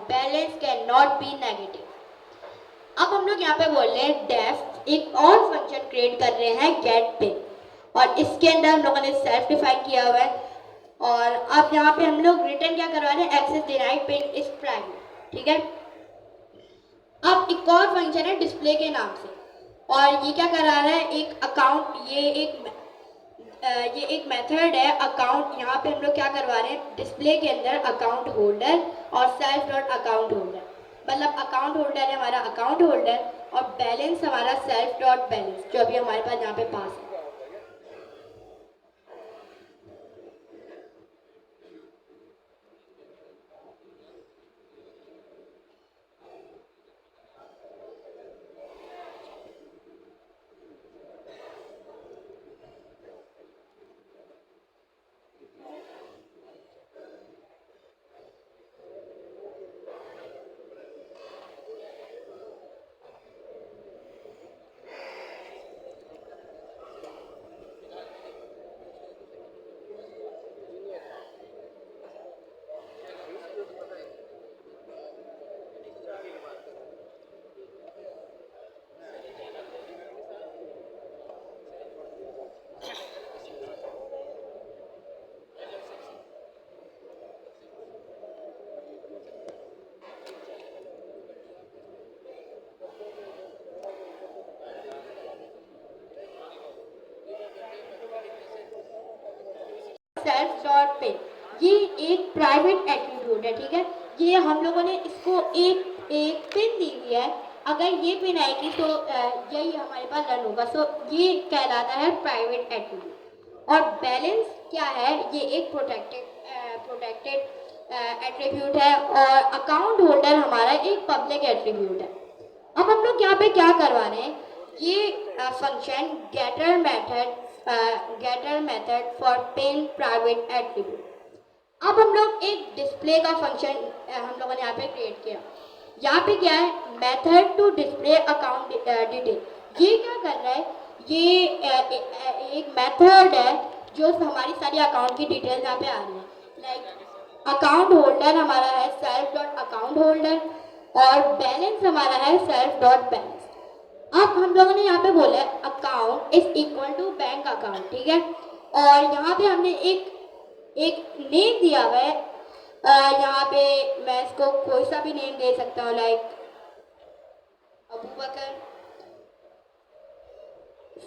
Balance can not be negative. अब हम लोग यहाँ पे बोल रहे हैं डेफ एक और फंक्शन क्रिएट कर रहे हैं गेट पिन, और इसके अंदर हम लोगों ने सेल्फ डिफाइन किया हुआ है। और अब यहाँ पे हम लोग रिटर्न क्या करवा रहे हैं, access denied pin is private, ठीक है। अब एक और फंक्शन है डिस्प्ले के नाम से, और ये क्या करा रहा है, एक अकाउंट, ये एक मेथड है अकाउंट। यहाँ पे हम लोग क्या करवा रहे हैं, डिस्प्ले के अंदर अकाउंट होल्डर और सेल्फ डॉट अकाउंट होल्डर, मतलब अकाउंट होल्डर है हमारा अकाउंट होल्डर और बैलेंस हमारा सेल्फ डॉट बैलेंस, जो अभी हमारे पास यहाँ पे पास है। सेल्फ डॉट पिन ये एक प्राइवेट एट्रीब्यूट है, ठीक है। ये हम लोगों ने इसको एक पिन दी हुई है, अगर ये पिन आएगी तो यही हमारे पास रन होगा। सो ये कहलाता है प्राइवेट एट्रीब्यूट। और बैलेंस क्या है, ये एक प्रोटेक्टेड एट्रीब्यूट है, और अकाउंट होल्डर हमारा एक पब्लिक एट्रीब्यूट है। अब हम लोग यहाँ पे क्या करवा रहे हैं, ये function getter method for pin private attribute. अब हम लोग एक डिस्प्ले का फंक्शन हम लोगों ने यहाँ पे क्रिएट किया। यहाँ पे क्या है, method to display account detail. ये क्या कर रहा है, ये एक मेथड है जो हमारी सारी अकाउंट की डिटेल्स यहाँ पे आ रही है। लाइक अकाउंट होल्डर हमारा है सेल्फ डॉट अकाउंट होल्डर और बैलेंस हमारा है सेल्फ डॉट बैलेंस। अब हम लोगों ने यहाँ पे बोला है account is equal to bank account, ठीक है। और यहाँ पे हमने एक नेम दिया हुआ है, यहाँ पे मैं इसको कोई सा भी नेम दे सकता हूँ, लाइक अबू बकर।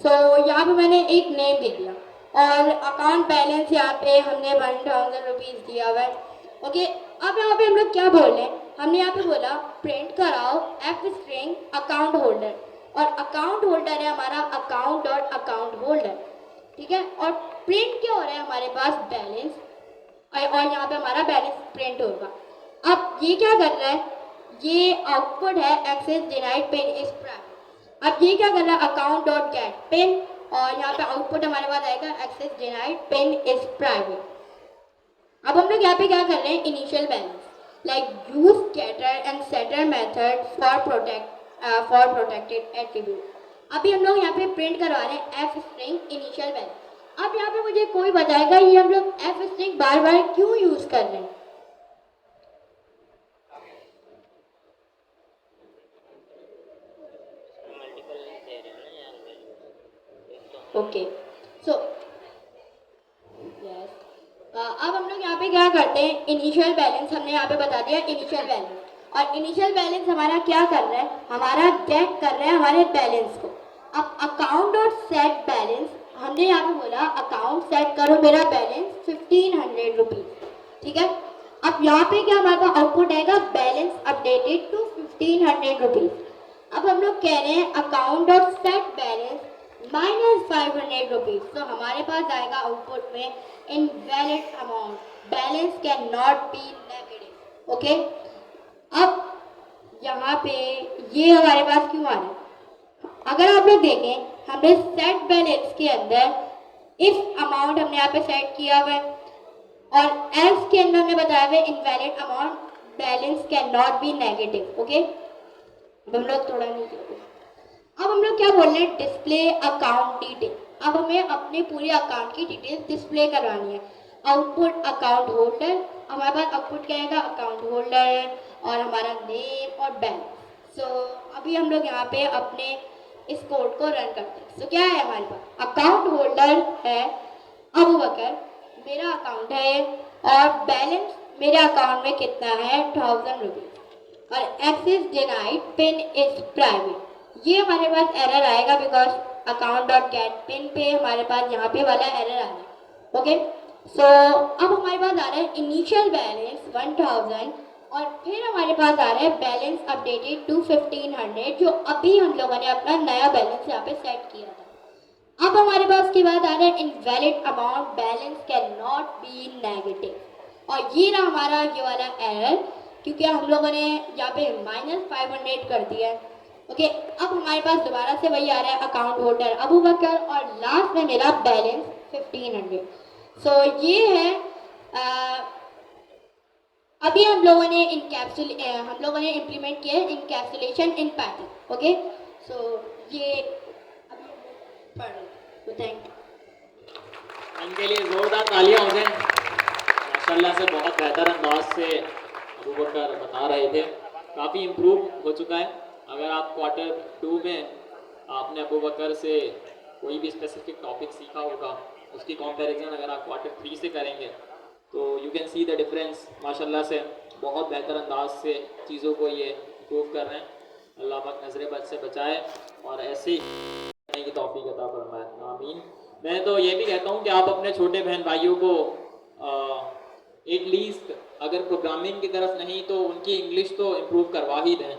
सो यहाँ पे मैंने एक नेम दे दिया, और अकाउंट बैलेंस यहाँ पे हमने 1000 रुपीज़ दिया हुआ है, ओके। अब यहाँ पे हम लोग क्या बोल रहे हैं, हमने यहाँ पे बोला प्रिंट कराओ एफ स्ट्रिंग अकाउंट होल्डर, और अकाउंट होल्डर है हमारा अकाउंट डॉट अकाउंट होल्डर, ठीक है। और प्रिंट क्या हो रहा है हमारे पास बैलेंस, और यहाँ पे हमारा बैलेंस प्रिंट होगा। अब ये क्या कर रहा है, ये आउटपुट है access denied pin is private. अब ये क्या कर रहा है, अकाउंट डॉट गेट पिन, और यहाँ पे आउटपुट हमारे पास आएगा access denied pin is private. अब हम लोग यहाँ पे क्या कर रहे हैं, initial balance like use getter and setter method for protected attribute. अभी हम लोग यहाँ पे प्रिंट करवा रहे हैं एफ स्ट्रिंग इनिशियल बैलेंस। अब यहाँ पे मुझे कोई बताएगा ये हम लोग एफ स्ट्रिंग बार बार क्यों यूज कर रहे हैं। ओके, सो यस, अब हम लोग यहाँ पे क्या करते हैं, इनिशियल बैलेंस हमने यहाँ पे बता दिया इनिशियल बैलेंस। और इनिशियल बैलेंस हमारा क्या कर रहा है, हमारा गेट कर रहा है हमारे बैलेंस को। अब अकाउंट डॉट सेट बैलेंस, हमने यहाँ पे बोला अकाउंट सेट करो मेरा बैलेंस 1500 रुपीज़, ठीक है। अब यहाँ पे क्या हमारे पास आउटपुट आएगा, बैलेंस अपडेटेड टू 1500 रुपीज़। अब हम लोग कह रहे हैं account dot set balance -500 rupees, तो हमारे पास आएगा आउटपुट में invalid amount, balance can not be negative, okay. अब यहाँ पे ये हमारे पास क्यों आ रहा है, अगर आप लोग देखें हमने सेट बैलेंस के अंदर इफ अमाउंट हमने यहाँ पे सेट किया हुआ है, और एल्स के अंदर हमने बताया हुआ है invalid amount, balance can not be negative, okay. अब हम लोग थोड़ा नीचे, अब हम लोग क्या बोल रहे हैं, डिस्प्ले अकाउंट डिटेल। अब हमें अपने पूरे अकाउंट की डिटेल्स डिस्प्ले करवानी है। आउटपुट अकाउंट होल्डर, हमारे पास आउटपुट क्या आएगा, अकाउंट होल्डर और हमारा नेम और बैलेंस। सो अभी हम लोग यहाँ पे अपने इस कोड को रन करते हैं। सो क्या है हमारे पास, अकाउंट होल्डर है अबू बकर, मेरा अकाउंट है और बैलेंस मेरे अकाउंट में कितना है 1000 रुपीज़ और access denied, pin is private. ये हमारे पास एरर आएगा because account dot get pin पे हमारे पास यहाँ पे वाला एरर आ रहा है। ओके, सो अब हमारे पास आ रहा है इनिशियल बैलेंस 1000 और फिर हमारे पास आ रहा है बैलेंस अपडेटेड टू 1500 जो अभी हम लोगों ने अपना नया बैलेंस यहाँ पे सेट किया था। अब हमारे पास के बाद आ रहा है invalid amount, balance can not be negative और ये रहा हमारा ये वाला एरर क्योंकि हम लोगों ने यहाँ पे -500 कर दिया है। ओके, अब हमारे पास दोबारा से वही आ रहा है अकाउंट होल्डर अबू बकर और लास्ट में मेरा बैलेंस 1500। सो ये है अभी हम लोगों ने इम्प्लीमेंट किया है इनकैप्सुलेशन इन पैटर्न। ओके, सो ये अभी हम लोग पढ़ रहे हैं। तो थैंक यू। इनके लिए जोरदार तालियां हो जाएं। माशाल्लाह से बहुत बेहतर अंदाज से अबू बकर बता रहे थे, काफ़ी इम्प्रूव हो चुका है। अगर आप Q2 में आपने अबू बकर से कोई भी स्पेसिफिक टॉपिक सीखा होगा, उसकी कंपैरिजन अगर आप Q3 से करेंगे तो you can see the difference. माशाल्लाह से बहुत बेहतर अंदाज से चीज़ों को ये इम्प्रूव कर रहे हैं। अल्लाह पाक नज़र बद से बचाए और ऐसे ही करने की तौफीक अता फरमाए, आमीन। मैं तो ये भी कहता हूँ कि आप अपने छोटे बहन भाइयों को एटलीस्ट अगर प्रोग्रामिंग की तरफ नहीं तो उनकी इंग्लिश तो इम्प्रूव करवा ही दें।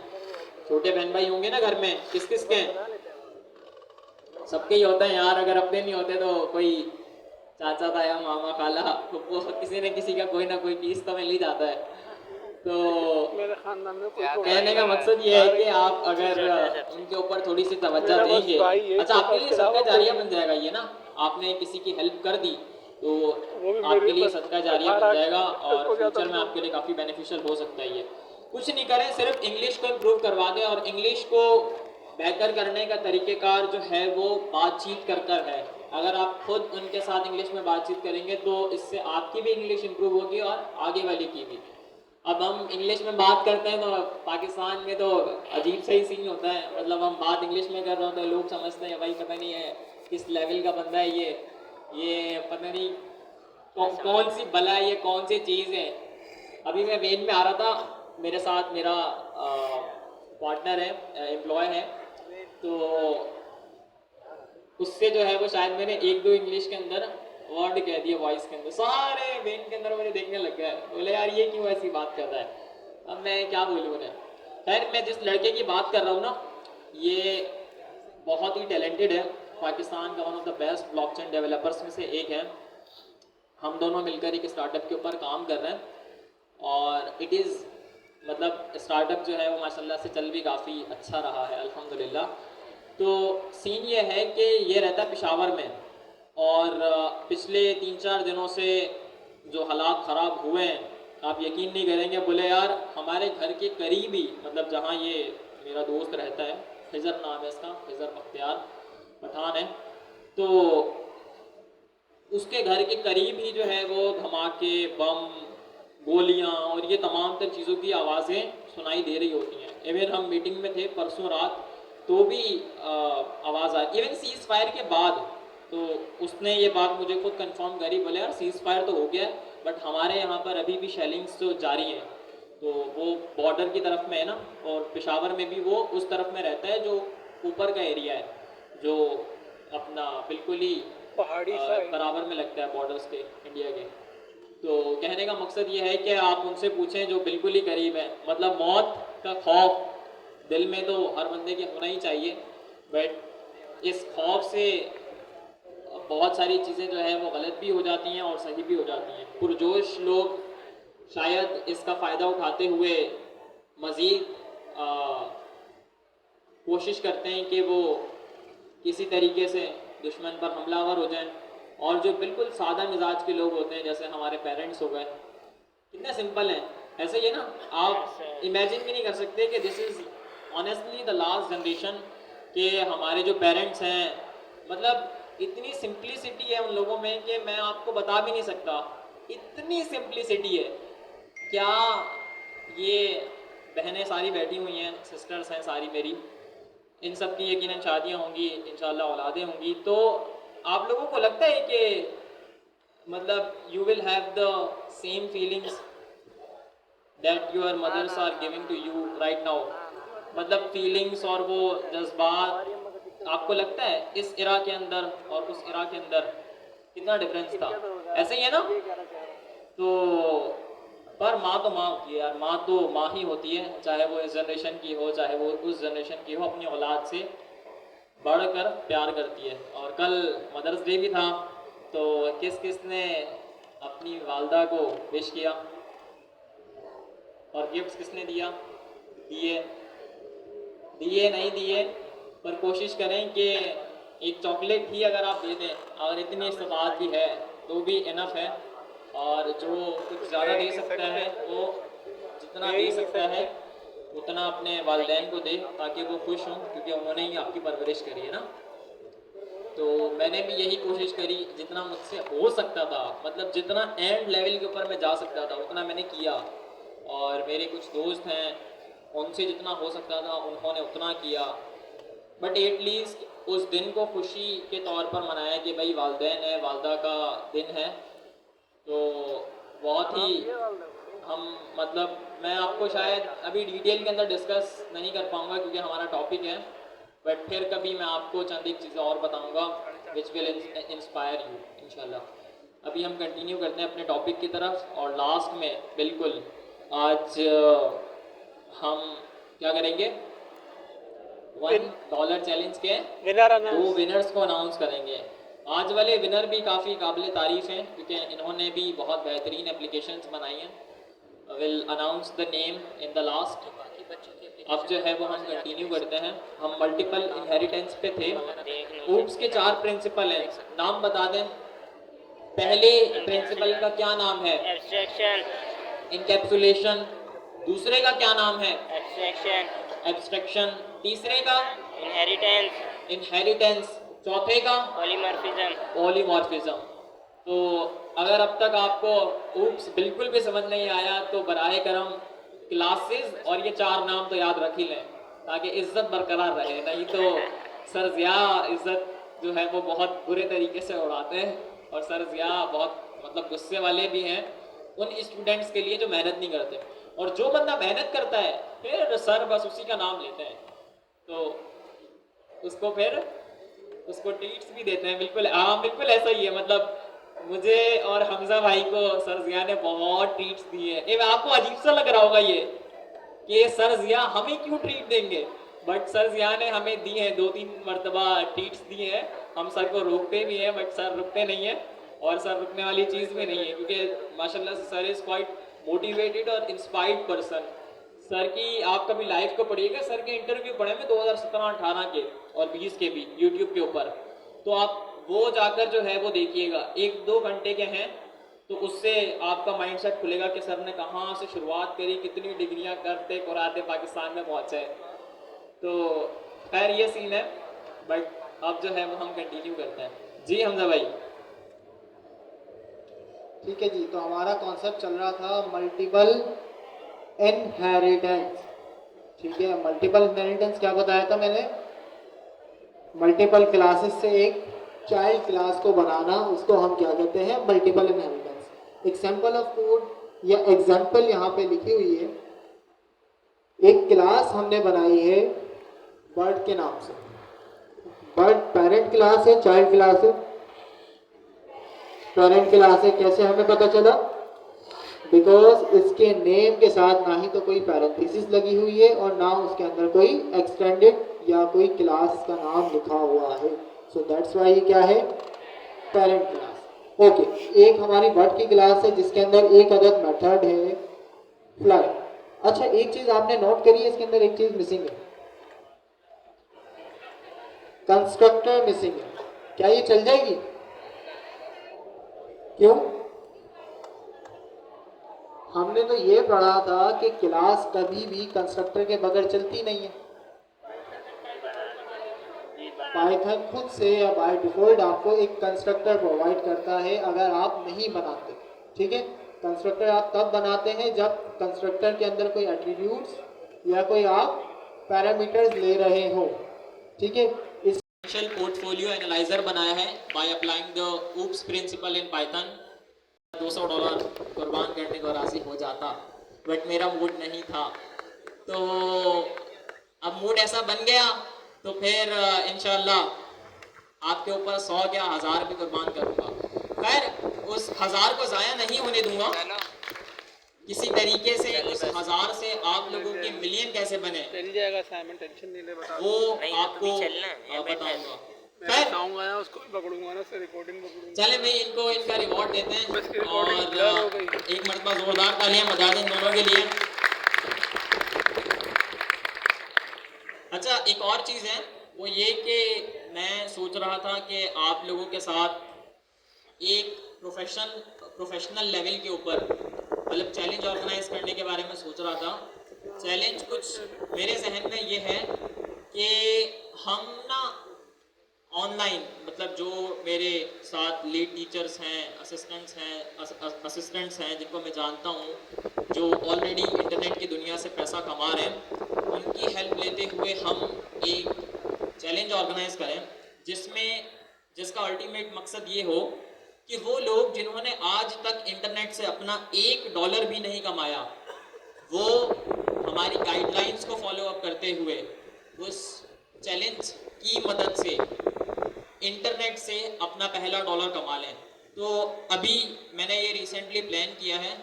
छोटे बहन भाई होंगे ना घर में, किस किस के? सबके ही होते हैं यार, अगर अपने नहीं होते तो कोई चाचा ताया मामा खाला फुप्पो किसी न किसी का कोई ना कोई पीस तो मिल ही जाता है। तो मेरे खानदान में कोई कहने का मकसद ये है कि आप अगर उनके ऊपर थोड़ी सी तवज्जो देंगे, अच्छा आपके लिए सदका जारिया बन जाएगा ये ना, आपने किसी की हेल्प कर दी तो आपके लिए सदका जारिया बन जाएगा और फ्यूचर में आपके लिए काफ़ी बेनिफिशियल हो सकता है। ये कुछ नहीं करें, सिर्फ इंग्लिश को इम्प्रूव करवा दें और इंग्लिश को बेहतर करने का तरीक़ेकार जो है वो बातचीत कर कर है। अगर आप खुद उनके साथ इंग्लिश में बातचीत करेंगे तो इससे आपकी भी इंग्लिश इम्प्रूव होगी और आगे वाले की भी। अब हम इंग्लिश में बात करते हैं तो पाकिस्तान में तो अजीब सा ही सीन होता है, मतलब हम बात इंग्लिश में कर रहे होते हैं, लोग समझते हैं भाई पता नहीं है किस लेवल का बंदा है ये पता नहीं कौन सी बला है, ये कौन सी चीज़ है। अभी मैं वेन में आ रहा था, मेरे साथ मेरा पार्टनर है, एम्प्लॉय है, तो उससे जो है वो शायद मैंने 1-2 इंग्लिश के अंदर वर्ड कह दिए वॉइस के अंदर, सारे वेन के अंदर मुझे देखने लग गया, बोले यार ये क्यों ऐसी बात कर रहा है। अब मैं क्या बोलूँ उन्हें। खैर मैं जिस लड़के की बात कर रहा हूँ ना, ये बहुत ही टैलेंटेड है, पाकिस्तान का one of the best blockchain developers में से एक है। हम दोनों मिलकर एक स्टार्टअप के ऊपर काम कर रहे हैं और इट इज़ मतलब स्टार्टअप जो है वो माशाल्लाह से चल भी काफ़ी अच्छा रहा है अल्हम्दुलिल्लाह। तो सीन ये है कि ये रहता है पेशावर में और पिछले 3-4 दिनों से जो हालात ख़राब हुए हैं आप यकीन नहीं करेंगे। बोले यार हमारे घर के करीब ही, मतलब जहाँ ये मेरा दोस्त रहता है, खिज़र नाम है इसका, खिज़र बख्तियार पठान है, तो उसके घर के करीब ही जो है वो धमाके, बम, गोलियां और ये तमाम तर चीज़ों की आवाज़ें सुनाई दे रही होती हैं। इवन हम मीटिंग में थे परसों रात तो भी आवाज़ आई, इवन सीज़ फायर के बाद। तो उसने ये बात मुझे खुद कंफर्म करी, बोले यार सीज़ फायर तो हो गया बट हमारे यहाँ पर अभी भी शेलिंग्स तो जारी हैं। तो वो बॉर्डर की तरफ में है ना, और पेशावर में भी वो उस तरफ में रहता है जो ऊपर का एरिया है, जो अपना बिल्कुल ही पहाड़ी बराबर में लगता है बॉर्डर्स के इंडिया के। तो कहने का मकसद ये है कि आप उनसे पूछें जो बिल्कुल ही करीब है, मतलब मौत का खौफ दिल में तो हर बंदे के होना ही चाहिए, बट इस खौफ से बहुत सारी चीज़ें जो है वो गलत भी हो जाती हैं और सही भी हो जाती हैं। पुरजोश लोग शायद इसका फ़ायदा उठाते हुए मज़ीद कोशिश करते हैं कि वो किसी तरीके से दुश्मन पर हमलावर हो जाएं, और जो बिल्कुल सादा मिजाज के लोग होते हैं जैसे हमारे पेरेंट्स हो गए, कितने सिंपल हैं। ऐसे ही है ना, आप इमेजिन भी नहीं कर सकते कि this is honestly the last generation के हमारे जो पेरेंट्स हैं, मतलब इतनी सिंप्लिसिटी है उन लोगों में कि मैं आपको बता भी नहीं सकता, इतनी सिंप्लिसिटी है। क्या ये बहनें सारी बैठी हुई हैं, सिस्टर्स हैं सारी मेरी, इन सब की यकीनन शादियाँ होंगी, इंशाल्लाह औलादें होंगी, तो आप लोगों को लगता है कि मतलब you will have the same feelings that your mothers are giving to you right now, मतलब फीलिंग्स और वो जज्बात आपको लगता है इस इरा के अंदर और उस इरा के अंदर कितना डिफरेंस था? ऐसे ही है ना? तो पर माँ तो माँ होती है यार, माँ तो माँ ही होती है, चाहे वो इस जनरेशन की हो चाहे वो उस जनरेशन की हो, अपनी औलाद से बढ़कर प्यार करती है। और कल मदर्स डे भी था, तो किस किस ने अपनी वालदा को विश किया और गिफ्ट्स किसने दिया? दिए नहीं दिए, पर कोशिश करें कि एक चॉकलेट ही अगर आप दे दें, अगर इतनी इस्तेमाल भी है तो भी इनफ है। और जो कुछ ज़्यादा दे सकता है वो जितना दे सकता है उतना अपने वालिदैन को दे, ताकि वो खुश हों, क्योंकि उन्होंने ही आपकी परवरिश करी है ना। तो मैंने भी यही कोशिश करी, जितना मुझसे हो सकता था, मतलब जितना एंड लेवल के ऊपर मैं जा सकता था उतना मैंने किया। और मेरे कुछ दोस्त हैं, उनसे जितना हो सकता था उन्होंने उतना किया, बट एटलीस्ट उस दिन को खुशी के तौर पर मनाया कि भाई वालिदैन है, वालदा का दिन है। तो बहुत ही हम मतलब मैं आपको शायद अभी डिटेल के अंदर डिस्कस नहीं कर पाऊँगा क्योंकि हमारा टॉपिक है, बट फिर कभी मैं आपको चंद एक चीज़ें और बताऊँगा विच विल इंस्पायर यू इंशाल्लाह। अभी हम कंटिन्यू करते हैं अपने टॉपिक की तरफ, और लास्ट में बिल्कुल आज हम क्या करेंगे, $1 चैलेंज के दो विनर्स को अनाउंस करेंगे। आज वाले विनर भी काफ़ी काबिल तारीफ़ हैं क्योंकि इन्होंने भी बहुत बेहतरीन एप्लीकेशंस बनाई हैं। Will announce the name in the last. अब जो है वो हम कंटिन्यू करते हैं। हम मल्टीपल इनहेरिटेंस पे थे। ऊप्स के 4 प्रिंसिपल हैं, नाम बता दें। पहले प्रिंसिपल का क्या नाम है? एब्स्ट्रैक्शन। इनकैप्सुलेशन। दूसरे का क्या नाम है? एब्स्ट्रैक्शन। एब्स्ट्रैक्शन। तीसरे का? इनहेरिटेंस। इनहेरिटेंस। चौथे का? पॉलीमॉर्फिज्म। पॉलीमॉर्फिज्म। तो अगर अब तक आपको ऊप्स बिल्कुल भी समझ नहीं आया तो बराए करम क्लासेस और ये 4 नाम तो याद रख ही लें ताकि इज्जत बरकरार रहे, नहीं तो सर ज़िया इज्जत जो है वो बहुत बुरे तरीके से उड़ाते हैं। और सर ज़िया बहुत मतलब गुस्से वाले भी हैं उन स्टूडेंट्स के लिए जो मेहनत नहीं करते, और जो बंदा मेहनत करता है फिर सर बस उसी का नाम लेते हैं, तो उसको फिर उसको ट्रीट्स भी देते हैं। बिल्कुल हाँ, बिल्कुल ऐसा ही है। मतलब मुझे और हमजा भाई को सर ज़िया ने बहुत ट्रीट्स दिए हैं। आपको अजीब सा लग रहा होगा ये कि सर ज़िया हमें क्यों ट्रीट देंगे, बट सर ज़िया ने हमें दी है 2-3 मरतबा ट्रीट्स दिए हैं। हम सर को रोकते भी हैं बट सर रुकते नहीं हैं, और सर रुकने वाली चीज़ भी नहीं है क्योंकि माशाल्लाह से सर इज़ क्वाइट मोटिवेटेड और इंस्पायर्ड पर्सन। सर की आप कभी लाइव को पढ़िएगा, सर के इंटरव्यू पढ़े में 2017-18 के और 20 के भी यूट्यूब के ऊपर, तो आप वो जाकर जो है वो देखिएगा। 1-2 घंटे के हैं तो उससे आपका माइंडसेट खुलेगा कि सर ने कहाँ से शुरुआत करी, कितनी डिग्रियां करते कराते पाकिस्तान में पहुँचे। तो खैर ये सीन है, बट अब जो है वो हम कंटिन्यू करते हैं। जी हमजा भाई। ठीक है जी, तो हमारा कॉन्सेप्ट चल रहा था मल्टीपल इनहेरिटेंस। ठीक है, मल्टीपल इनहेरिटेंस क्या बताया था मैंने? मल्टीपल क्लासेस से एक चाइल्ड क्लास को बनाना, उसको हम क्या कहते हैं? Multiple inheritance. Example of code या एग्जाम्पल यहाँ पे लिखी हुई है। एक क्लास हमने बनाई है बर्ड के नाम से। बर्ड पेरेंट क्लास है, चाइल्ड क्लास है? पेरेंट क्लास है। कैसे हमें पता चला? बिकॉज इसके नेम के साथ ना ही तो कोई पैरेंथेसिस लगी हुई है और ना उसके अंदर कोई एक्सटेंडेड या कोई क्लास का नाम लिखा हुआ है। सो दैट्स वाई ये क्या है? Parent class. ओके, एक हमारी बर्ड की क्लास है जिसके अंदर एक अदद मेथड है फ्लाई। अच्छा, एक चीज आपने नोट करी है, इसके अंदर एक चीज मिसिंग है, कंस्ट्रक्टर मिसिंग है। क्या ये चल जाएगी? क्यों? हमने तो ये पढ़ा था कि क्लास कभी भी कंस्ट्रक्टर के बगैर चलती नहीं है। पाइथन खुद से या बाय डिफॉल्ट आपको एक कंस्ट्रक्टर प्रोवाइड करता है अगर आप नहीं बनाते, ठीक है। कंस्ट्रक्टर आप तब बनाते हैं जब कंस्ट्रक्टर के अंदर कोई एट्रीब्यूट्स या कोई आप पैरामीटर्स ले रहे हो, ठीक है। इस पोर्टफोलियो एनालाइजर बनाया है by applying the OOPs principle in Python. $200 कुर्बान करने को राजी हो जाता, बट मेरा मूड नहीं था, तो अब मूड ऐसा बन गया तो फिर इंशाल्लाह आपके ऊपर 100 या 1000 भी कुर्बान करूँगा। खैर उस 1000 को ज़ाया नहीं होने दूंगा, किसी तरीके से उस 1000 से आप लोगों के मिलियन कैसे बने चल जाएगा साइमन, टेंशन नहीं ले, बता वो नहीं, आपको अभी चलना है, बताऊंगा। मैं बताऊंगा या उसको भी पकड़ूंगा ना, उससे रिकॉर्डिंग पकड़ूंगा। चले भाई इनको इनका रिवॉर्ड देते हैं बस की recording और blur हो गई। एक मरतबा जोरदार तालियां बजा दें दोनों के लिए। अच्छा एक और चीज़ है वो ये कि मैं सोच रहा था कि आप लोगों के साथ एक प्रोफेशनल लेवल के ऊपर मतलब चैलेंज ऑर्गेनाइज करने के बारे में सोच रहा था। चैलेंज कुछ मेरे जहन में ये है कि हम ना ऑनलाइन मतलब जो मेरे साथ लीड टीचर्स हैं, असिस्टेंट्स हैं जिनको मैं जानता हूँ जो ऑलरेडी इंटरनेट की दुनिया से पैसा कमा रहे हैं, उनकी हेल्प लेते हुए हम एक चैलेंज ऑर्गेनाइज करें जिसका अल्टीमेट मकसद ये हो कि वो लोग जिन्होंने आज तक इंटरनेट से अपना $1 भी नहीं कमाया, वो हमारी गाइडलाइंस को फॉलो अप करते हुए उस चैलेंज की मदद से इंटरनेट से अपना पहला $1 कमा लें। तो अभी मैंने ये रिसेंटली प्लान किया है,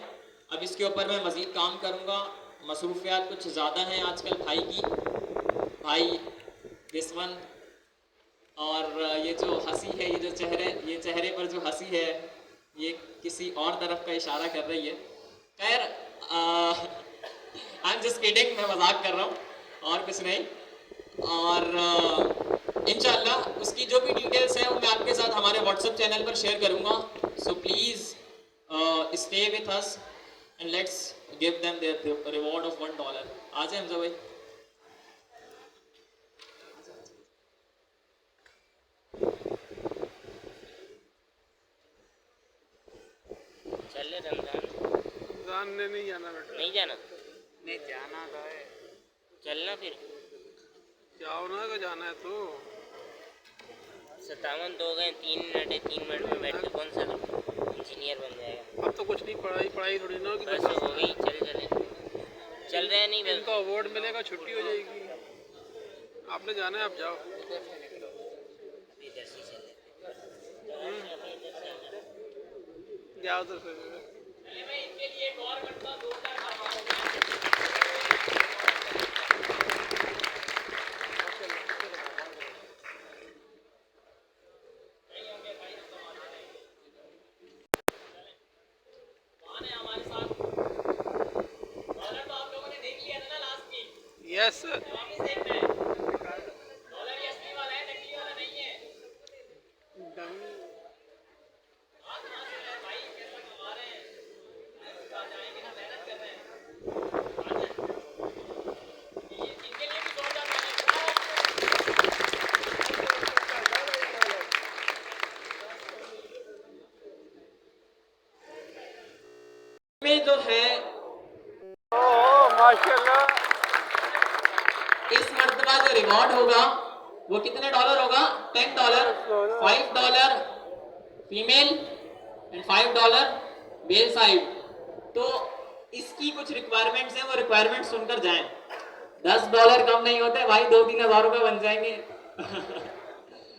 अब इसके ऊपर मैं मज़ीद काम करूँगा। मसरूफियात कुछ ज़्यादा हैं आजकल भाई दिस वन, और ये जो हंसी है, ये चेहरे पर जो हंसी है ये किसी और तरफ का इशारा कर रही है। खैर आई एम जस्ट किडिंग, मैं मजाक कर रहा हूँ और कुछ नहीं। और इंशाल्लाह उसकी जो भी डिटेल्स हैं वो मैं आपके साथ हमारे व्हाट्सएप चैनल पर शेयर करूँगा। So please stay with us and let's give them their reward of $1। आ जाए हमजा भाई। चल रमजान, रमजान ने नहीं जाना बेटा, नहीं जाना, नहीं जाना तो है, चलना फिर। जाओ ना, अगर जाना है तो 57 तो हो गए, 3 मिनट है, 3 मिनट में बैठ के कौन सा इंजीनियर बन जाएगा। अब तो कुछ नहीं, पढ़ाई थोड़ी ना होगी, बस हो गई, चल रहे हैं नहीं बस। इनको अवार्ड मिलेगा, छुट्टी हो जाएगी। आपने जाना है, आप जाओ। इधर से चले, जाओ उधर से। यस में जो है माशाल्लाह, इस मर्तबा जो रिवॉर्ड होगा वो कितने डॉलर होगा? $10, $5 फीमेल एंड $5 मेल साइड। तो इसकी कुछ रिक्वायरमेंट्स हैं, वो रिक्वायरमेंट सुनकर जाएं। $10 कम नहीं होते भाई, 2-3 हज़ार रुपए बन जाएंगे।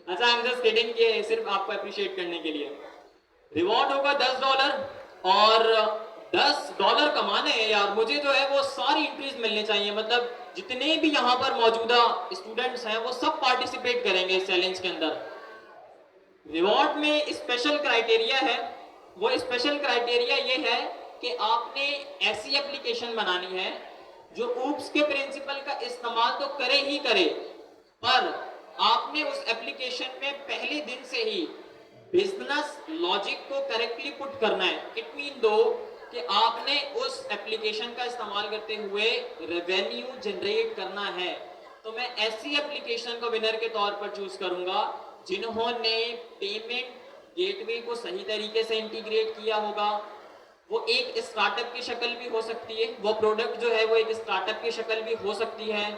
अच्छा आई एम जस्ट किडिंग, ये सिर्फ आपको अप्रिशिएट करने के लिए। रिवॉर्ड होगा $10 और $10 कमाने हैं यार, मुझे जो है वो सारी एंट्रीज मिलनी चाहिए। मतलब जितने भी यहाँ पर मौजूदा स्टूडेंट्स हैं वो सब पार्टिसिपेट करेंगे इस चैलेंज के अंदर। रिवॉर्ड में स्पेशल क्राइटेरिया है, वो स्पेशल क्राइटेरिया ये है कि आपने ऐसी एप्लीकेशन बनानी है जो ऊप्स के प्रिंसिपल का इस्तेमाल तो करे ही करे, पर आपने उस एप्लीकेशन में पहले दिन से ही बिजनेस लॉजिक को करेक्टली पुट करना है। इट मीन दो कि आपने उस एप्लीकेशन का इस्तेमाल करते हुए रेवेन्यू जनरेट करना है। तो मैं ऐसी एप्लीकेशन को विनर के तौर पर चूज करूंगा जिन्होंने पेमेंट गेटवे को सही तरीके से इंटीग्रेट किया होगा। वो एक स्टार्टअप की शक्ल भी हो सकती है, वो प्रोडक्ट जो है वो एक स्टार्टअप की शक्ल भी हो सकती है,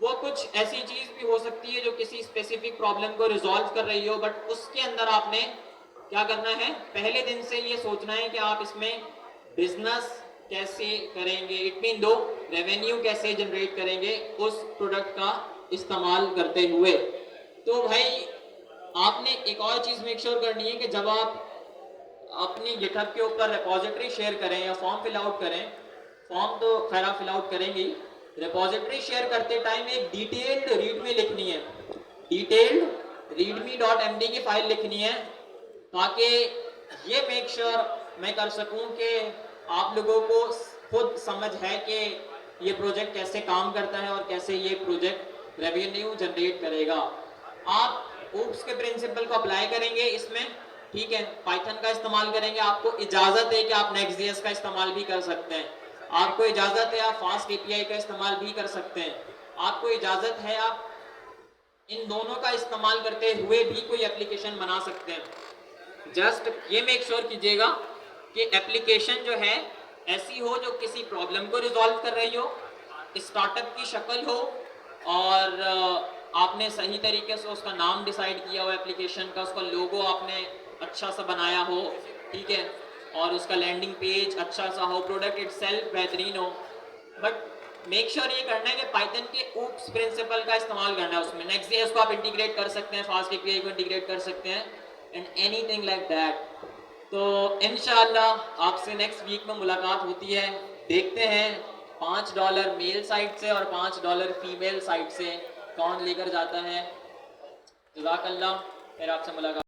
वो कुछ ऐसी चीज भी हो सकती है जो किसी स्पेसिफिक प्रॉब्लम को रिजॉल्व कर रही हो, बट उसके अंदर आपने क्या करना है, पहले दिन से ये सोचना है कि आप इसमें बिजनेस कैसे करेंगे, इट मीन दो रेवेन्यू कैसे जनरेट करेंगे उस प्रोडक्ट का इस्तेमाल करते हुए। तो भाई आपने एक और चीज मेक श्योर करनी है कि जब आप अपनी गिटहब के ऊपर रिपोजिटरी शेयर करें या फॉर्म फिल आउट करें, फॉर्म तो खैर आप फिल आउट करेंगे, रिपोजिटरी शेयर करते टाइम एक डिटेल्ड रीडमी लिखनी है, डिटेल्ड readme.md की फाइल लिखनी है, ताकि ये मेक श्योर मैं कर सकूं कि आप लोगों को खुद समझ है कि ये प्रोजेक्ट कैसे काम करता है और कैसे ये प्रोजेक्ट रेवेन्यू जनरेट करेगा। आप ओप्स के प्रिंसिपल को अप्लाई करेंगे इसमें, ठीक है, पाइथन का इस्तेमाल करेंगे, आपको इजाजत है कि आप नेक्स्ट.js का इस्तेमाल भी कर सकते हैं, आपको इजाजत है आप फास्ट एपीआई का इस्तेमाल भी कर सकते हैं, आपको इजाजत है आप इन दोनों का इस्तेमाल करते हुए भी कोई एप्लीकेशन बना सकते हैं। जस्ट ये मेक श्योर कीजिएगा कि एप्लीकेशन जो है ऐसी हो जो किसी प्रॉब्लम को रिजॉल्व कर रही हो, स्टार्टअप की शक्ल हो, और आपने सही तरीके से उसका नाम डिसाइड किया हो एप्लीकेशन का, उसका लोगो आपने अच्छा सा बनाया हो, ठीक है, और उसका लैंडिंग पेज अच्छा सा हो, प्रोडक्ट इटसेल्फ बेहतरीन हो, बट मेक श्योर ये करना है कि पाइथन के ओप्स प्रिंसिपल का इस्तेमाल करना है उसमें। नेक्स्ट.js को आप इंटीग्रेट कर सकते हैं, फास्ट एपीआई को इंटीग्रेट कर सकते हैं, एंड एनीथिंग लाइक दैट। तो इंशाल्लाह आपसे नेक्स्ट वीक में मुलाकात होती है, देखते हैं $5 मेल साइट से और $5 फीमेल साइट से कौन लेकर जाता है। जज़ाकल्लाह, फिर आपसे मुलाकात।